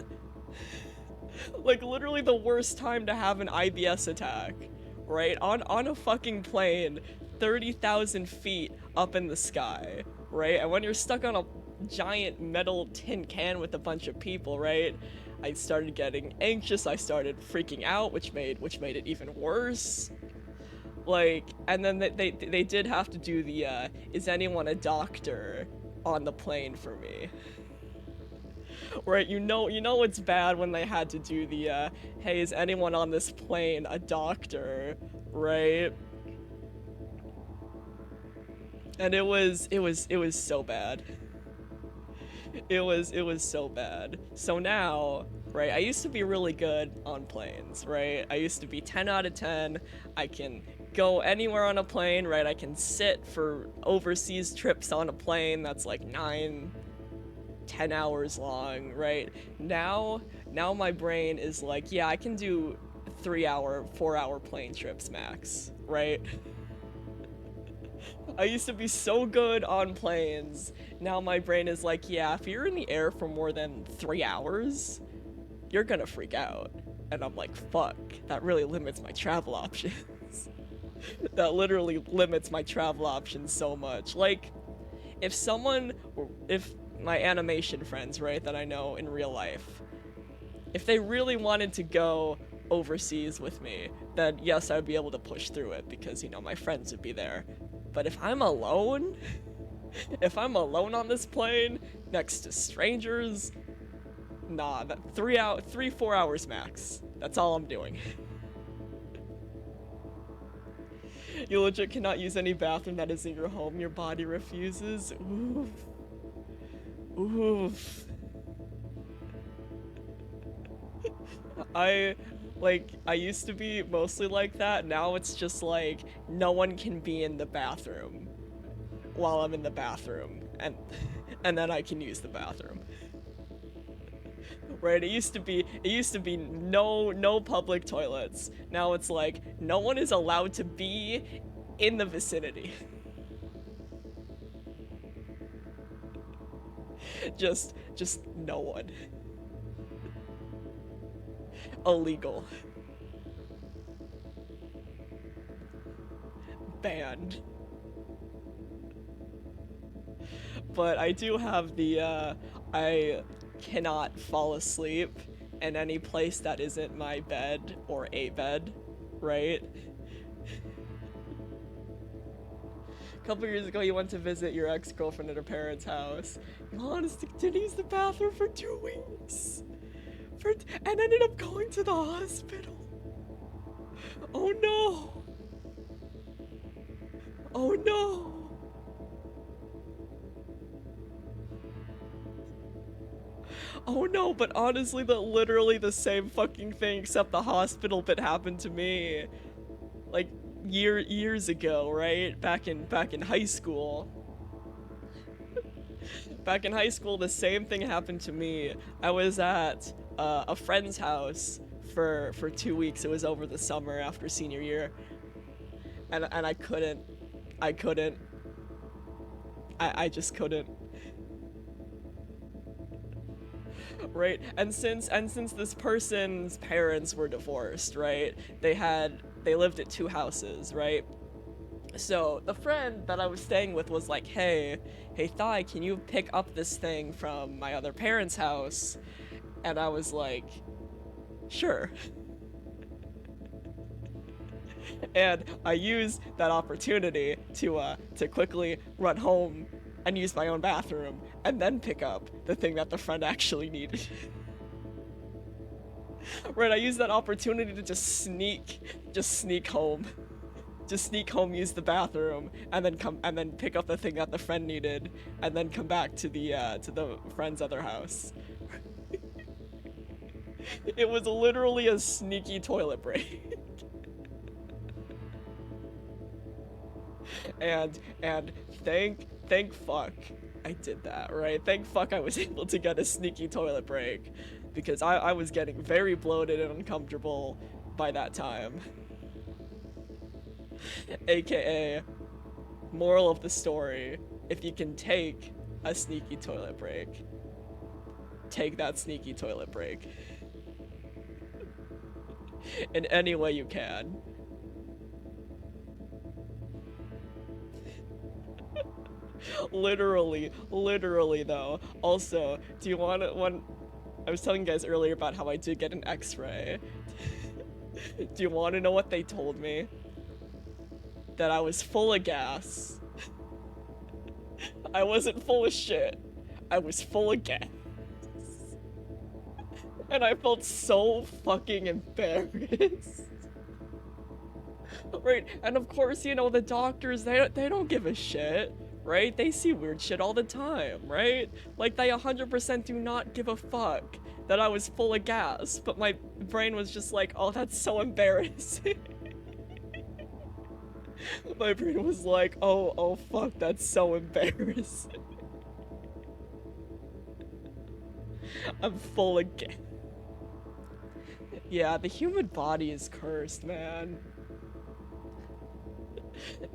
S1: Like, literally the worst time to have an IBS attack, right? On a fucking plane, 30,000 feet up in the sky, right? And when you're stuck on a giant metal tin can with a bunch of people, right? I started getting anxious, I started freaking out, which made it even worse. Like, and then they did have to do the, is anyone a doctor on the plane for me? Right, you know it's bad when they had to do the, hey, is anyone on this plane a doctor, right? And it was so bad. It was so bad. So now, right, I used to be really good on planes, right? I used to be 10 out of 10. I can go anywhere on a plane, right? I can sit for overseas trips on a plane that's like 9-10 hours long, right? Now my brain is like, yeah, I can do 3-hour, 4-hour plane trips max, right? I used to be so good on planes. Now my brain is like, yeah, if you're in the air for more than 3 hours, you're gonna freak out. And I'm like, fuck, that really limits my travel options. That literally limits my travel options so much. Like, if my animation friends, right, that I know in real life, if they really wanted to go overseas with me, then yes, I would be able to push through it because, you know, my friends would be there. But if I'm alone, on this plane, next to strangers, nah, that 3-4 hours max. That's all I'm doing. You legit cannot use any bathroom that is in your home. Your body refuses. Oof. Oof. I used to be mostly like that. Now it's just like no one can be in the bathroom while I'm in the bathroom, and then I can use the bathroom. Right? It used to be no public toilets. Now it's like no one is allowed to be in the vicinity. just no one. Illegal. Banned. But I do have the, I cannot fall asleep in any place that isn't my bed or a bed, right? A couple years ago, you went to visit your ex-girlfriend at her parents' house. You honestly didn't use the bathroom for 2 weeks. And ended up going to the hospital. Oh no. Oh no. Oh no, but honestly, literally the same fucking thing, except the hospital bit happened to me. Like, years ago, right? Back in high school. Back in high school, the same thing happened to me. I was at a friend's house for 2 weeks. It was over the summer after senior year. And I couldn't. I just couldn't. right? And since this person's parents were divorced, right? They lived at 2 houses, right? So the friend that I was staying with was like, hey Thai, can you pick up this thing from my other parents' house? And I was like, sure. And I used that opportunity to quickly run home and use my own bathroom and then pick up the thing that the friend actually needed. Right, I used that opportunity to just sneak home. Just sneak home, use the bathroom, and then pick up the thing that the friend needed, and then come back to the friend's other house. It was literally a sneaky toilet break. and thank fuck I did that, right? Thank fuck I was able to get a sneaky toilet break, because I was getting very bloated and uncomfortable by that time. AKA, moral of the story, if you can take a sneaky toilet break, take that sneaky toilet break. In any way you can. Literally though. Also, do you want to, when I was telling you guys earlier about how I did get an x-ray. Do you want to know what they told me? That I was full of gas. I wasn't full of shit. I was full of gas. And I felt so fucking embarrassed. Right, and of course, you know, the doctors, they don't give a shit, right? They see weird shit all the time, right? Like, they 100% do not give a fuck that I was full of gas, but my brain was just like, oh, that's so embarrassing. My brain was like, oh fuck, that's so embarrassing. I'm full of gas. Yeah, the human body is cursed, man.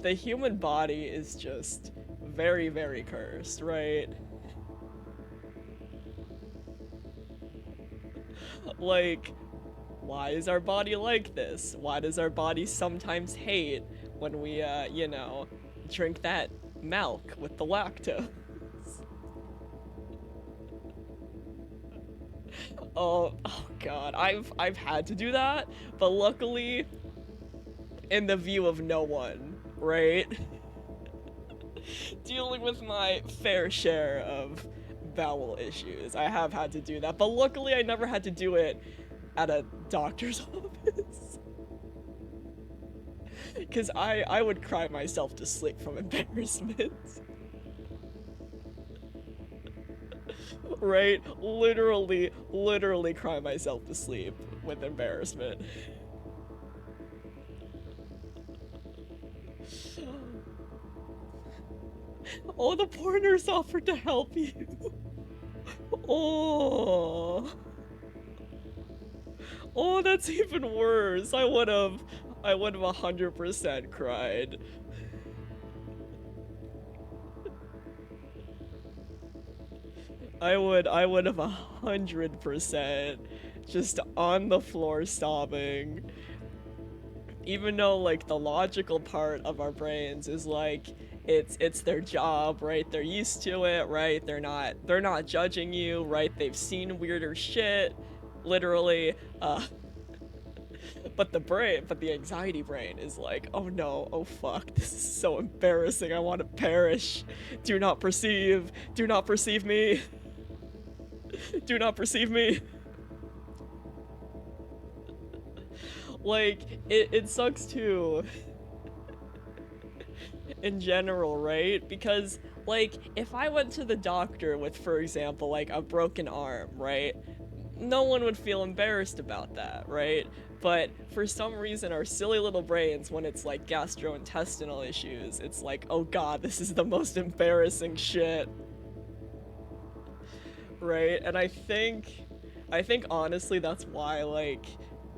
S1: The human body is just very, very cursed, right? Like, why is our body like this? Why does our body sometimes hate when we, you know, drink that milk with the lactose? Oh god, I've had to do that, but luckily, in the view of no one, right? Dealing with my fair share of bowel issues, I have had to do that, but luckily I never had to do it at a doctor's office. Because I would cry myself to sleep from embarrassment. Right? Literally cry myself to sleep with embarrassment. Oh, the poor nurse offered to help you. Oh, that's even worse. I would have 100% cried. I would have 100% just on the floor sobbing. Even though, like, the logical part of our brains is like, it's their job, right? They're used to it, right? They're not judging you, right? They've seen weirder shit, literally. But the anxiety brain is like, oh no, oh fuck, this is so embarrassing. I want to perish. Do not perceive me. Do not perceive me. Like, it sucks too. In general, right? Because, like, if I went to the doctor with, for example, like, a broken arm, right? No one would feel embarrassed about that, right? But for some reason, our silly little brains, when it's like gastrointestinal issues, it's like, oh god, this is the most embarrassing shit. Right? And I think honestly that's why, like,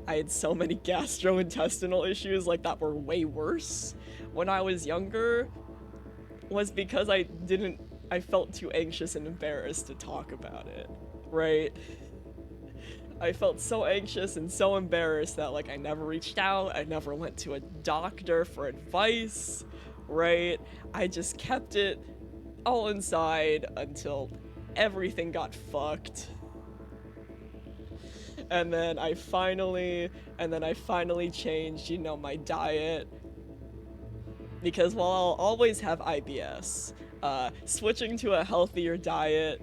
S1: I had so many gastrointestinal issues, like, that were way worse when I was younger, was because I felt too anxious and embarrassed to talk about it, right? I felt so anxious and so embarrassed that like I never reached out, I never went to a doctor for advice, right? I just kept it all inside until everything got fucked. And then I finally changed, you know, my diet. Because while I'll always have IBS, switching to a healthier diet,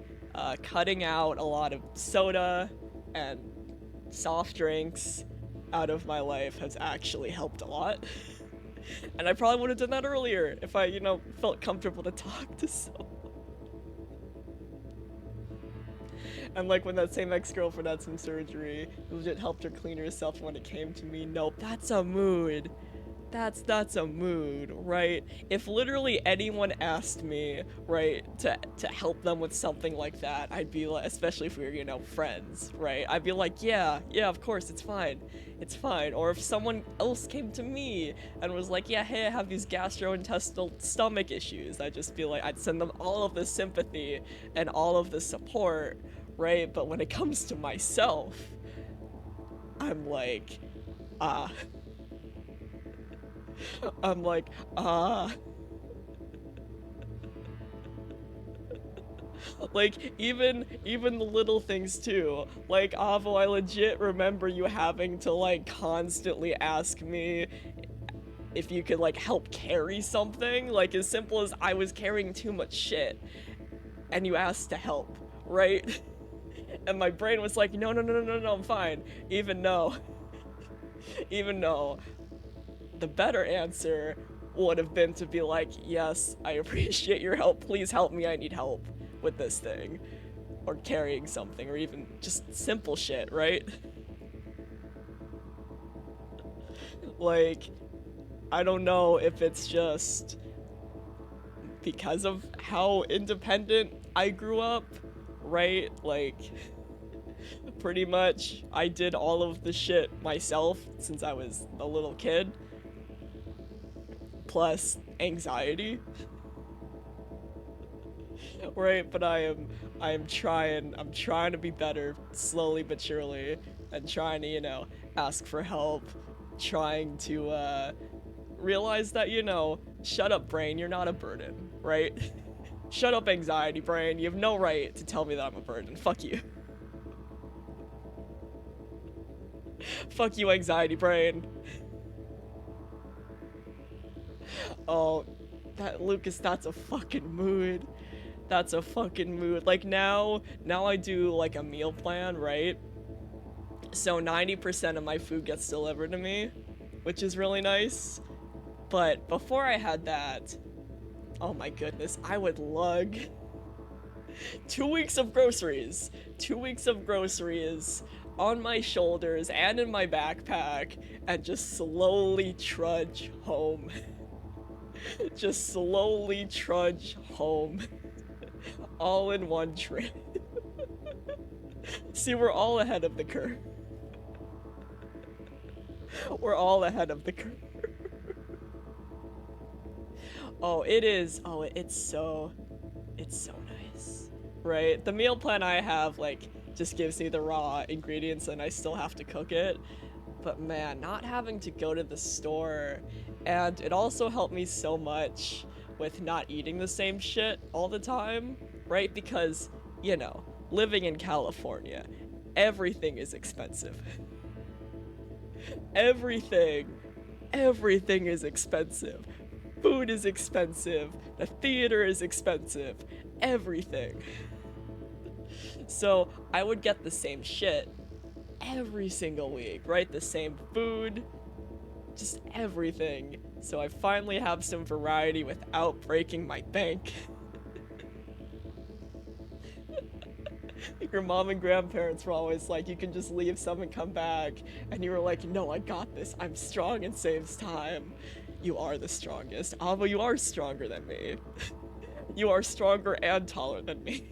S1: cutting out a lot of soda and soft drinks out of my life has actually helped a lot. And I probably would have done that earlier if I, you know, felt comfortable to talk to someone. And like when that same ex-girlfriend had some surgery, it legit helped her clean herself when it came to me. Nope, that's a mood. That's a mood, right? If literally anyone asked me, right, to help them with something like that, I'd be like, especially if we were, you know, friends, right? I'd be like, yeah, of course, it's fine. Or if someone else came to me and was like, yeah, hey, I have these gastrointestinal stomach issues, I'd just be like, I'd send them all of the sympathy and all of the support, right? But when it comes to myself, I'm like, like, even the little things too. Like, Avo, I legit remember you having to, like, constantly ask me if you could, like, help carry something. Like, as simple as I was carrying too much shit, and you asked to help, right? And my brain was like, no, I'm fine. Even though the better answer would have been to be like, yes, I appreciate your help, please help me, I need help with this thing, or carrying something, or even just simple shit, right? Like, I don't know if it's just because of how independent I grew up, right? Like, pretty much I did all of the shit myself since I was a little kid, plus anxiety. Right, but I'm trying to be better slowly but surely, and trying to, you know, ask for help, trying to realize that, you know, shut up brain, you're not a burden, right? Shut up anxiety brain, you have no right to tell me that I'm a burden. Fuck you. Fuck you, anxiety brain. Oh, that Lucas, that's a fucking mood. That's a fucking mood. Like, now I do like a meal plan, right? So 90% of my food gets delivered to me, which is really nice. But before I had that, oh my goodness, I would lug 2 weeks of groceries. 2 weeks of groceries on my shoulders and in my backpack, and just slowly trudge home. Just slowly trudge home. All in one trip. See, we're all ahead of the curve. We're all ahead of the curve. Oh, it is. Oh, it's so nice. Right? The meal plan I have, like, just gives me the raw ingredients and I still have to cook it. But man, not having to go to the store, and it also helped me so much with not eating the same shit all the time, right? Because, you know, living in California, everything is expensive. Everything is expensive. Food is expensive, the theater is expensive, everything. So I would get the same shit every single week, right? The same food, just everything. So I finally have some variety without breaking my bank. Your mom and grandparents were always like, you can just leave some and come back. And you were like, no, I got this. I'm strong and saves time. You are the strongest. Avo, you are stronger than me. You are stronger and taller than me.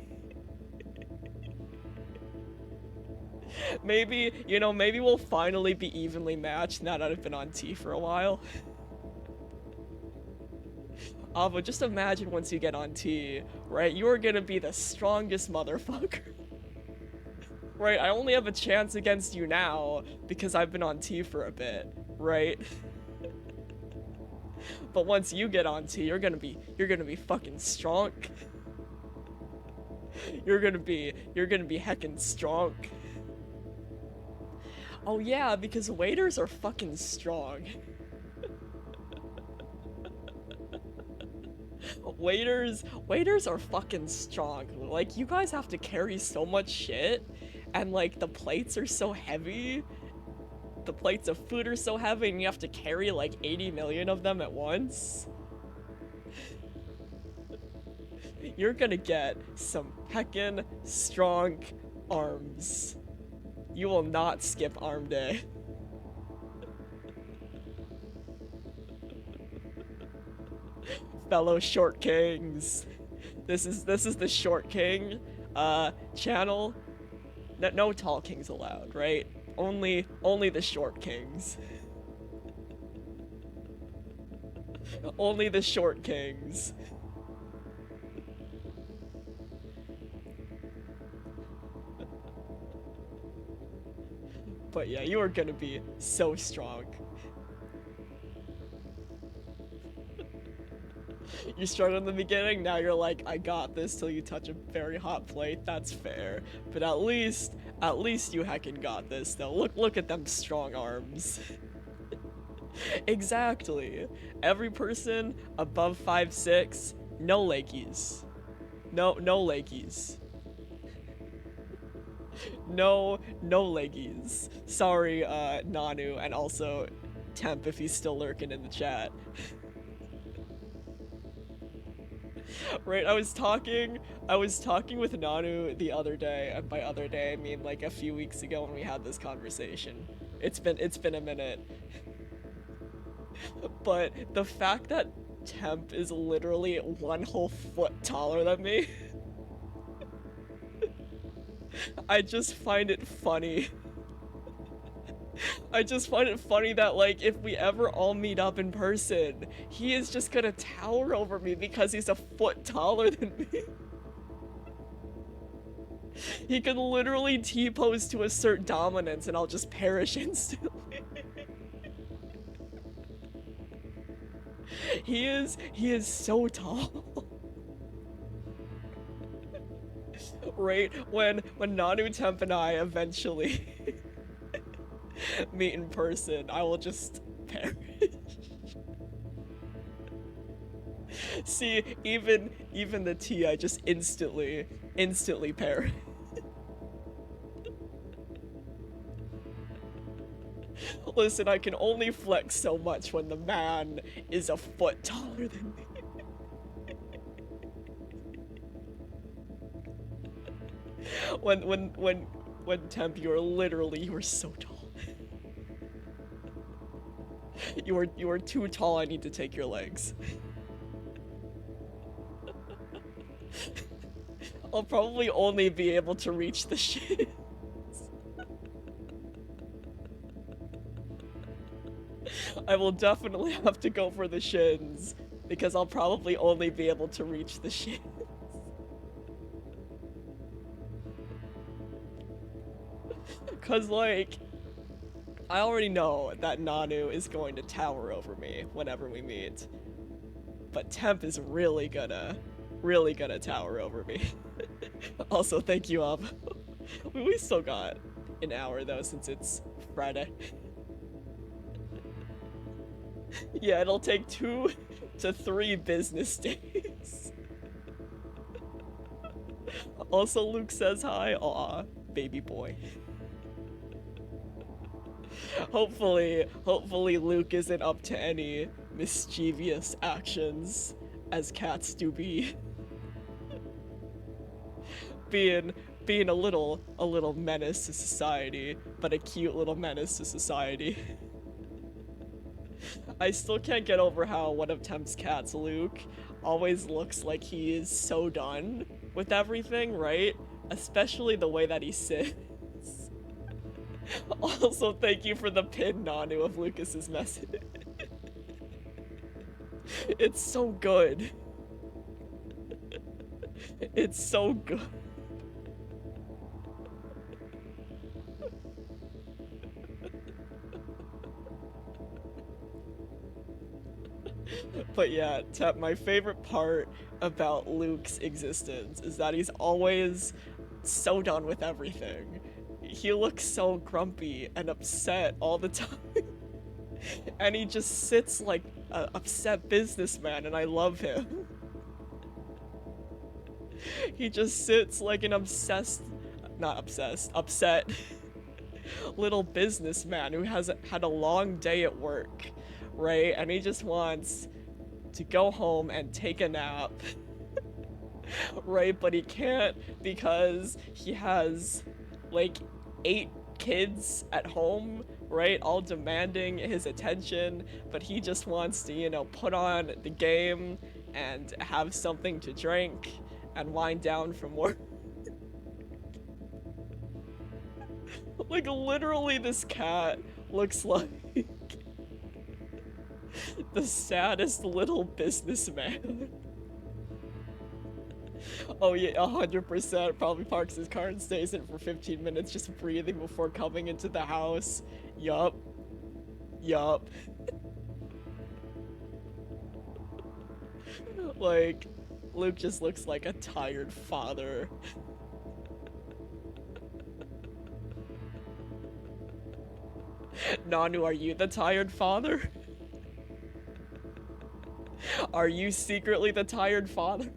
S1: Maybe, you know, maybe we'll finally be evenly matched now that I've been on T for a while. Avo, just imagine once you get on T, right? You're gonna be the strongest motherfucker. right? I only have a chance against you now because I've been on T for a bit, right? But once you get on T, you're gonna be fucking strong. You're gonna be heckin' strong. Oh yeah, because waiters are fucking strong. Waiters are fucking strong. Like, you guys have to carry so much shit, and like the plates are so heavy. The plates of food are so heavy, and you have to carry like 80 million of them at once. You're gonna get some heckin' strong arms. You will not skip arm day. Fellow short kings. This is the short king channel. No tall kings allowed, right? Only the short kings. Only the short kings. But yeah, you are gonna be so strong. You struggled in the beginning, now you're like, I got this till you touch a very hot plate, that's fair. But at least you heckin' got this though. Look at them strong arms. Exactly. Every person above 5'6", no leggies. No leggies. No leggies. Sorry, Nanu, and also Temp if he's still lurking in the chat. Right, I was talking with Nanu the other day, and by other day I mean like a few weeks ago when we had this conversation. It's been a minute. But the fact that Temp is literally 1 whole foot taller than me, I just find it funny. I just find it funny that, like, if we ever all meet up in person, he is just gonna tower over me because he's a foot taller than me. He can literally T-pose to assert dominance and I'll just perish instantly. He is so tall. Right? When Nanu, Temp, and I eventually meet in person, I will just perish. See, even the T, I just instantly perish. Listen, I can only flex so much when the man is a foot taller than me. When Temp, you are so tall. You are too tall, I need to take your legs. I'll probably only be able to reach the shins. I will definitely have to go for the shins, because I'll probably only be able to reach the shins. Cause like, I already know that Nanu is going to tower over me whenever we meet. But Temp is really gonna tower over me. Also, thank you, we still got an hour though, since it's Friday. Yeah, it'll take 2 to 3 business days. Also, Luke says hi. Aw, baby boy. Hopefully Luke isn't up to any mischievous actions, as cats do be. Being a little menace to society, but a cute little menace to society. I still can't get over how one of Temp's cats, Luke, always looks like he is so done with everything, right? Especially the way that he sits. Also, thank you for the pin, Nanu, of Lucas's message. It's so good. It's so good. But yeah, Tep, my favorite part about Luke's existence is that he's always so done with everything. He looks so grumpy and upset all the time. And he just sits like an upset businessman, and I love him. He just sits like an upset little businessman who has had a long day at work, right? And he just wants to go home and take a nap, right? But he can't because he has like 8 kids at home, right? All demanding his attention, but he just wants to, you know, put on the game and have something to drink and wind down from work. Like, literally, this cat looks like the saddest little businessman. Oh yeah, 100% probably parks his car and stays in it for 15 minutes just breathing before coming into the house. Yup. Like, Luke just looks like a tired father. Nanu, are you the tired father? Are you secretly the tired father?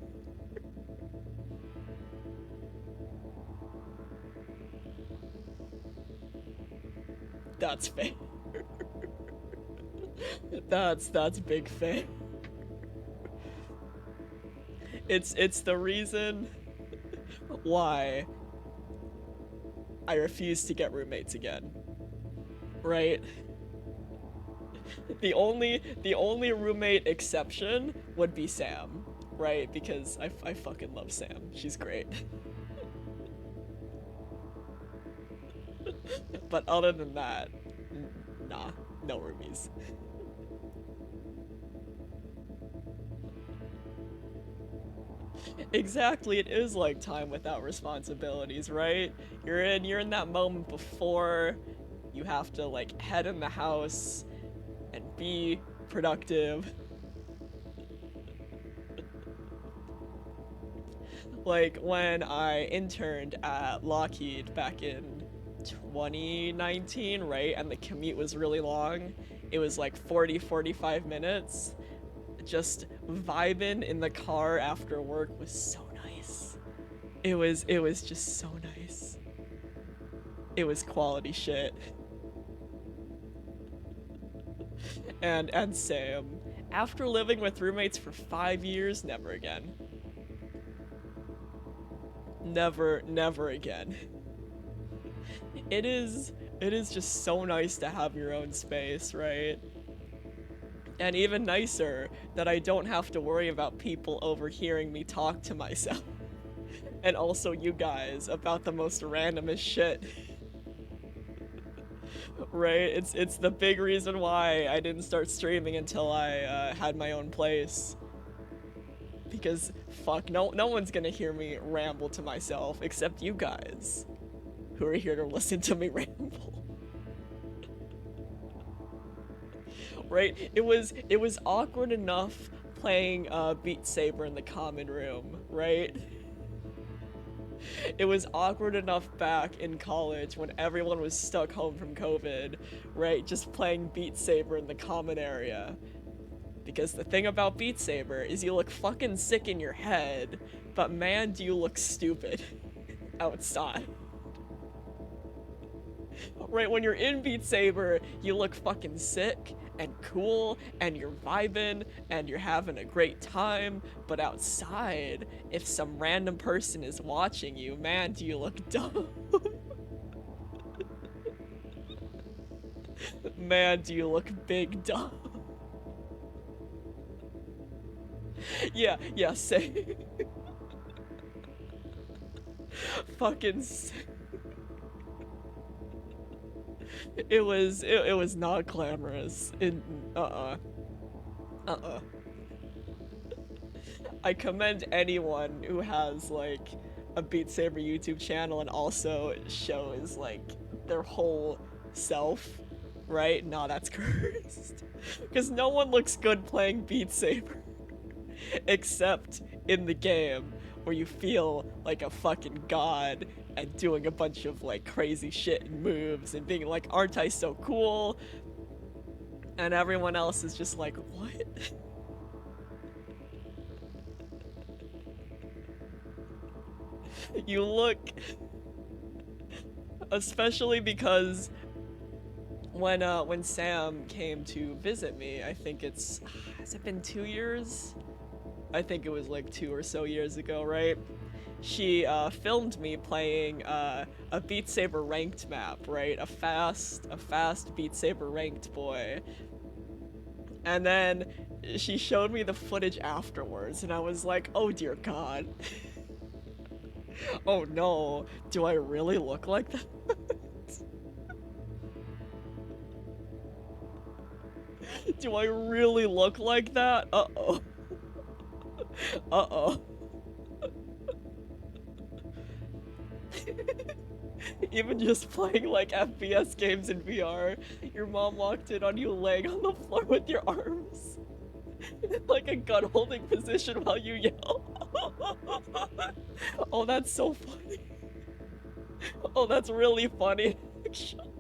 S1: That's fair. That's big fair. It's the reason why I refuse to get roommates again. Right? The only roommate exception would be Sam, right? Because I fucking love Sam. She's great. But other than that, nah, no roomies. Exactly, it is like time without responsibilities, right? You're in that moment before you have to like head in the house and be productive. Like when I interned at Lockheed back in 2019, right? And the commute was really long. It was like 45 minutes. Just vibing in the car after work was so nice. It was just so nice. It was quality shit. And Sam, after living with roommates for 5 years, never again. Never again. It is just so nice to have your own space, right? And even nicer that I don't have to worry about people overhearing me talk to myself. And also you guys about the most randomest shit. Right? It's the big reason why I didn't start streaming until I had my own place. Because fuck, no one's gonna hear me ramble to myself except you guys, who are here to listen to me ramble. Right? It was awkward enough playing Beat Saber in the common room, right? It was awkward enough back in college when everyone was stuck home from COVID, right? Just playing Beat Saber in the common area. Because the thing about Beat Saber is you look fucking sick in your head, but man, do you look stupid outside. Right, when you're in Beat Saber, you look fucking sick and cool, and you're vibing, and you're having a great time, but outside, if some random person is watching you, man, do you look dumb. Man, do you look big dumb. Yeah, same. Fucking It was not glamorous. I commend anyone who has like a Beat Saber YouTube channel and also shows like their whole self right? Nah, that's cursed. Because no one looks good playing Beat Saber. Except in the game, where you feel like a fucking god and doing a bunch of like crazy shit and moves and being like, aren't I so cool? And everyone else is just like, what? You look... Especially because when Sam came to visit me, I think it's... Has it been 2 years? I think it was like 2 or so years ago, right? She filmed me playing a Beat Saber ranked map, right? A fast Beat Saber ranked boy. And then she showed me the footage afterwards, and I was like, oh dear god. Oh no, do I really look like that? Do I really look like that? Uh-oh. Uh-oh. Even just playing like FPS games in VR, your mom walked in on you laying on the floor with your arms in like a gun holding position while you yell. Oh, that's so funny. Oh, that's really funny, actually.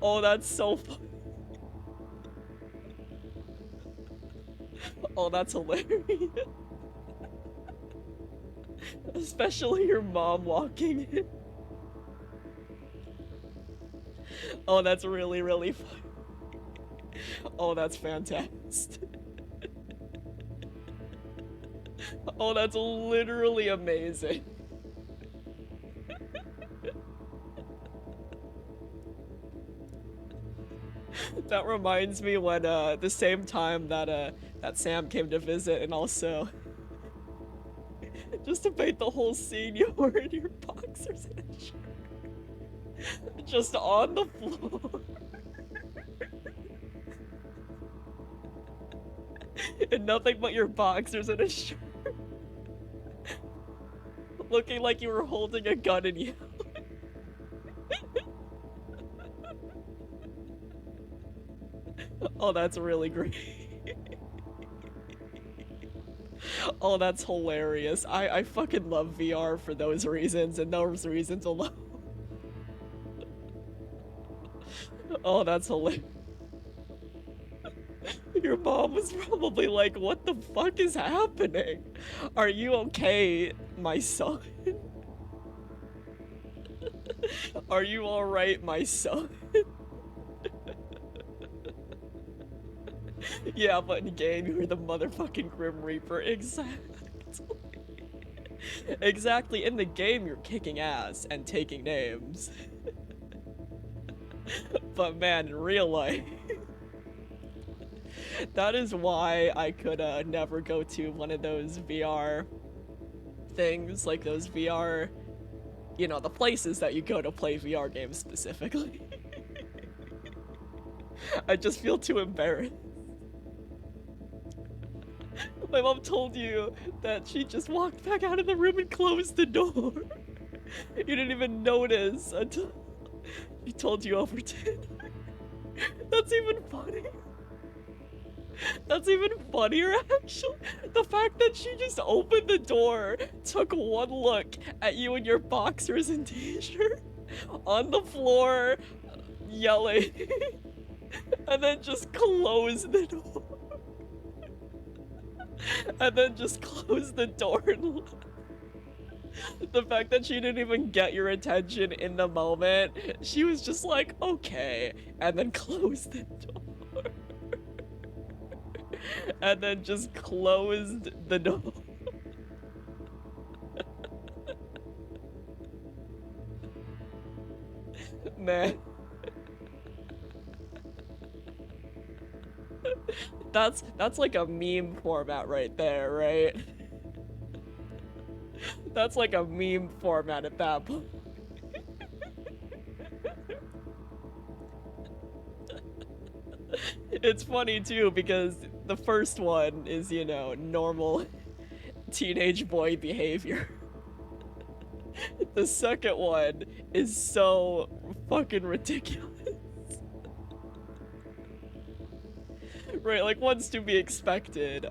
S1: Oh, that's so funny. Oh, that's hilarious. Especially your mom walking in. Oh, that's really, really funny. Oh, that's fantastic. Oh, that's literally amazing. That reminds me when, the same time that, that Sam came to visit, and also... just to paint the whole scene, you were in your boxers and a shirt. Just on the floor. And nothing but your boxers and a shirt. Looking like you were holding a gun and yelling. Oh, that's really great. Oh, that's hilarious. I fucking love VR for those reasons, and those reasons alone. Oh, that's hilarious. Your mom was probably like, what the fuck is happening? Are you okay, my son? Are you alright, my son? Yeah, but in game, you're the motherfucking Grim Reaper. Exactly. Exactly. In the game, you're kicking ass and taking names. But man, in real life... that is why I could never go to one of those VR things, like those VR... You know, the places that you go to play VR games specifically. I just feel too embarrassed. My mom told you that she just walked back out of the room and closed the door. You didn't even notice until she told you over dinner. That's even funny. That's even funnier, actually. The fact that she just opened the door, took one look at you in your boxers and t-shirt, on the floor, yelling, and then just closed the door. And then just closed the door and left. The fact that she didn't even get your attention in the moment, she was just like, okay, and then closed the door. And then just closed the door. Man. That's like a meme format right there, right? That's like a meme format at that point. It's funny too because the first one is, you know, normal teenage boy behavior. The second one is so fucking ridiculous. Right, like, what's to be expected?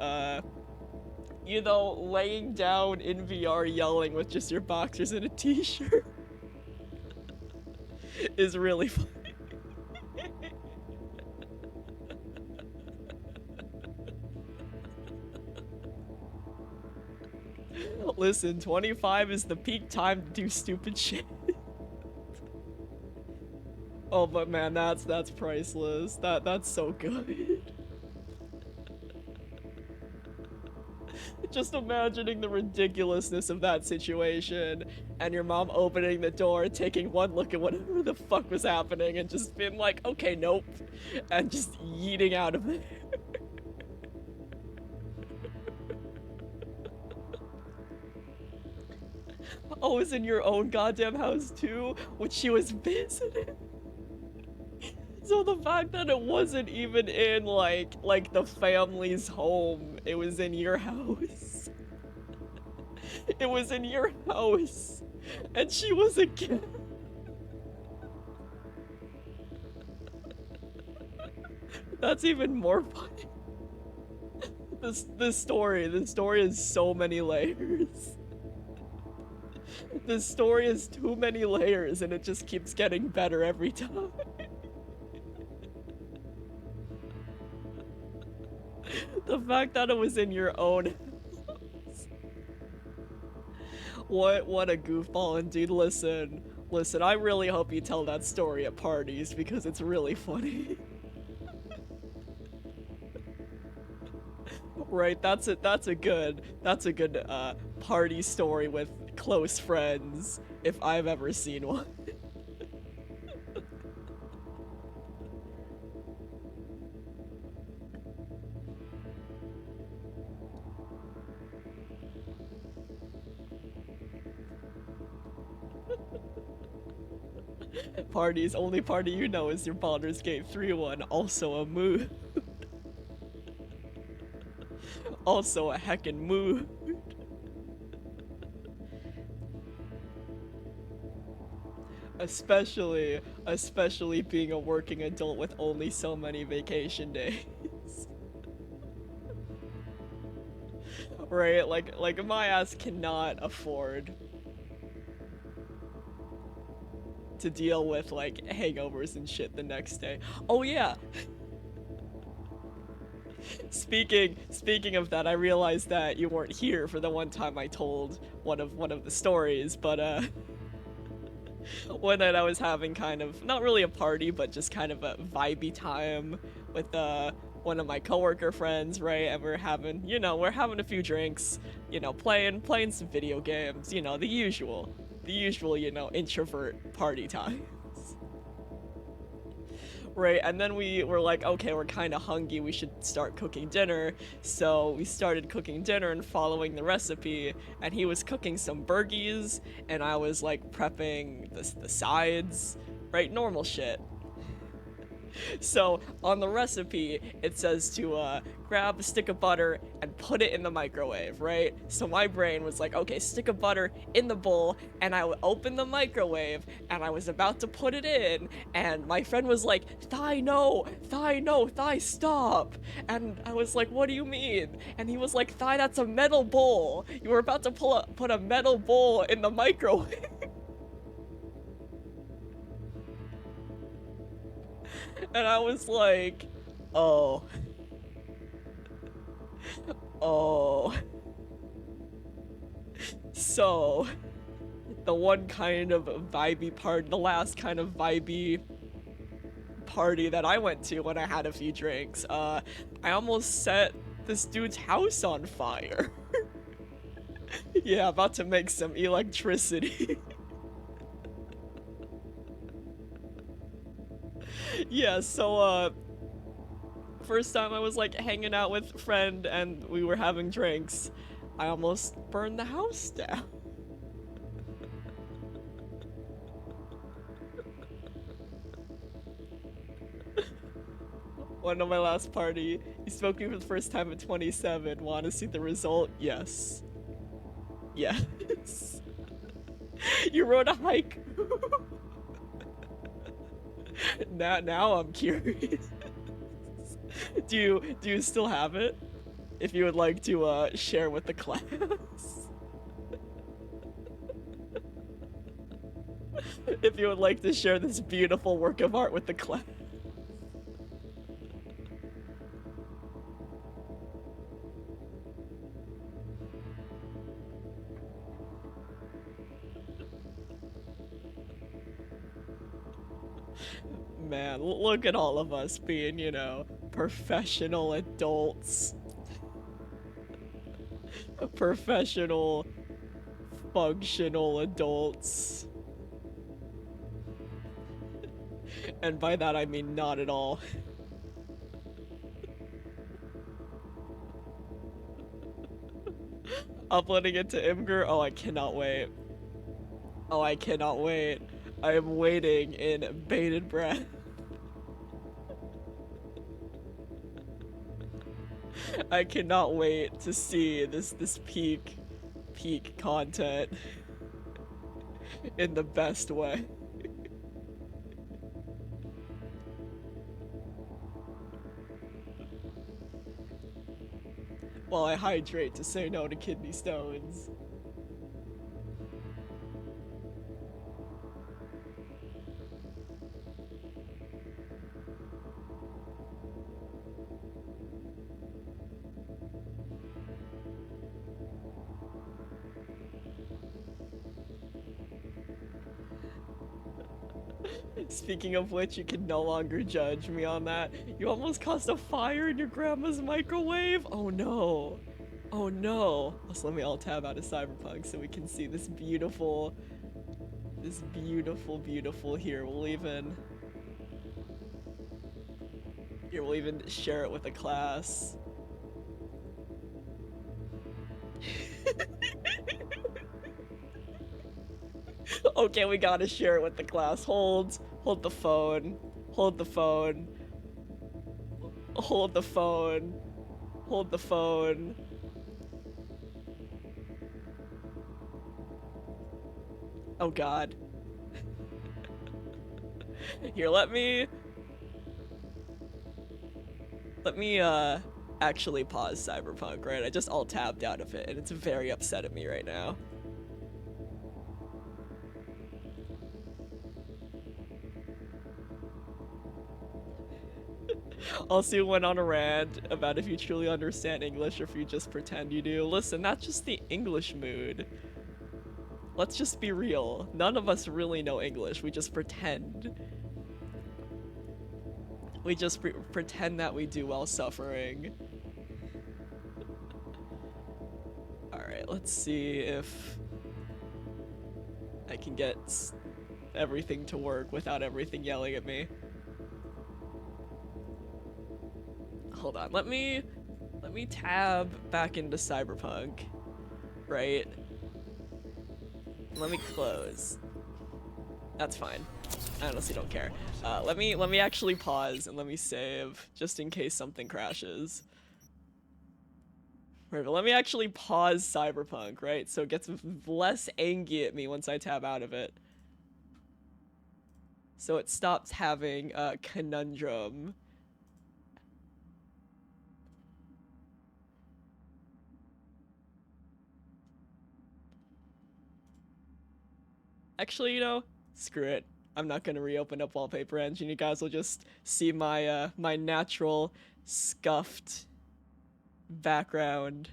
S1: You know, laying down in VR yelling with just your boxers and a t-shirt is really funny. Listen, 25 is the peak time to do stupid shit. Oh, but man, that's priceless. That's so good. Just imagining the ridiculousness of that situation, and your mom opening the door, taking one look at whatever the fuck was happening, and just being like, okay, nope, and just yeeting out of there. Oh, it was in your own goddamn house too, which she was visiting. So the fact that it wasn't even in like the family's home, it was in your house. It was in your house, and she was a kid. That's even more funny. This story is so many layers. This story is too many layers, and it just keeps getting better every time. The fact that it was in your own house. What a goofball. And dude, listen, I really hope you tell that story at parties, because it's really funny. Right, that's a good party story with close friends, if I've ever seen one. Parties, only party you know is your Baldur's Gate 3 one, also a mood. Also a heckin' mood. Especially being a working adult with only so many vacation days. Right, like my ass cannot afford to deal with like hangovers and shit the next day. Oh yeah. Speaking of that, I realized that you weren't here for the one time I told one of the stories, but one night I was having kind of not really a party, but just kind of a vibey time with one of my coworker friends, right? And we're having a few drinks, playing some video games, the usual, introvert party times. Right, and then we were like, okay, we're kind of hungry, we should start cooking dinner. So we started cooking dinner and following the recipe, and he was cooking some burgies, and I was like prepping the sides, right, normal shit. So on the recipe, it says to grab a stick of butter and put it in the microwave, right? So my brain was like, okay, stick of butter in the bowl, and I would open the microwave, and I was about to put it in, and my friend was like, Thy, no, Thy, stop. And I was like, what do you mean? And he was like, Thy, that's a metal bowl. You were about to put a metal bowl in the microwave. And I was like, oh. So, the last kind of vibey party that I went to when I had a few drinks, I almost set this dude's house on fire. Yeah, about to make some electricity. Yeah, so, first time I was, like, hanging out with a friend and we were having drinks, I almost burned the house down. One of my last party, he spoke to me for the first time at 27. Want to see the result? Yes. Yes. You rode a hike. Now I'm curious. Do you still have it? If you would like to share with the class. If you would like to share this beautiful work of art with the class. Man, look at all of us being, you know, professional adults. Professional, functional adults. And by that I mean not at all. Uploading it to Imgur? Oh, I cannot wait. Oh, I cannot wait. I am waiting in bated breath. I cannot wait to see this peak content in the best way. While I hydrate to say no to kidney stones. Speaking of which, you can no longer judge me on that. You almost caused a fire in your grandma's microwave? Oh no. Oh no. So let me alt tab out of Cyberpunk so we can see this beautiful, beautiful here. We'll even share it with the class. Okay, we gotta share it with the class. Hold the phone. Hold the phone. Hold the phone. Hold the phone. Oh god. Here, let me actually pause Cyberpunk, right? I just alt-tabbed out of it, and it's very upset at me right now. Also went on a rant about if you truly understand English or if you just pretend you do. Listen, that's just the English mood. Let's just be real. None of us really know English. We just pretend. We just pretend that we do while suffering. Alright, let's see if I can get everything to work without everything yelling at me. Hold on, let me tab back into Cyberpunk, right? Let me close. That's fine. I honestly don't care. Let me actually pause and let me save just in case something crashes. Right, but let me actually pause Cyberpunk, right? So it gets less angry at me once I tab out of it. So it stops having a conundrum. Actually, you know, screw it. I'm not gonna reopen up Wallpaper Engine. You guys will just see my my natural scuffed background.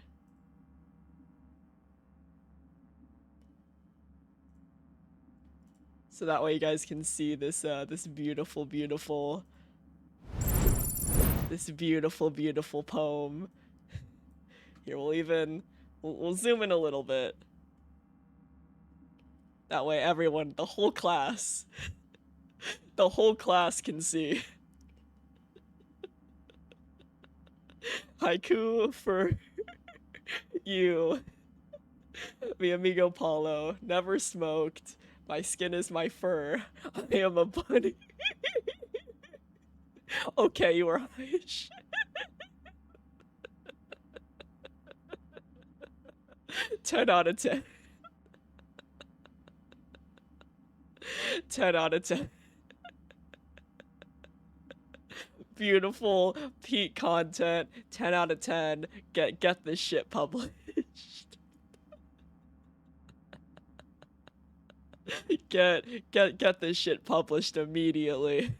S1: So that way you guys can see this this beautiful poem. Here, we'll zoom in a little bit. That way everyone, the whole class can see. Haiku for you. Mi amigo Paulo. Never smoked. My skin is my fur. I am a bunny. Okay, you are Irish. 10 out of 10. 10 out of 10. Beautiful peak content. 10 out of 10. Get this shit published. Get this shit published immediately.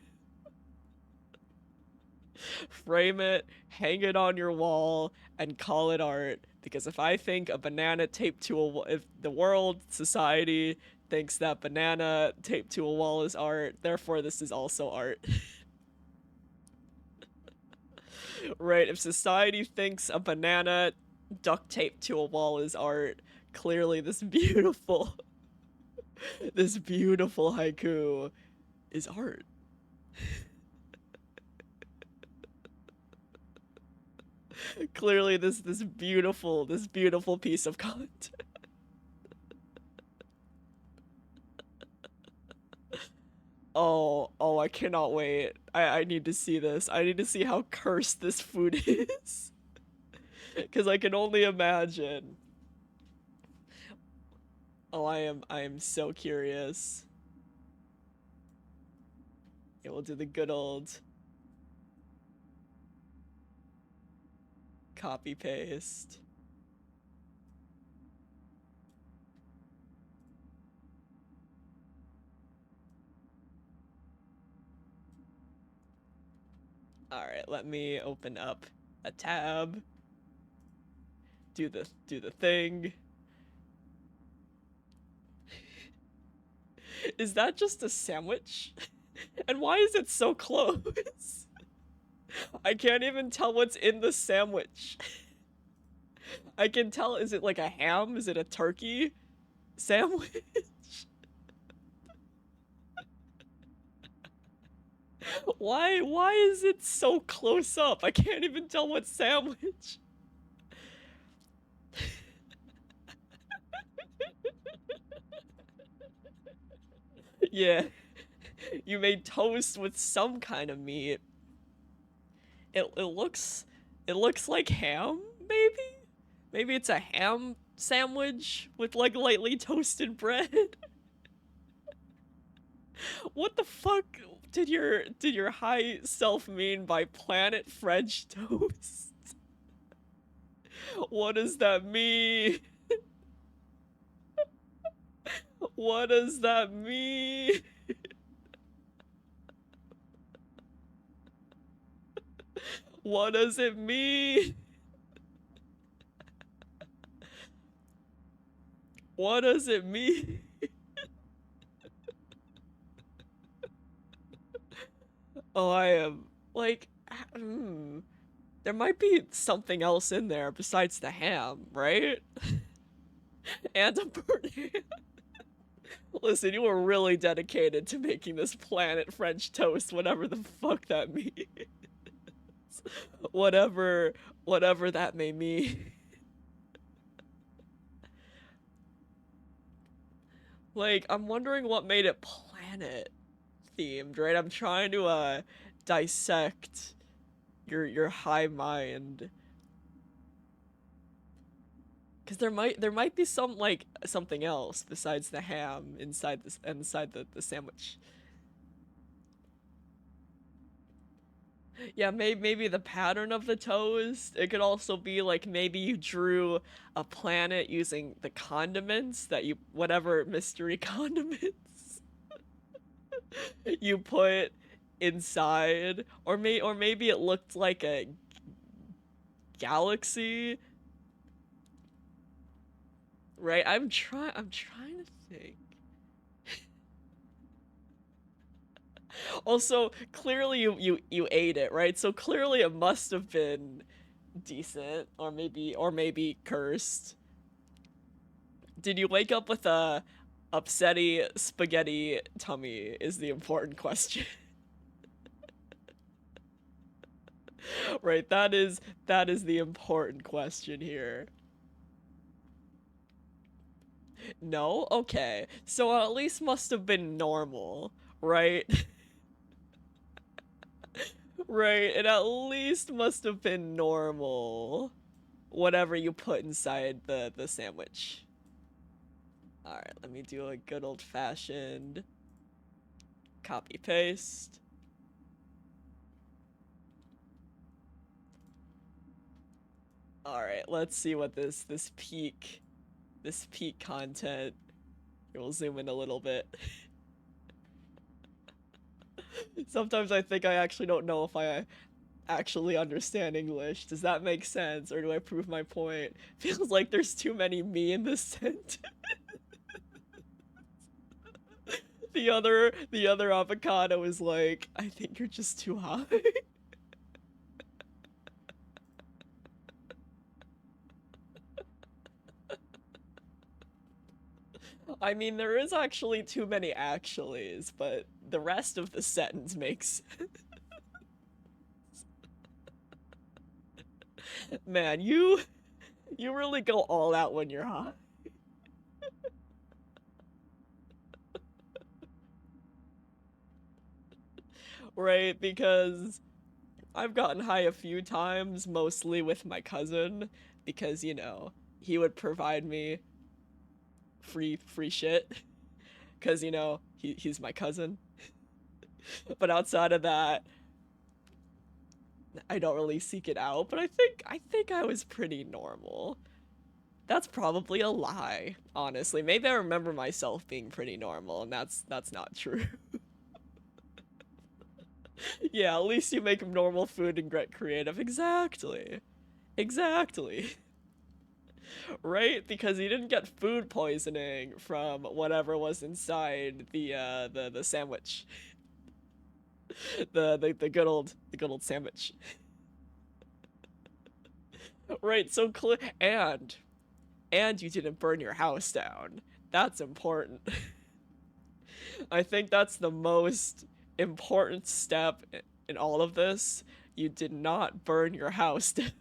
S1: Frame it, hang it on your wall, and call it art. Because if I think a banana taped to a wall, if the world, society, thinks that banana taped to a wall is art, therefore this is also art. Right, if society thinks a banana duct taped to a wall is art, clearly this beautiful haiku is art. Clearly this beautiful piece of content. Oh, I cannot wait. I need to see this. I need to see how cursed this food is. Because I can only imagine. Oh, I am so curious. Yeah, we'll do the good old copy paste. All right, let me open up a tab. Do the thing. Is that just a sandwich? And why is it so close? I can't even tell what's in the sandwich. I can tell, is it like a ham? Is it a turkey sandwich? Why is it so close up? I can't even tell what sandwich. Yeah. You made toast with some kind of meat. It looks like ham, maybe? Maybe it's a ham sandwich with like lightly toasted bread. What the fuck did your high self mean by planet French toast? What does that mean? What does that mean? What does it mean? What does it mean? Oh, I am like, there might be something else in there besides the ham, right? And a burnt ham. Listen, you were really dedicated to making this planet French toast, whatever the fuck that means. Whatever that may mean. Like, I'm wondering what made it planet themed, right? I'm trying to dissect your high mind. Cause there might be something else besides the ham inside the sandwich. Yeah, maybe the pattern of the toast. It could also be like maybe you drew a planet using the condiments that whatever mystery condiments you put inside, or maybe it looked like a galaxy. Right? I'm trying to think. Also, clearly you ate it, right? So clearly it must have been decent, or maybe cursed. Did you wake up with a upsetty spaghetti tummy is the important question. Right, that is the important question here. No? Okay. So at least must have been normal, right? Right, it at least must have been normal. Whatever you put inside the sandwich. Alright, let me do a good old-fashioned copy-paste. All right, let's see what this peak content. We'll zoom in a little bit. Sometimes I think I actually don't know if I actually understand English. Does that make sense, or do I prove my point? Feels like there's too many me in this sentence. The other avocado is like, I think you're just too high. I mean, there is actually too many actuallys, but the rest of the sentence makes sense. Man, you really go all out when you're high. Right, because I've gotten high a few times, mostly with my cousin, because, you know, he would provide me free shit, because, you know, he's my cousin. But outside of that, I don't really seek it out, but I think I was pretty normal. That's probably a lie, honestly. Maybe I remember myself being pretty normal, and that's not true. Yeah, at least you make normal food and get creative. Exactly. Exactly. Right? Because you didn't get food poisoning from whatever was inside the sandwich. The good old sandwich. Right, so and you didn't burn your house down. That's important. I think that's the most important step in all of this. You did not burn your house down.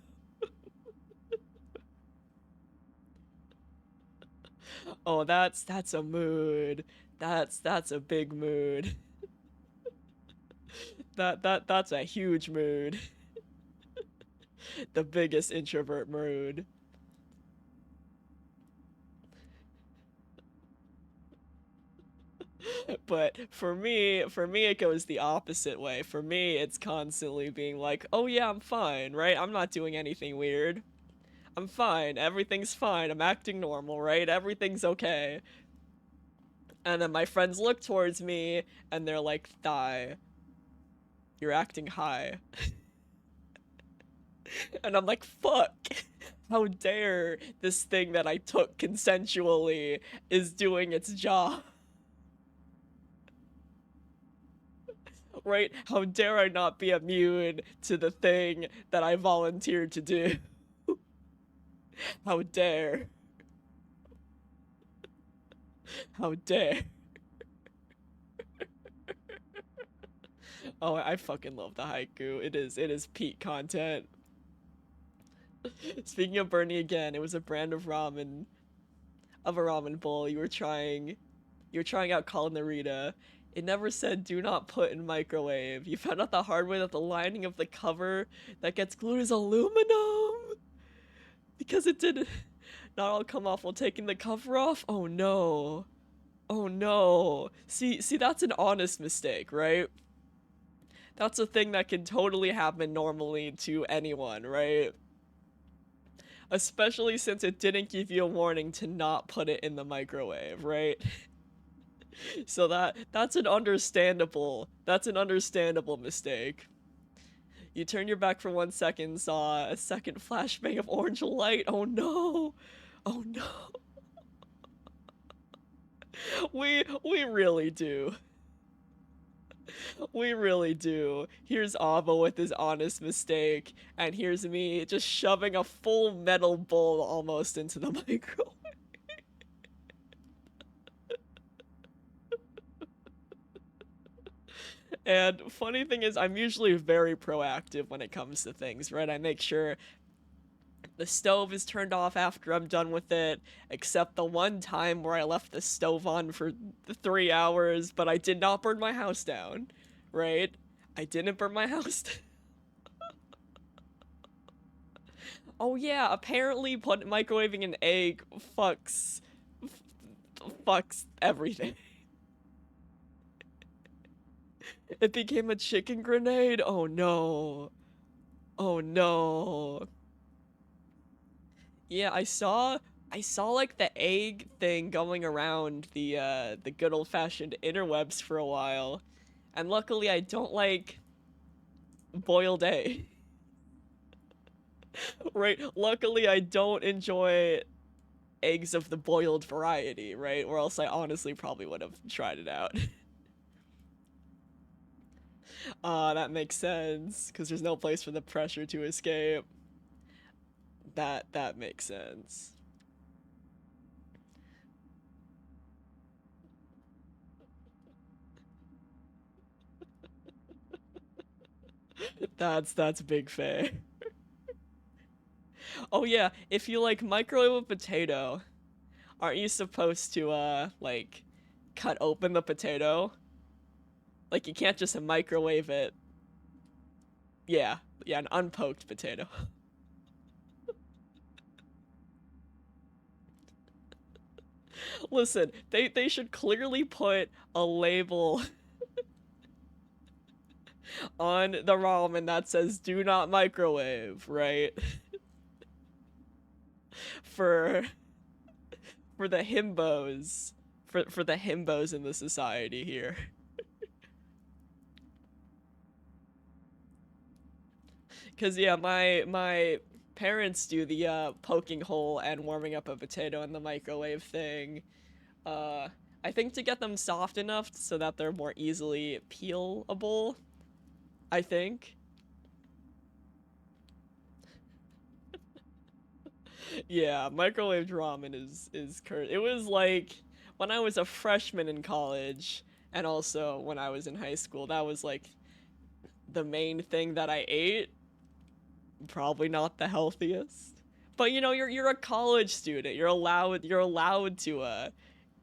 S1: Oh, that's a mood. That's a big mood. That's a huge mood. The biggest introvert mood. But for me it goes the opposite way. For me, it's constantly being like, oh yeah, I'm fine, right? I'm not doing anything weird. I'm fine, everything's fine, I'm acting normal, right? Everything's okay. And then my friends look towards me and they're like, Thigh, you're acting high. And I'm like, fuck. How dare this thing that I took consensually is doing its job. Right? How dare I not be immune to the thing that I volunteered to do? How dare? How dare? Oh, I fucking love the haiku. It is peak content. Speaking of Bernie again, it was a brand of ramen, of a ramen bowl. You were trying out culinarita. It never said do not put in microwave. You found out the hard way that the lining of the cover that gets glued is aluminum. Because it did not all come off while taking the cover off. Oh no. Oh no. See, that's an honest mistake, right? That's a thing that can totally happen normally to anyone, right? Especially since it didn't give you a warning to not put it in the microwave, right? So that's an understandable mistake. You turn your back for 1 second, saw a second flashbang of orange light. Oh no. Oh no. We really do. We really do. Here's Ava with his honest mistake, and here's me just shoving a full metal bowl almost into the microwave. And funny thing is, I'm usually very proactive when it comes to things, right? I make sure the stove is turned off after I'm done with it, except the one time where I left the stove on for 3 hours, but I did not burn my house down, right? I didn't burn my house down. Oh yeah, apparently microwaving an egg fucks everything. It became a chicken grenade? Oh no. Oh no. Yeah, I saw like the egg thing going around the good old-fashioned interwebs for a while. And luckily I don't like boiled egg. Right? Luckily I don't enjoy eggs of the boiled variety, right? Or else I honestly probably would have tried it out. That makes sense, because there's no place for the pressure to escape. That makes sense. That's big fair. Oh yeah, if you like microwave a potato, aren't you supposed to like cut open the potato? Like you can't just microwave it. Yeah, an unpoked potato. Listen, they should clearly put a label on the ramen that says "Do not microwave," right? for the himbos, for the himbos in the society here. Cause yeah, my parents do the poking hole and warming up a potato in the microwave thing. I think to get them soft enough so that they're more easily peelable. I think. Yeah, microwaved ramen is current. It was like when I was a freshman in college, and also when I was in high school. That was like the main thing that I ate. Probably not the healthiest, but you know, you're a college student. You're allowed to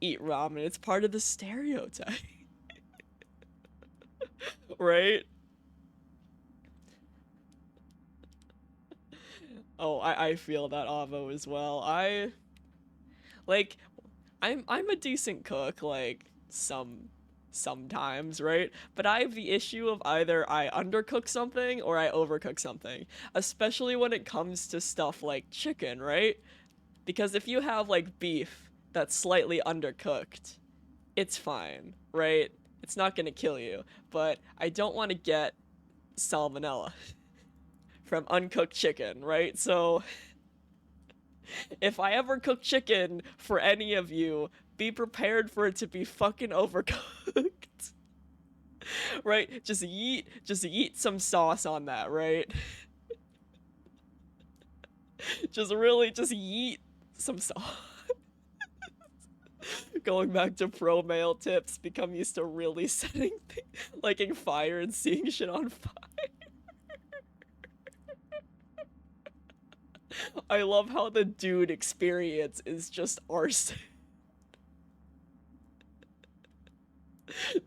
S1: eat ramen. It's part of the stereotype, right? Oh, I feel that, Avo, as well. Like, I'm a decent cook, like, sometimes, right? But I have the issue of either I undercook something or I overcook something. Especially when it comes to stuff like chicken, right? Because if you have, like, beef that's slightly undercooked, it's fine, right? It's not gonna kill you. But I don't want to get salmonella from uncooked chicken, right? So if I ever cook chicken for any of you, be prepared for it to be fucking overcooked. Right? Just eat some sauce on that, right? just eat some sauce. Going back to pro male tips, become used to really lighting fire and seeing shit on fire. I love how the dude experience is just arson.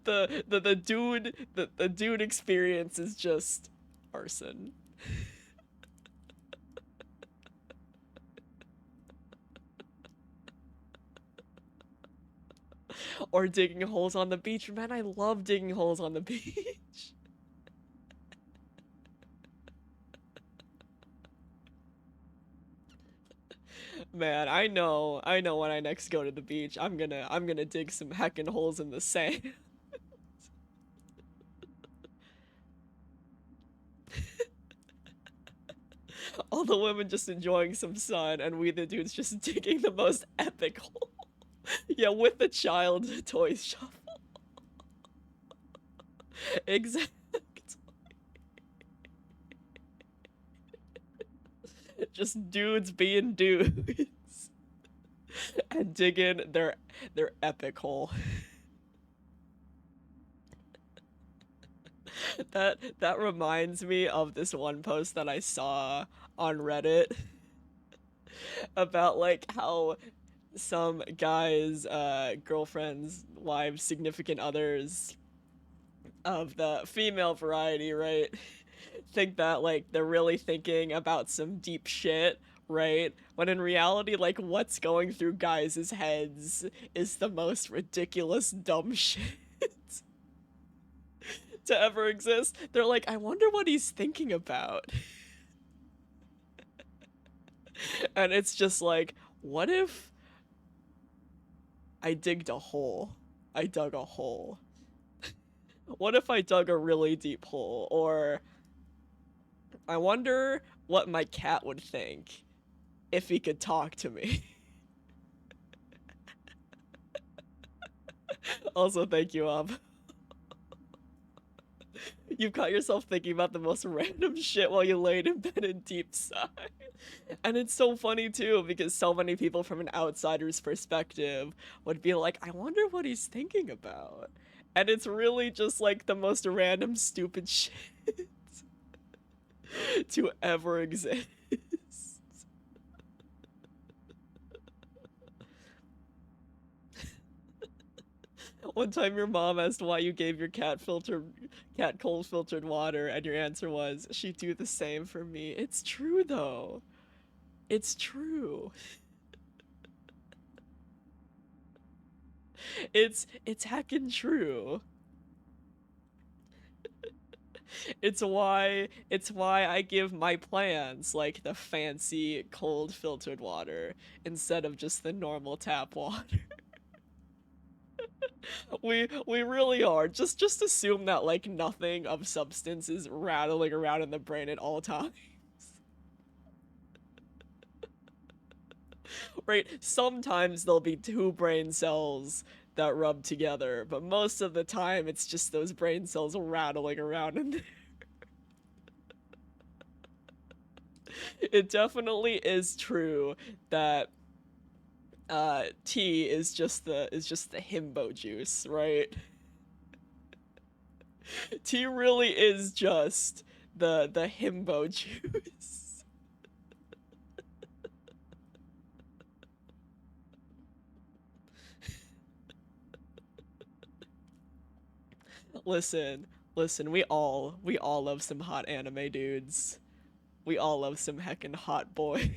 S1: The dude experience is just arson. Or digging holes on the beach. Man, I love digging holes on the beach. Man, I know when I next go to the beach, I'm gonna dig some heckin' holes in the sand. All the women just enjoying some sun, and we the dudes just digging the most epic hole. Yeah, with the child toy shuffle. Exactly. Just dudes being dudes. And digging their epic hole. That reminds me of this one post that I saw on Reddit about like how some guys, girlfriends, wives, significant others of the female variety, right, think that like they're really thinking about some deep shit, right? When in reality, like, what's going through guys' heads is the most ridiculous dumb shit to ever exist. They're like, I wonder what he's thinking about. And it's just like, what if I digged a hole? I dug a hole. What if I dug a really deep hole? Or I wonder what my cat would think if he could talk to me. Also, thank you, You've caught yourself thinking about the most random shit while you laid in bed in deep sigh. And it's so funny too, because so many people from an outsider's perspective would be like, I wonder what he's thinking about. And it's really just like the most random stupid shit to ever exist. One time your mom asked why you gave your cat cold filtered water, and your answer was, she'd do the same for me. It's true though. It's true. It's heckin' true. It's why I give my plants like the fancy cold filtered water instead of just the normal tap water. We really are. Just assume that like nothing of substance is rattling around in the brain at all times. Right? Sometimes there'll be two brain cells that rub together, but most of the time it's just those brain cells rattling around in there. It definitely is true that tea is just the himbo juice, right? Tea really is just the himbo juice. Listen, we all love some hot anime dudes. We all love some heckin' hot boys.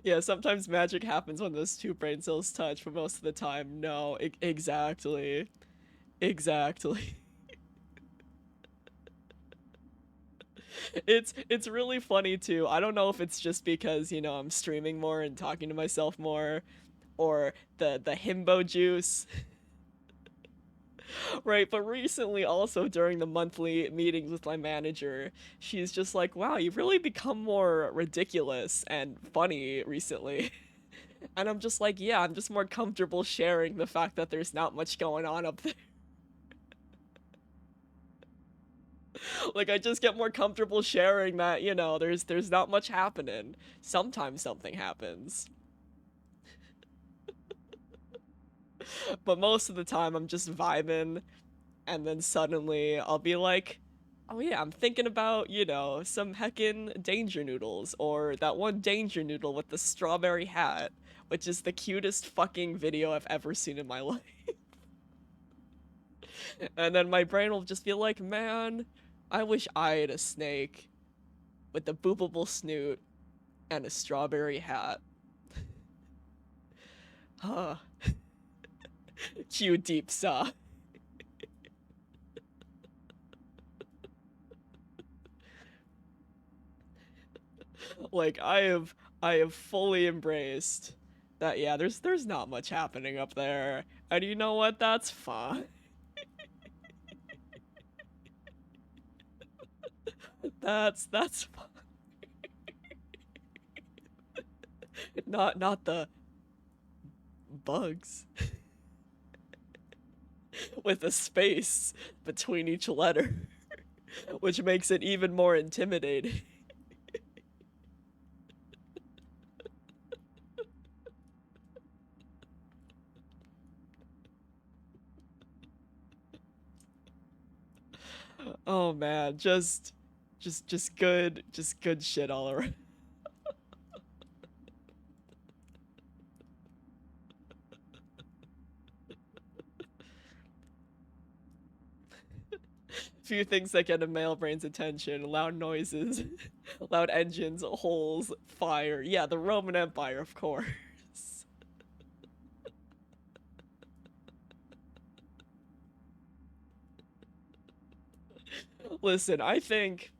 S1: Yeah, sometimes magic happens when those two brain cells touch, but most of the time, no. Exactly. Exactly. It's really funny too. I don't know if it's just because, you know, I'm streaming more and talking to myself more, or the himbo juice. Right, but recently also during the monthly meetings with my manager, she's just like, wow, you've really become more ridiculous and funny recently. And I'm just like, yeah, I'm just more comfortable sharing the fact that there's not much going on up there. Like, I just get more comfortable sharing that, you know, there's not much happening. Sometimes something happens. But most of the time I'm just vibing, and then suddenly I'll be like, oh yeah, I'm thinking about, you know, some heckin' danger noodles, or that one danger noodle with the strawberry hat, which is the cutest fucking video I've ever seen in my life. And then my brain will just be like, man, I wish I had a snake with a boopable snoot and a strawberry hat. Huh. Cue deep sigh. Like, I have fully embraced that, yeah, there's not much happening up there. And you know what? That's fine. That's fine. Not the bugs. With a space between each letter, which makes it even more intimidating. Oh man, just good shit all around. Few things that get a male brain's attention: loud noises, loud engines, holes, fire. Yeah, the Roman Empire, of course. Listen, I think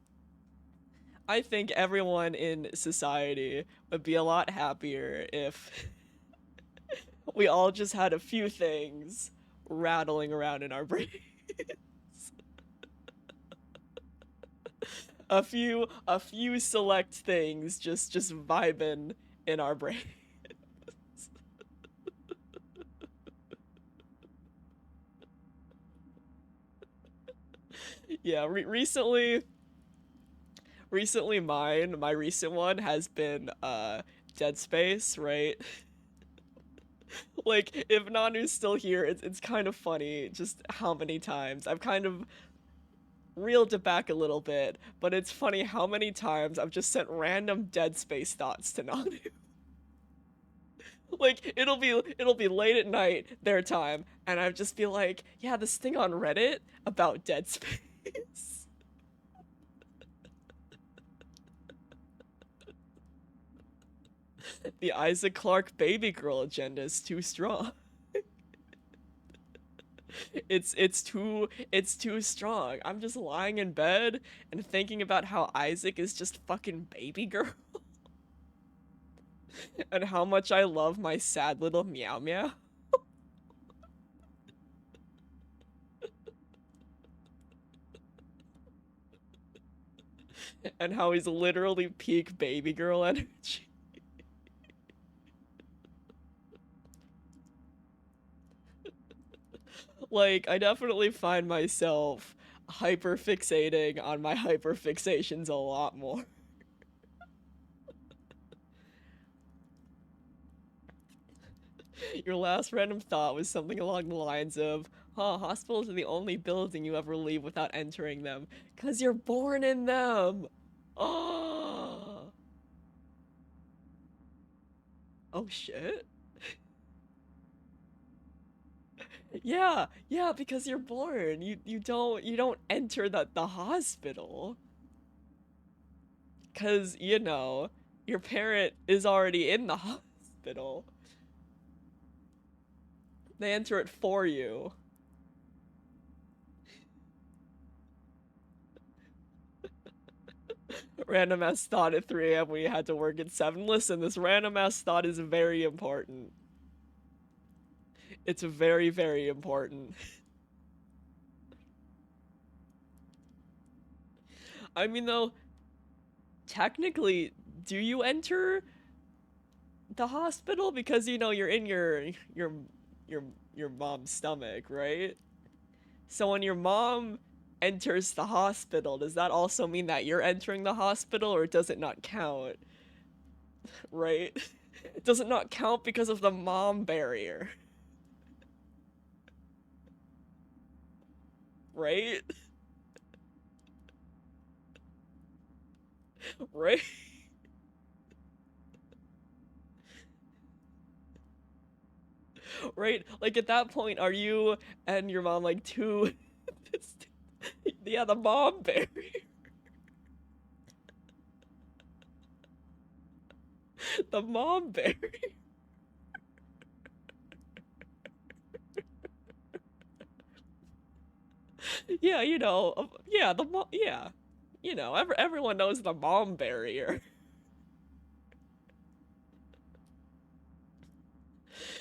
S1: everyone in society would be a lot happier if we all just had a few things rattling around in our brains. a few select things just vibing in our brains. Yeah, recently my recent one has been Dead Space, right? Like, if Nanu's still here, it's kind of funny just how many times I've kind of reeled it back a little bit, but it's funny how many times I've just sent random Dead Space thoughts to Nanu. Like, it'll be late at night, their time, and I'd just be like, yeah, this thing on Reddit about Dead Space. The Isaac Clarke baby girl agenda is too strong. It's too strong. I'm just lying in bed and thinking about how Isaac is just fucking baby girl. And how much I love my sad little meow meow. And how he's literally peak baby girl energy. Like, I definitely find myself hyperfixating on my hyperfixations a lot more. Your last random thought was something along the lines of, huh, hospitals are the only building you ever leave without entering them, 'cause you're born in them! Oh! Oh shit? Yeah, because you're born. You don't enter the hospital. 'Cause, you know, your parent is already in the hospital. They enter it for you. Random ass thought at 3 AM when you had to work at 7. Listen, this random ass thought is very important. It's very, very important. I mean, though, technically, do you enter the hospital? Because, you know, you're in your mom's stomach, right? So when your mom enters the hospital, does that also mean that you're entering the hospital, or does it not count? Right? Does it not count because of the mom barrier? Right? Right? Right? Like, at that point, are you and your mom like two... Yeah, the mom barrier. The mom barrier. Yeah, you know, yeah, yeah. You know, everyone knows the mom barrier.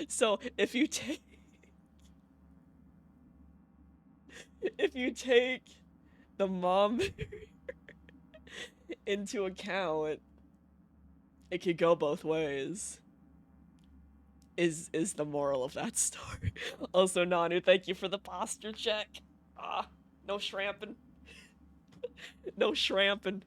S1: So, if you take the mom barrier into account, it could go both ways. Is the moral of that story. Also, Nanu, thank you for the posture check. Ah, no shramping. No shramping.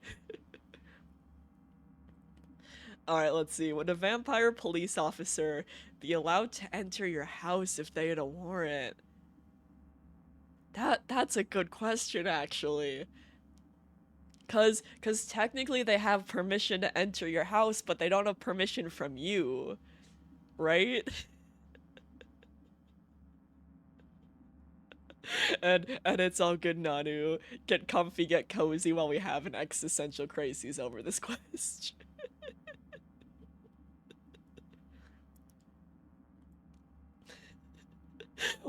S1: Alright, let's see. Would a vampire police officer be allowed to enter your house if they had a warrant? That's a good question, actually. Cause technically they have permission to enter your house, but they don't have permission from you. Right? And it's all good, Nanu. Get comfy, get cozy while we have an existential crisis over this question.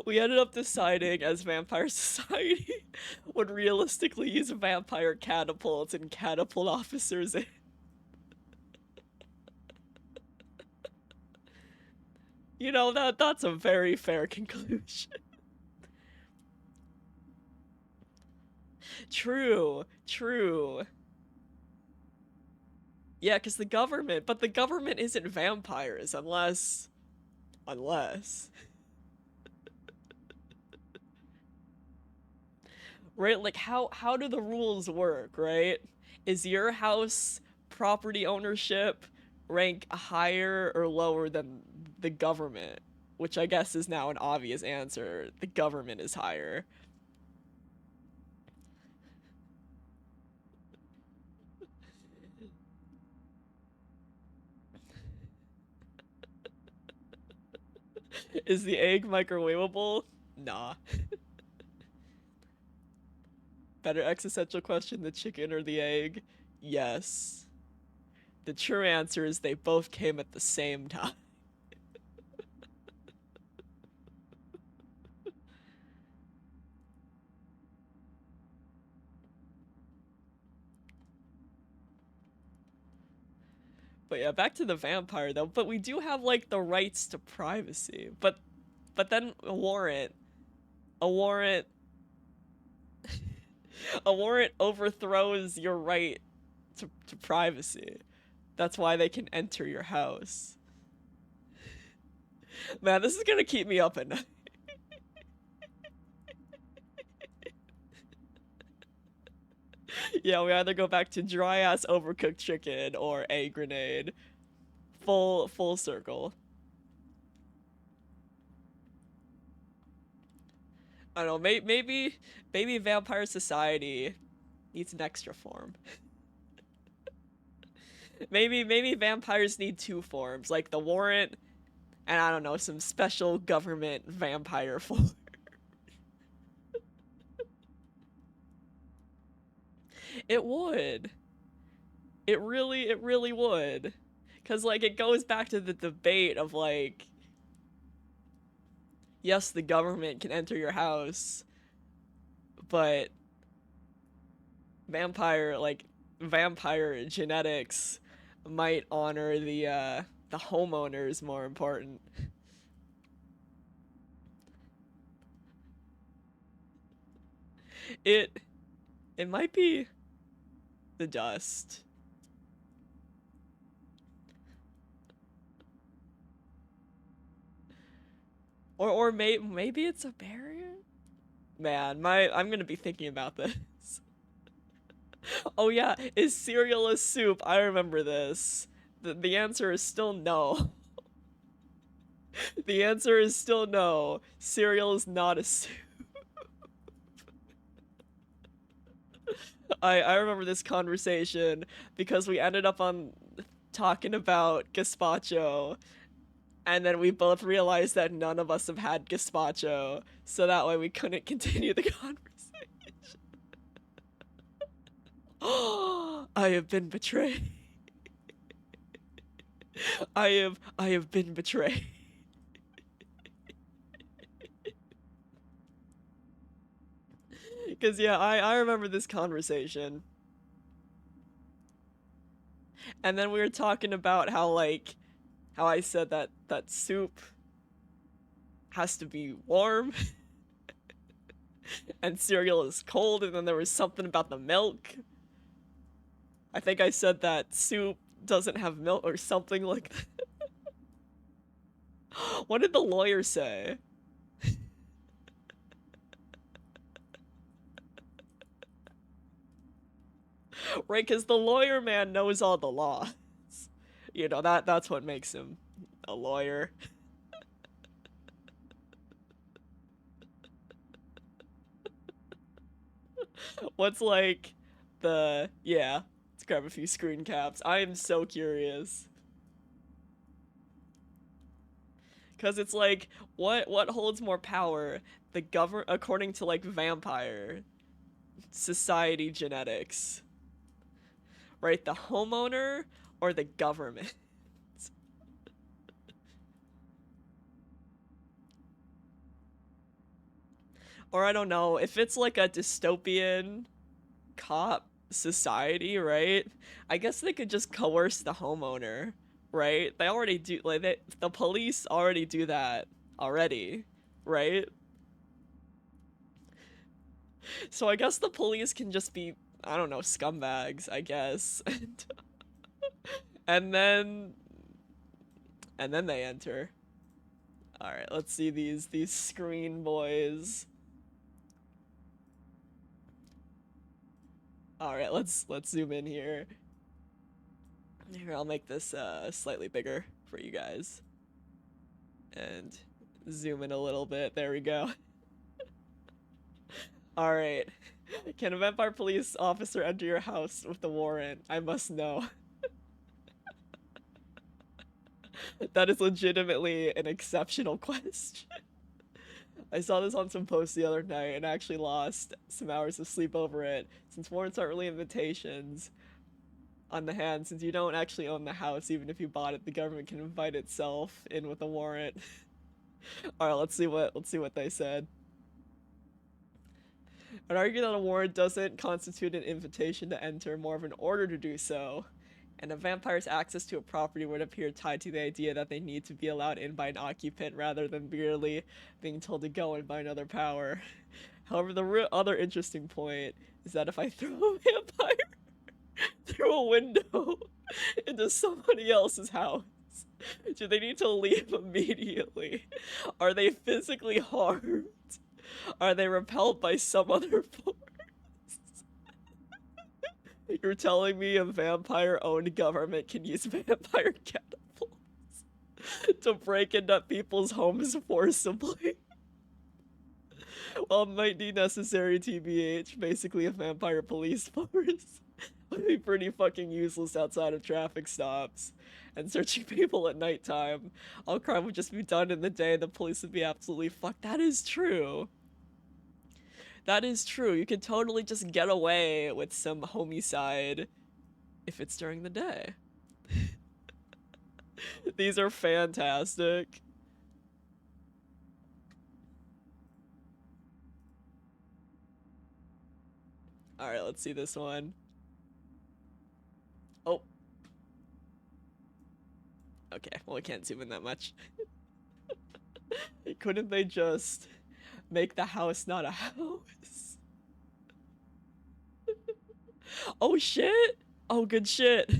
S1: We ended up deciding as Vampire Society would realistically use vampire catapults and catapult officers in. You know, that's a very fair conclusion. True, true. Yeah, because the government, but the government isn't vampires unless... Right, like how do the rules work, right? Is your house property ownership rank higher or lower than the government? Which I guess is now an obvious answer. The government is higher. Is the egg microwavable? Nah. Better existential question, the chicken or the egg? Yes. The true answer is they both came at the same time. But yeah, back to the vampire though. But we do have like the rights to privacy. But then a warrant overthrows your right to privacy. That's why they can enter your house. Man, this is gonna keep me up at night. Yeah, we either go back to dry ass overcooked chicken or a grenade. Full circle. I don't know, maybe Vampire Society needs an extra form. maybe vampires need two forms, like the warrant and I don't know, some special government vampire form. It would. It really would. 'Cause like it goes back to the debate of like, yes, the government can enter your house, but vampire genetics might honor the homeowners more important. It might be the dust. Or maybe it's a barrier? Man, I'm gonna be thinking about this. Oh yeah, is cereal a soup? I remember this. The answer is still no. The answer is still no. Cereal is not a soup. I remember this conversation because we ended up on talking about gazpacho, and then we both realized that none of us have had gazpacho, so that way we couldn't continue the conversation. I have been betrayed. I have been betrayed. Because yeah, I remember this conversation. And then we were talking about how I said that soup has to be warm and cereal is cold, and then there was something about the milk. I think I said that soup doesn't have milk or something like that. What did the lawyer say? Right, because the lawyer man knows all the laws. You know, that's what makes him a lawyer. What's like the... Yeah, let's grab a few screen caps. I am so curious. Because it's like, what holds more power? The government, according to like vampire society genetics. Right, the homeowner or the government? Or I don't know, if it's like a dystopian cop society, right? I guess they could just coerce the homeowner, right? They already do, like, the police already do that already, right? So I guess the police can just be, I don't know, scumbags, I guess. And then they enter. All right, let's see these screen boys. All right, let's zoom in here. Here, I'll make this slightly bigger for you guys. And zoom in a little bit. There we go. All right. Can a vampire police officer enter your house with a warrant? I must know. That is legitimately an exceptional question. I saw this on some posts the other night and actually lost some hours of sleep over it. Since warrants aren't really invitations on the hand, since you don't actually own the house, even if you bought it, the government can invite itself in with a warrant. All right, let's see what they said. I'd argue that a warrant doesn't constitute an invitation to enter, more of an order to do so. And a vampire's access to a property would appear tied to the idea that they need to be allowed in by an occupant rather than merely being told to go in by another power. However, the other interesting point is that if I throw a vampire through a window into somebody else's house, do they need to leave immediately? Are they physically harmed? Are they repelled by some other force? You're telling me a vampire-owned government can use vampire catapults to break into people's homes forcibly? Well, it might be necessary, TBH. Basically, a vampire police force would be pretty fucking useless outside of traffic stops. And searching people at nighttime. All crime would just be done in the day. The police would be absolutely fucked. That is true. That is true. You could totally just get away with some homicide if it's during the day. These are fantastic. All right, let's see this one. Oh. Okay, well, I can't zoom in that much. Couldn't they just make the house not a house? Oh shit! Oh, good shit.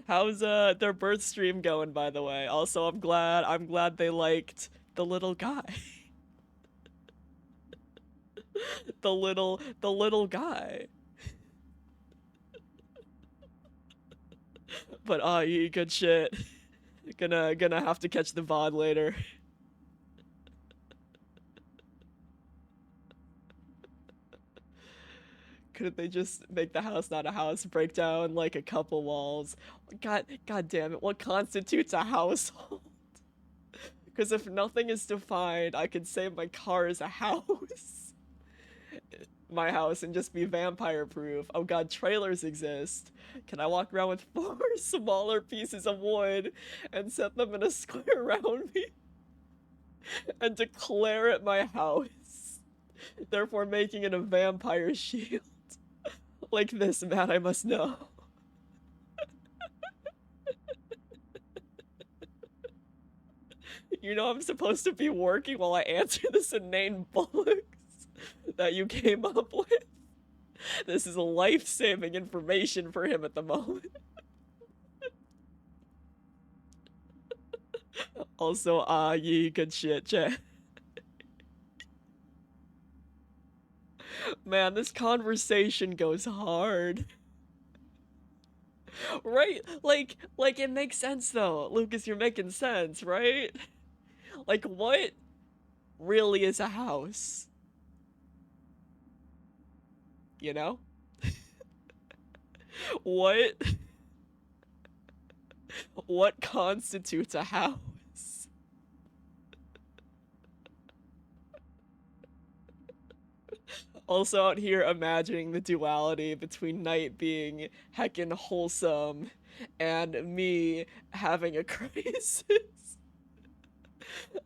S1: How's their birth stream going, by the way? Also, I'm glad they liked the little guy. the little guy. But yeah, good shit. Gonna have to catch the VOD later. Couldn't they just make the house not a house, break down like a couple walls? God damn it, what constitutes a household? Because if nothing is defined, I could say my car is a house. My house and just be vampire proof. Oh god, trailers exist. Can I walk around with 4 smaller pieces of wood and set them in a square around me? And declare it my house. Therefore making it a vampire shield. Like this, man, I must know. You know I'm supposed to be working while I answer this inane bollocks that you came up with. This is life-saving information for him at the moment. Also, yeah, good shit, chat. Man, this conversation goes hard. Right? Like it makes sense though. Lucas, you're making sense, right? Like, what really is a house? You know? What constitutes a house? Also out here imagining the duality between Night being heckin' wholesome and me having a crisis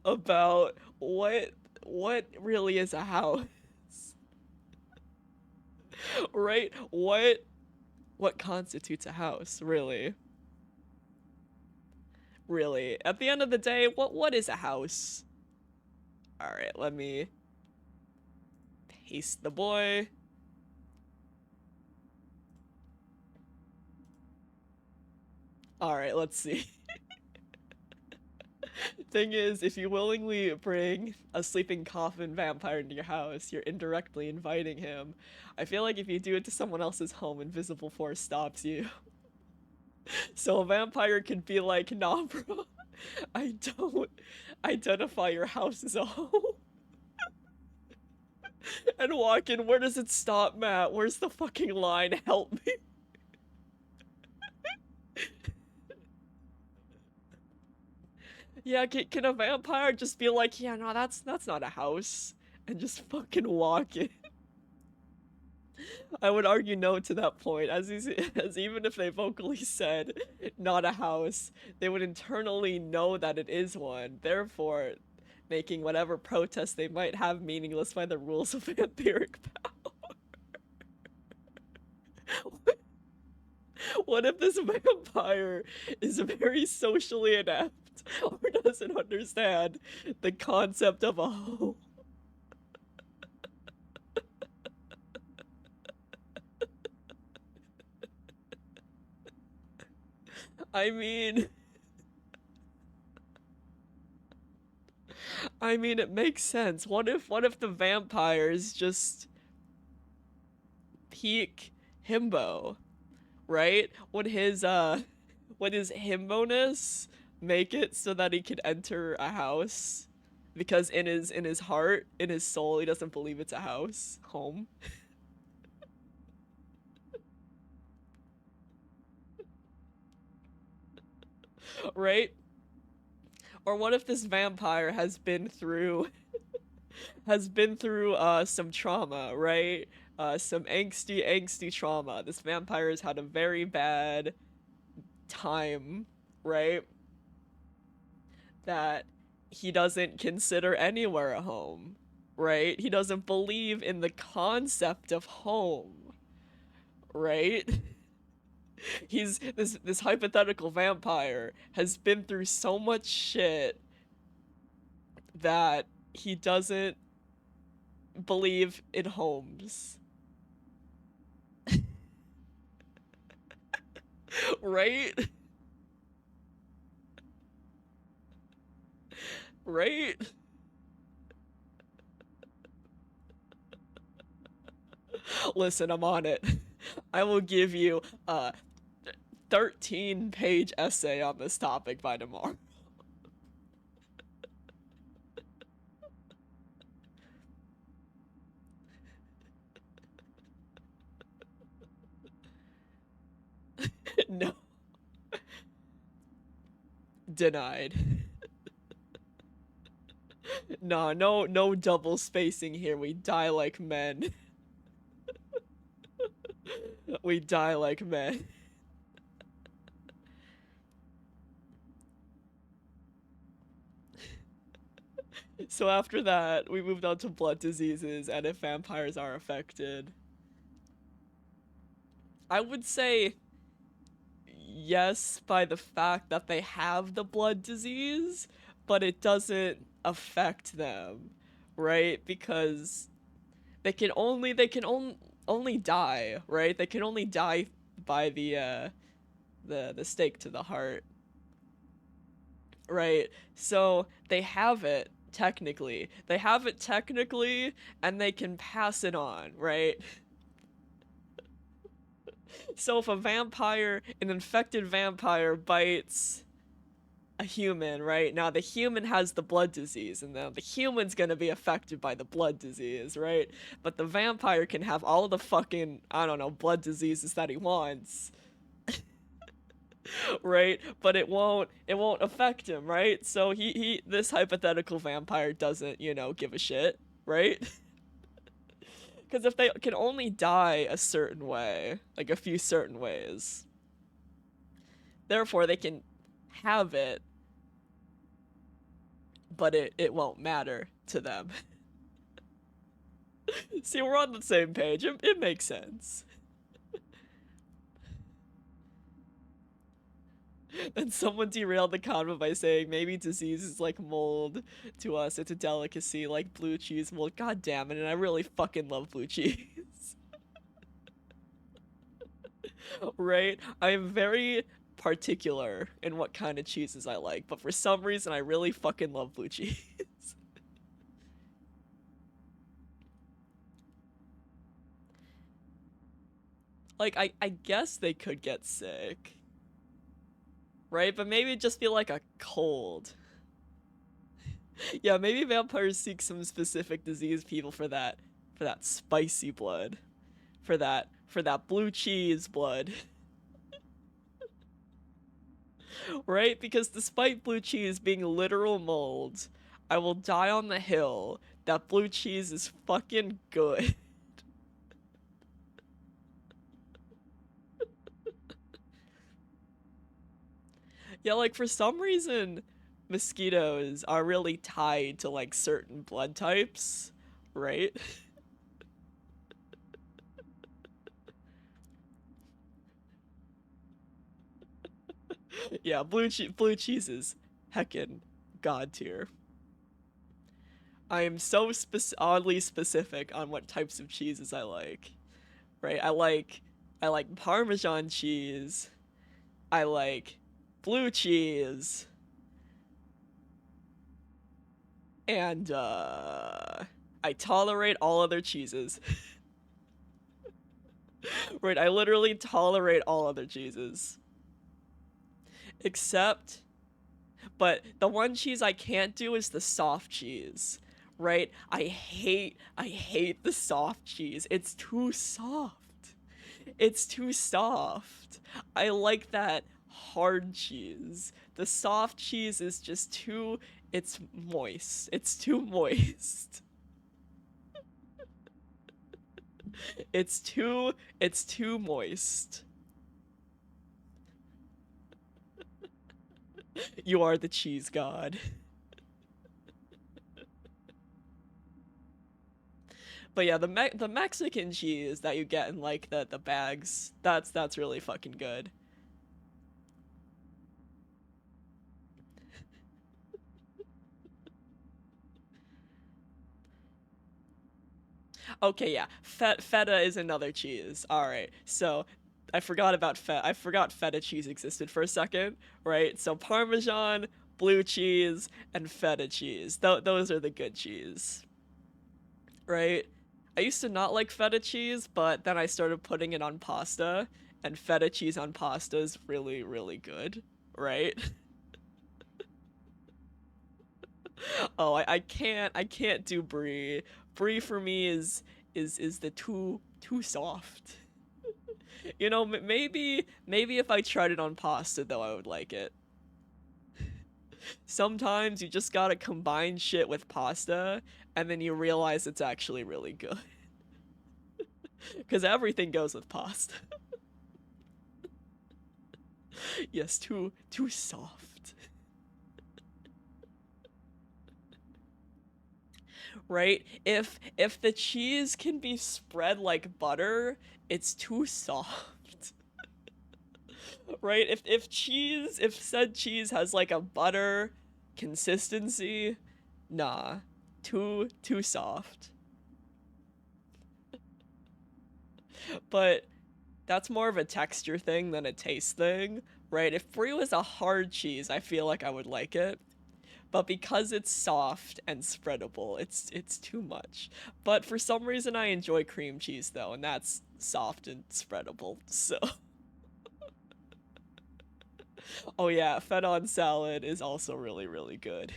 S1: about what what really is a house? Right? What constitutes a house, really? Really, at the end of the day, what is a house? All right, let me paste the boy. All right, let's see. Thing is, if you willingly bring a sleeping coffin vampire into your house, you're indirectly inviting him. I feel like if you do it to someone else's home, invisible force stops you. So a vampire could be like, nah, bro, I don't identify your house as a home. And walk in, where does it stop, Matt? Where's the fucking line? Help me. Yeah, can a vampire just be like, yeah, no, that's not a house, and just fucking walk in? I would argue no to that point, as even if they vocally said not a house, they would internally know that it is one, therefore making whatever protest they might have meaningless by the rules of vampiric power. What if this vampire is very socially inept or doesn't understand the concept of a home? I mean, it makes sense. What if the vampires just peak himbo, right? Would his himbo-ness make it so that he could enter a house? Because in his heart, in his soul, he doesn't believe it's a house, home. Right? Or what if this vampire has been through some trauma, right? Some angsty trauma. This vampire has had a very bad time, right? That he doesn't consider anywhere a home, right? He doesn't believe in the concept of home, right? He's this hypothetical vampire has been through so much shit that he doesn't believe in homes. Right? Right? Listen, I'm on it. I will give you a 13-page essay on this topic by tomorrow. No. Denied. Nah, no double spacing here. We die like men. We die like men. So after that, we moved on to blood diseases and if vampires are affected. I would say yes by the fact that they have the blood disease, but it doesn't affect them, right? Because they can only die, right? They can only die by the stake to the heart, right? So they have it technically. They have it technically, and they can pass it on, right? So if an infected vampire bites a human, right? Now the human has the blood disease, and now the human's gonna be affected by the blood disease, right? But the vampire can have all the fucking, I don't know, blood diseases that he wants. Right? But it won't affect him, right? So this hypothetical vampire doesn't, give a shit, right? Because if they can only die a certain way, like a few certain ways, therefore they can have it, but it won't matter to them. See, we're on the same page. It makes sense. And someone derailed the convo by saying maybe disease is like mold to us. It's a delicacy like blue cheese mold. God damn it, and I really fucking love blue cheese. Right? I am very particular in what kind of cheeses I like, but for some reason I really fucking love blue cheese. Like, I guess they could get sick. Right? But maybe it'd just be like a cold. Yeah, maybe vampires seek some specific disease people for that spicy blood. For that blue cheese blood. Right? Because despite blue cheese being literal mold, I will die on the hill that blue cheese is fucking good. Yeah, like for some reason, mosquitoes are really tied to like certain blood types, right? Yeah, blue cheese is heckin' god tier. I am so oddly specific on what types of cheeses I like, right? I like Parmesan cheese. I like blue cheese. And I tolerate all other cheeses. Right, I literally tolerate all other cheeses. Except, but the one cheese I can't do is the soft cheese. Right? I hate the soft cheese. It's too soft. It's too soft. I like that hard cheese. The soft cheese is just too, it's moist. It's too moist. It's too moist. You are the cheese god. But yeah, the Mexican cheese that you get in like the bags, that's really fucking good. Okay, yeah, feta is another cheese. All right, so I forgot about feta. I forgot feta cheese existed for a second, right? So Parmesan, blue cheese, and feta cheese. Those are the good cheese, right? I used to not like feta cheese, but then I started putting it on pasta, and feta cheese on pasta is really, really good, right? Oh, I can't do brie. Brie for me is the too soft. You know, maybe if I tried it on pasta though, I would like it. Sometimes you just gotta combine shit with pasta, and then you realize it's actually really good. Because everything goes with pasta. Yes, too soft. Right? If the cheese can be spread like butter, it's too soft. Right? If said cheese has like a butter consistency, nah, too soft. But that's more of a texture thing than a taste thing, right? If brie was a hard cheese, I feel like I would like it. But because it's soft and spreadable, it's too much. But for some reason I enjoy cream cheese though, and that's soft and spreadable, so. Oh yeah, feta on salad is also really, really good.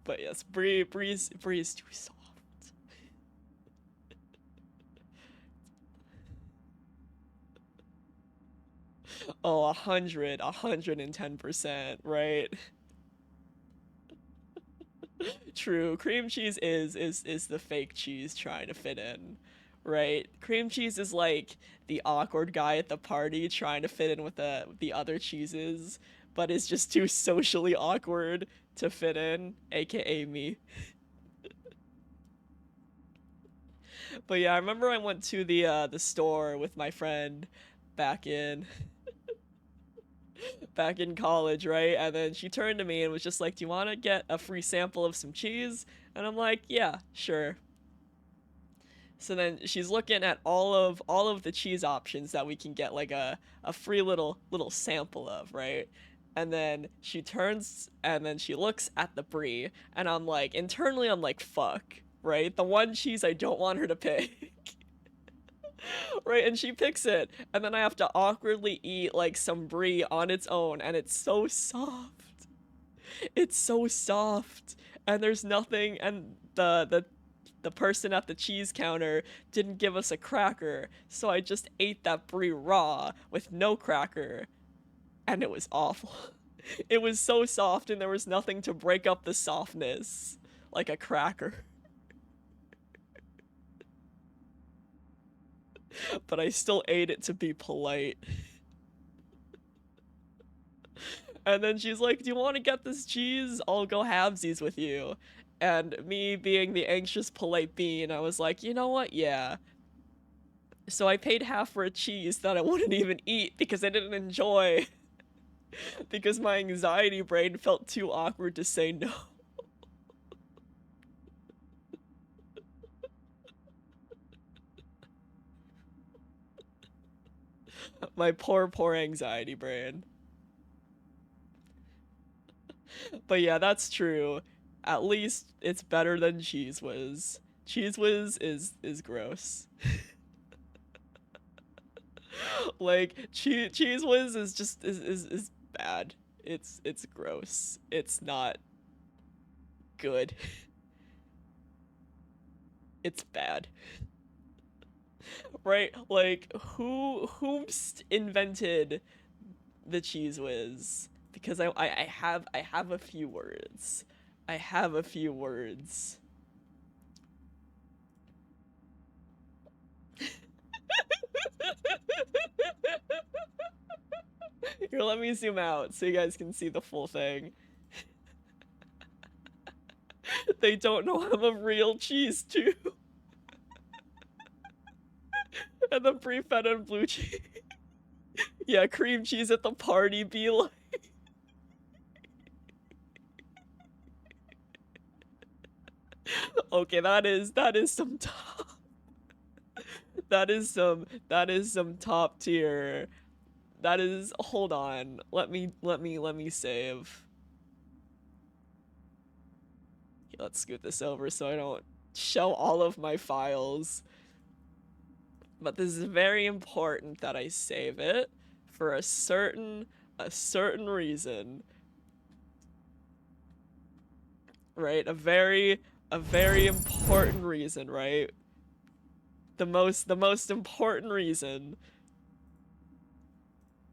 S1: But yes, brie is too soft. Oh, 110%, right? True, cream cheese is the fake cheese trying to fit in, right? Cream cheese is like the awkward guy at the party trying to fit in with the other cheeses, but is just too socially awkward to fit in, aka me. But yeah, I remember I went to the store with my friend back in college, right? And then she turned to me and was just like, "Do you want to get a free sample of some cheese?" And I'm like, "Yeah, sure." So then she's looking at all of the cheese options that we can get like a free little sample of, right? And then she turns and then she looks at the brie, and I'm like, internally I'm like, fuck, right? The one cheese I don't want her to pick. Right, and she picks it, and then I have to awkwardly eat like some brie on its own, and it's so soft. It's so soft, and there's nothing, and the person at the cheese counter didn't give us a cracker, so I just ate that brie raw with no cracker, and it was awful. It was so soft, and there was nothing to break up the softness, like a cracker. But I still ate it to be polite. And then she's like, "Do you want to get this cheese? I'll go halvesies with you." And me being the anxious, polite bean, I was like, "You know what? Yeah." So I paid half for a cheese that I wouldn't even eat because I didn't enjoy. Because my anxiety brain felt too awkward to say no. My poor anxiety brain. But yeah, that's true. At least it's better than Cheese Whiz. Cheese Whiz is gross. Like Cheese Whiz is just is bad. It's gross. It's not good. It's bad. Right? Like who invented the Cheese Whiz? Because I have a few words. I have a few words. Here, let me zoom out so you guys can see the full thing. They don't know I'm a real cheese too. And the brie feta and blue cheese. Yeah, cream cheese at the party be like. Okay, that is some top. That is some top tier. That is, hold on. Let me save. Okay, let's scoot this over so I don't show all of my files. But this is very important that I save it for a certain reason. Right? A very important reason, right? The most important reason.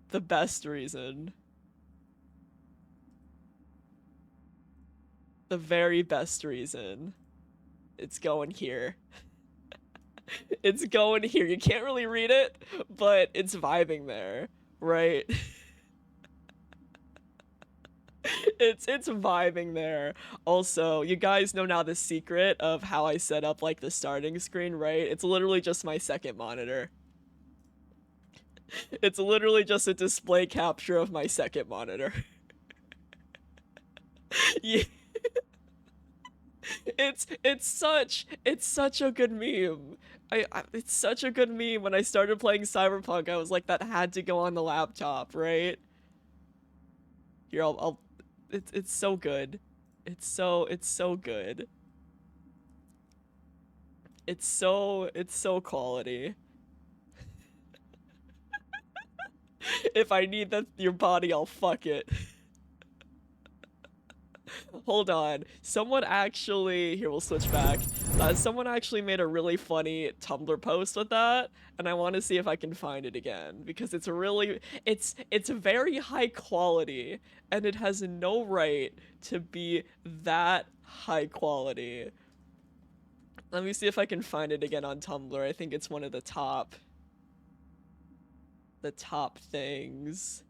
S1: The best reason. The very best reason. It's going here. It's going here. You can't really read it, but it's vibing there, right? It's vibing there. Also, you guys know now the secret of how I set up like the starting screen, right? It's literally just my second monitor. It's literally just a display capture of my second monitor. Yeah. It's such a good meme. It's such a good meme. When I started playing Cyberpunk, I was like, that had to go on the laptop, right? Here, it's so good. It's so good. It's so quality. If I need your body, I'll fuck it. Hold on. Someone actually, here, we'll switch back. Someone actually made a really funny Tumblr post with that, and I want to see if I can find it again, because it's very high quality, and it has no right to be that high quality. Let me see if I can find it again on Tumblr. I think it's one of the top things.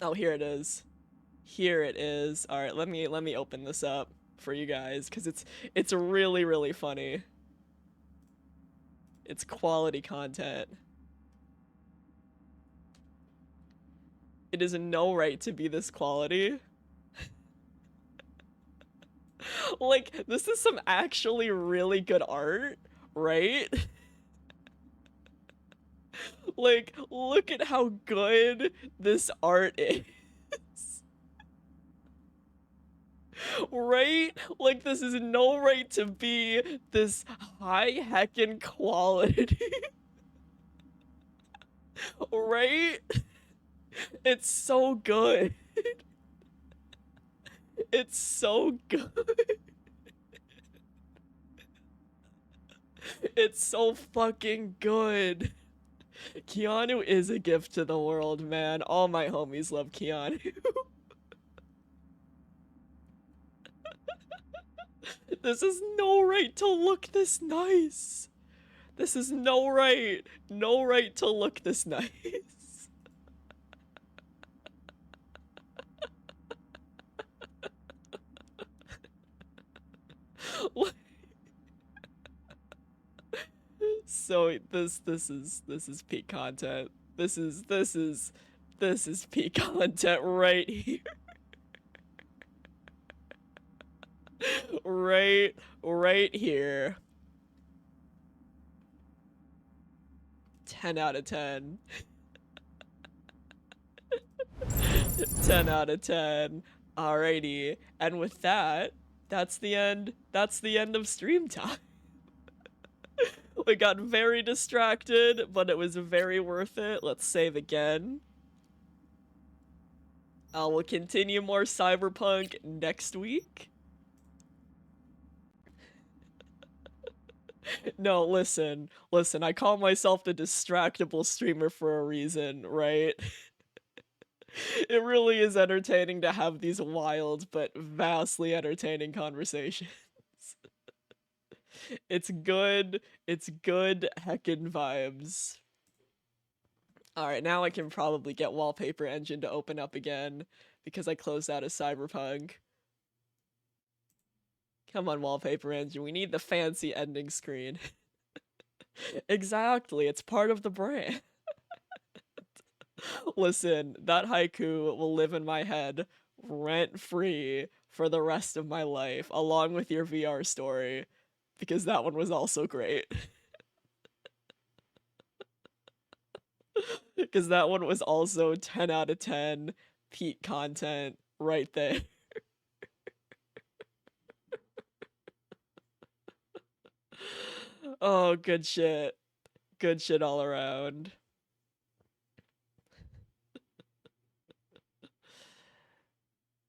S1: Oh, here it is. Here it is. All right, let me open this up for you guys cuz it's really really funny. It's quality content. It is no right to be this quality. Like, this is some actually really good art, right? Like, look at how good this art is. Right? Like, this is no right to be this high heckin' quality. Right? It's so good. It's so good. It's so fucking good. Keanu is a gift to the world, man. All my homies love Keanu. This is no right to look this nice. This is no right to look this nice. So this is peak content. This is peak content right here. Right here. 10 out of 10. 10 out of 10. Alrighty. And with that, that's the end of stream time. We got very distracted, but it was very worth it. Let's save again. We'll continue more Cyberpunk next week. No, listen, I call myself the distractible streamer for a reason, right? It really is entertaining to have these wild but vastly entertaining conversations. It's good heckin' vibes. Alright, now I can probably get Wallpaper Engine to open up again, because I closed out of Cyberpunk. Come on, Wallpaper Engine, we need the fancy ending screen. Exactly, it's part of the brand. Listen, that haiku will live in my head rent-free for the rest of my life, along with your VR story, because that one was also great. Because that one was also 10 out of 10 peak content right there. Oh, good shit. Good shit all around.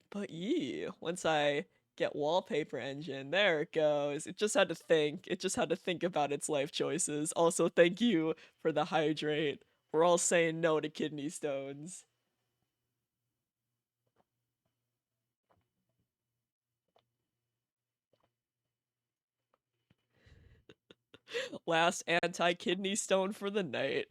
S1: But yeah, once I get Wallpaper Engine, there it goes. It just had to think. It just had to think about its life choices. Also, thank you for the hydrate. We're all saying no to kidney stones. Last anti-kidney stone for the night.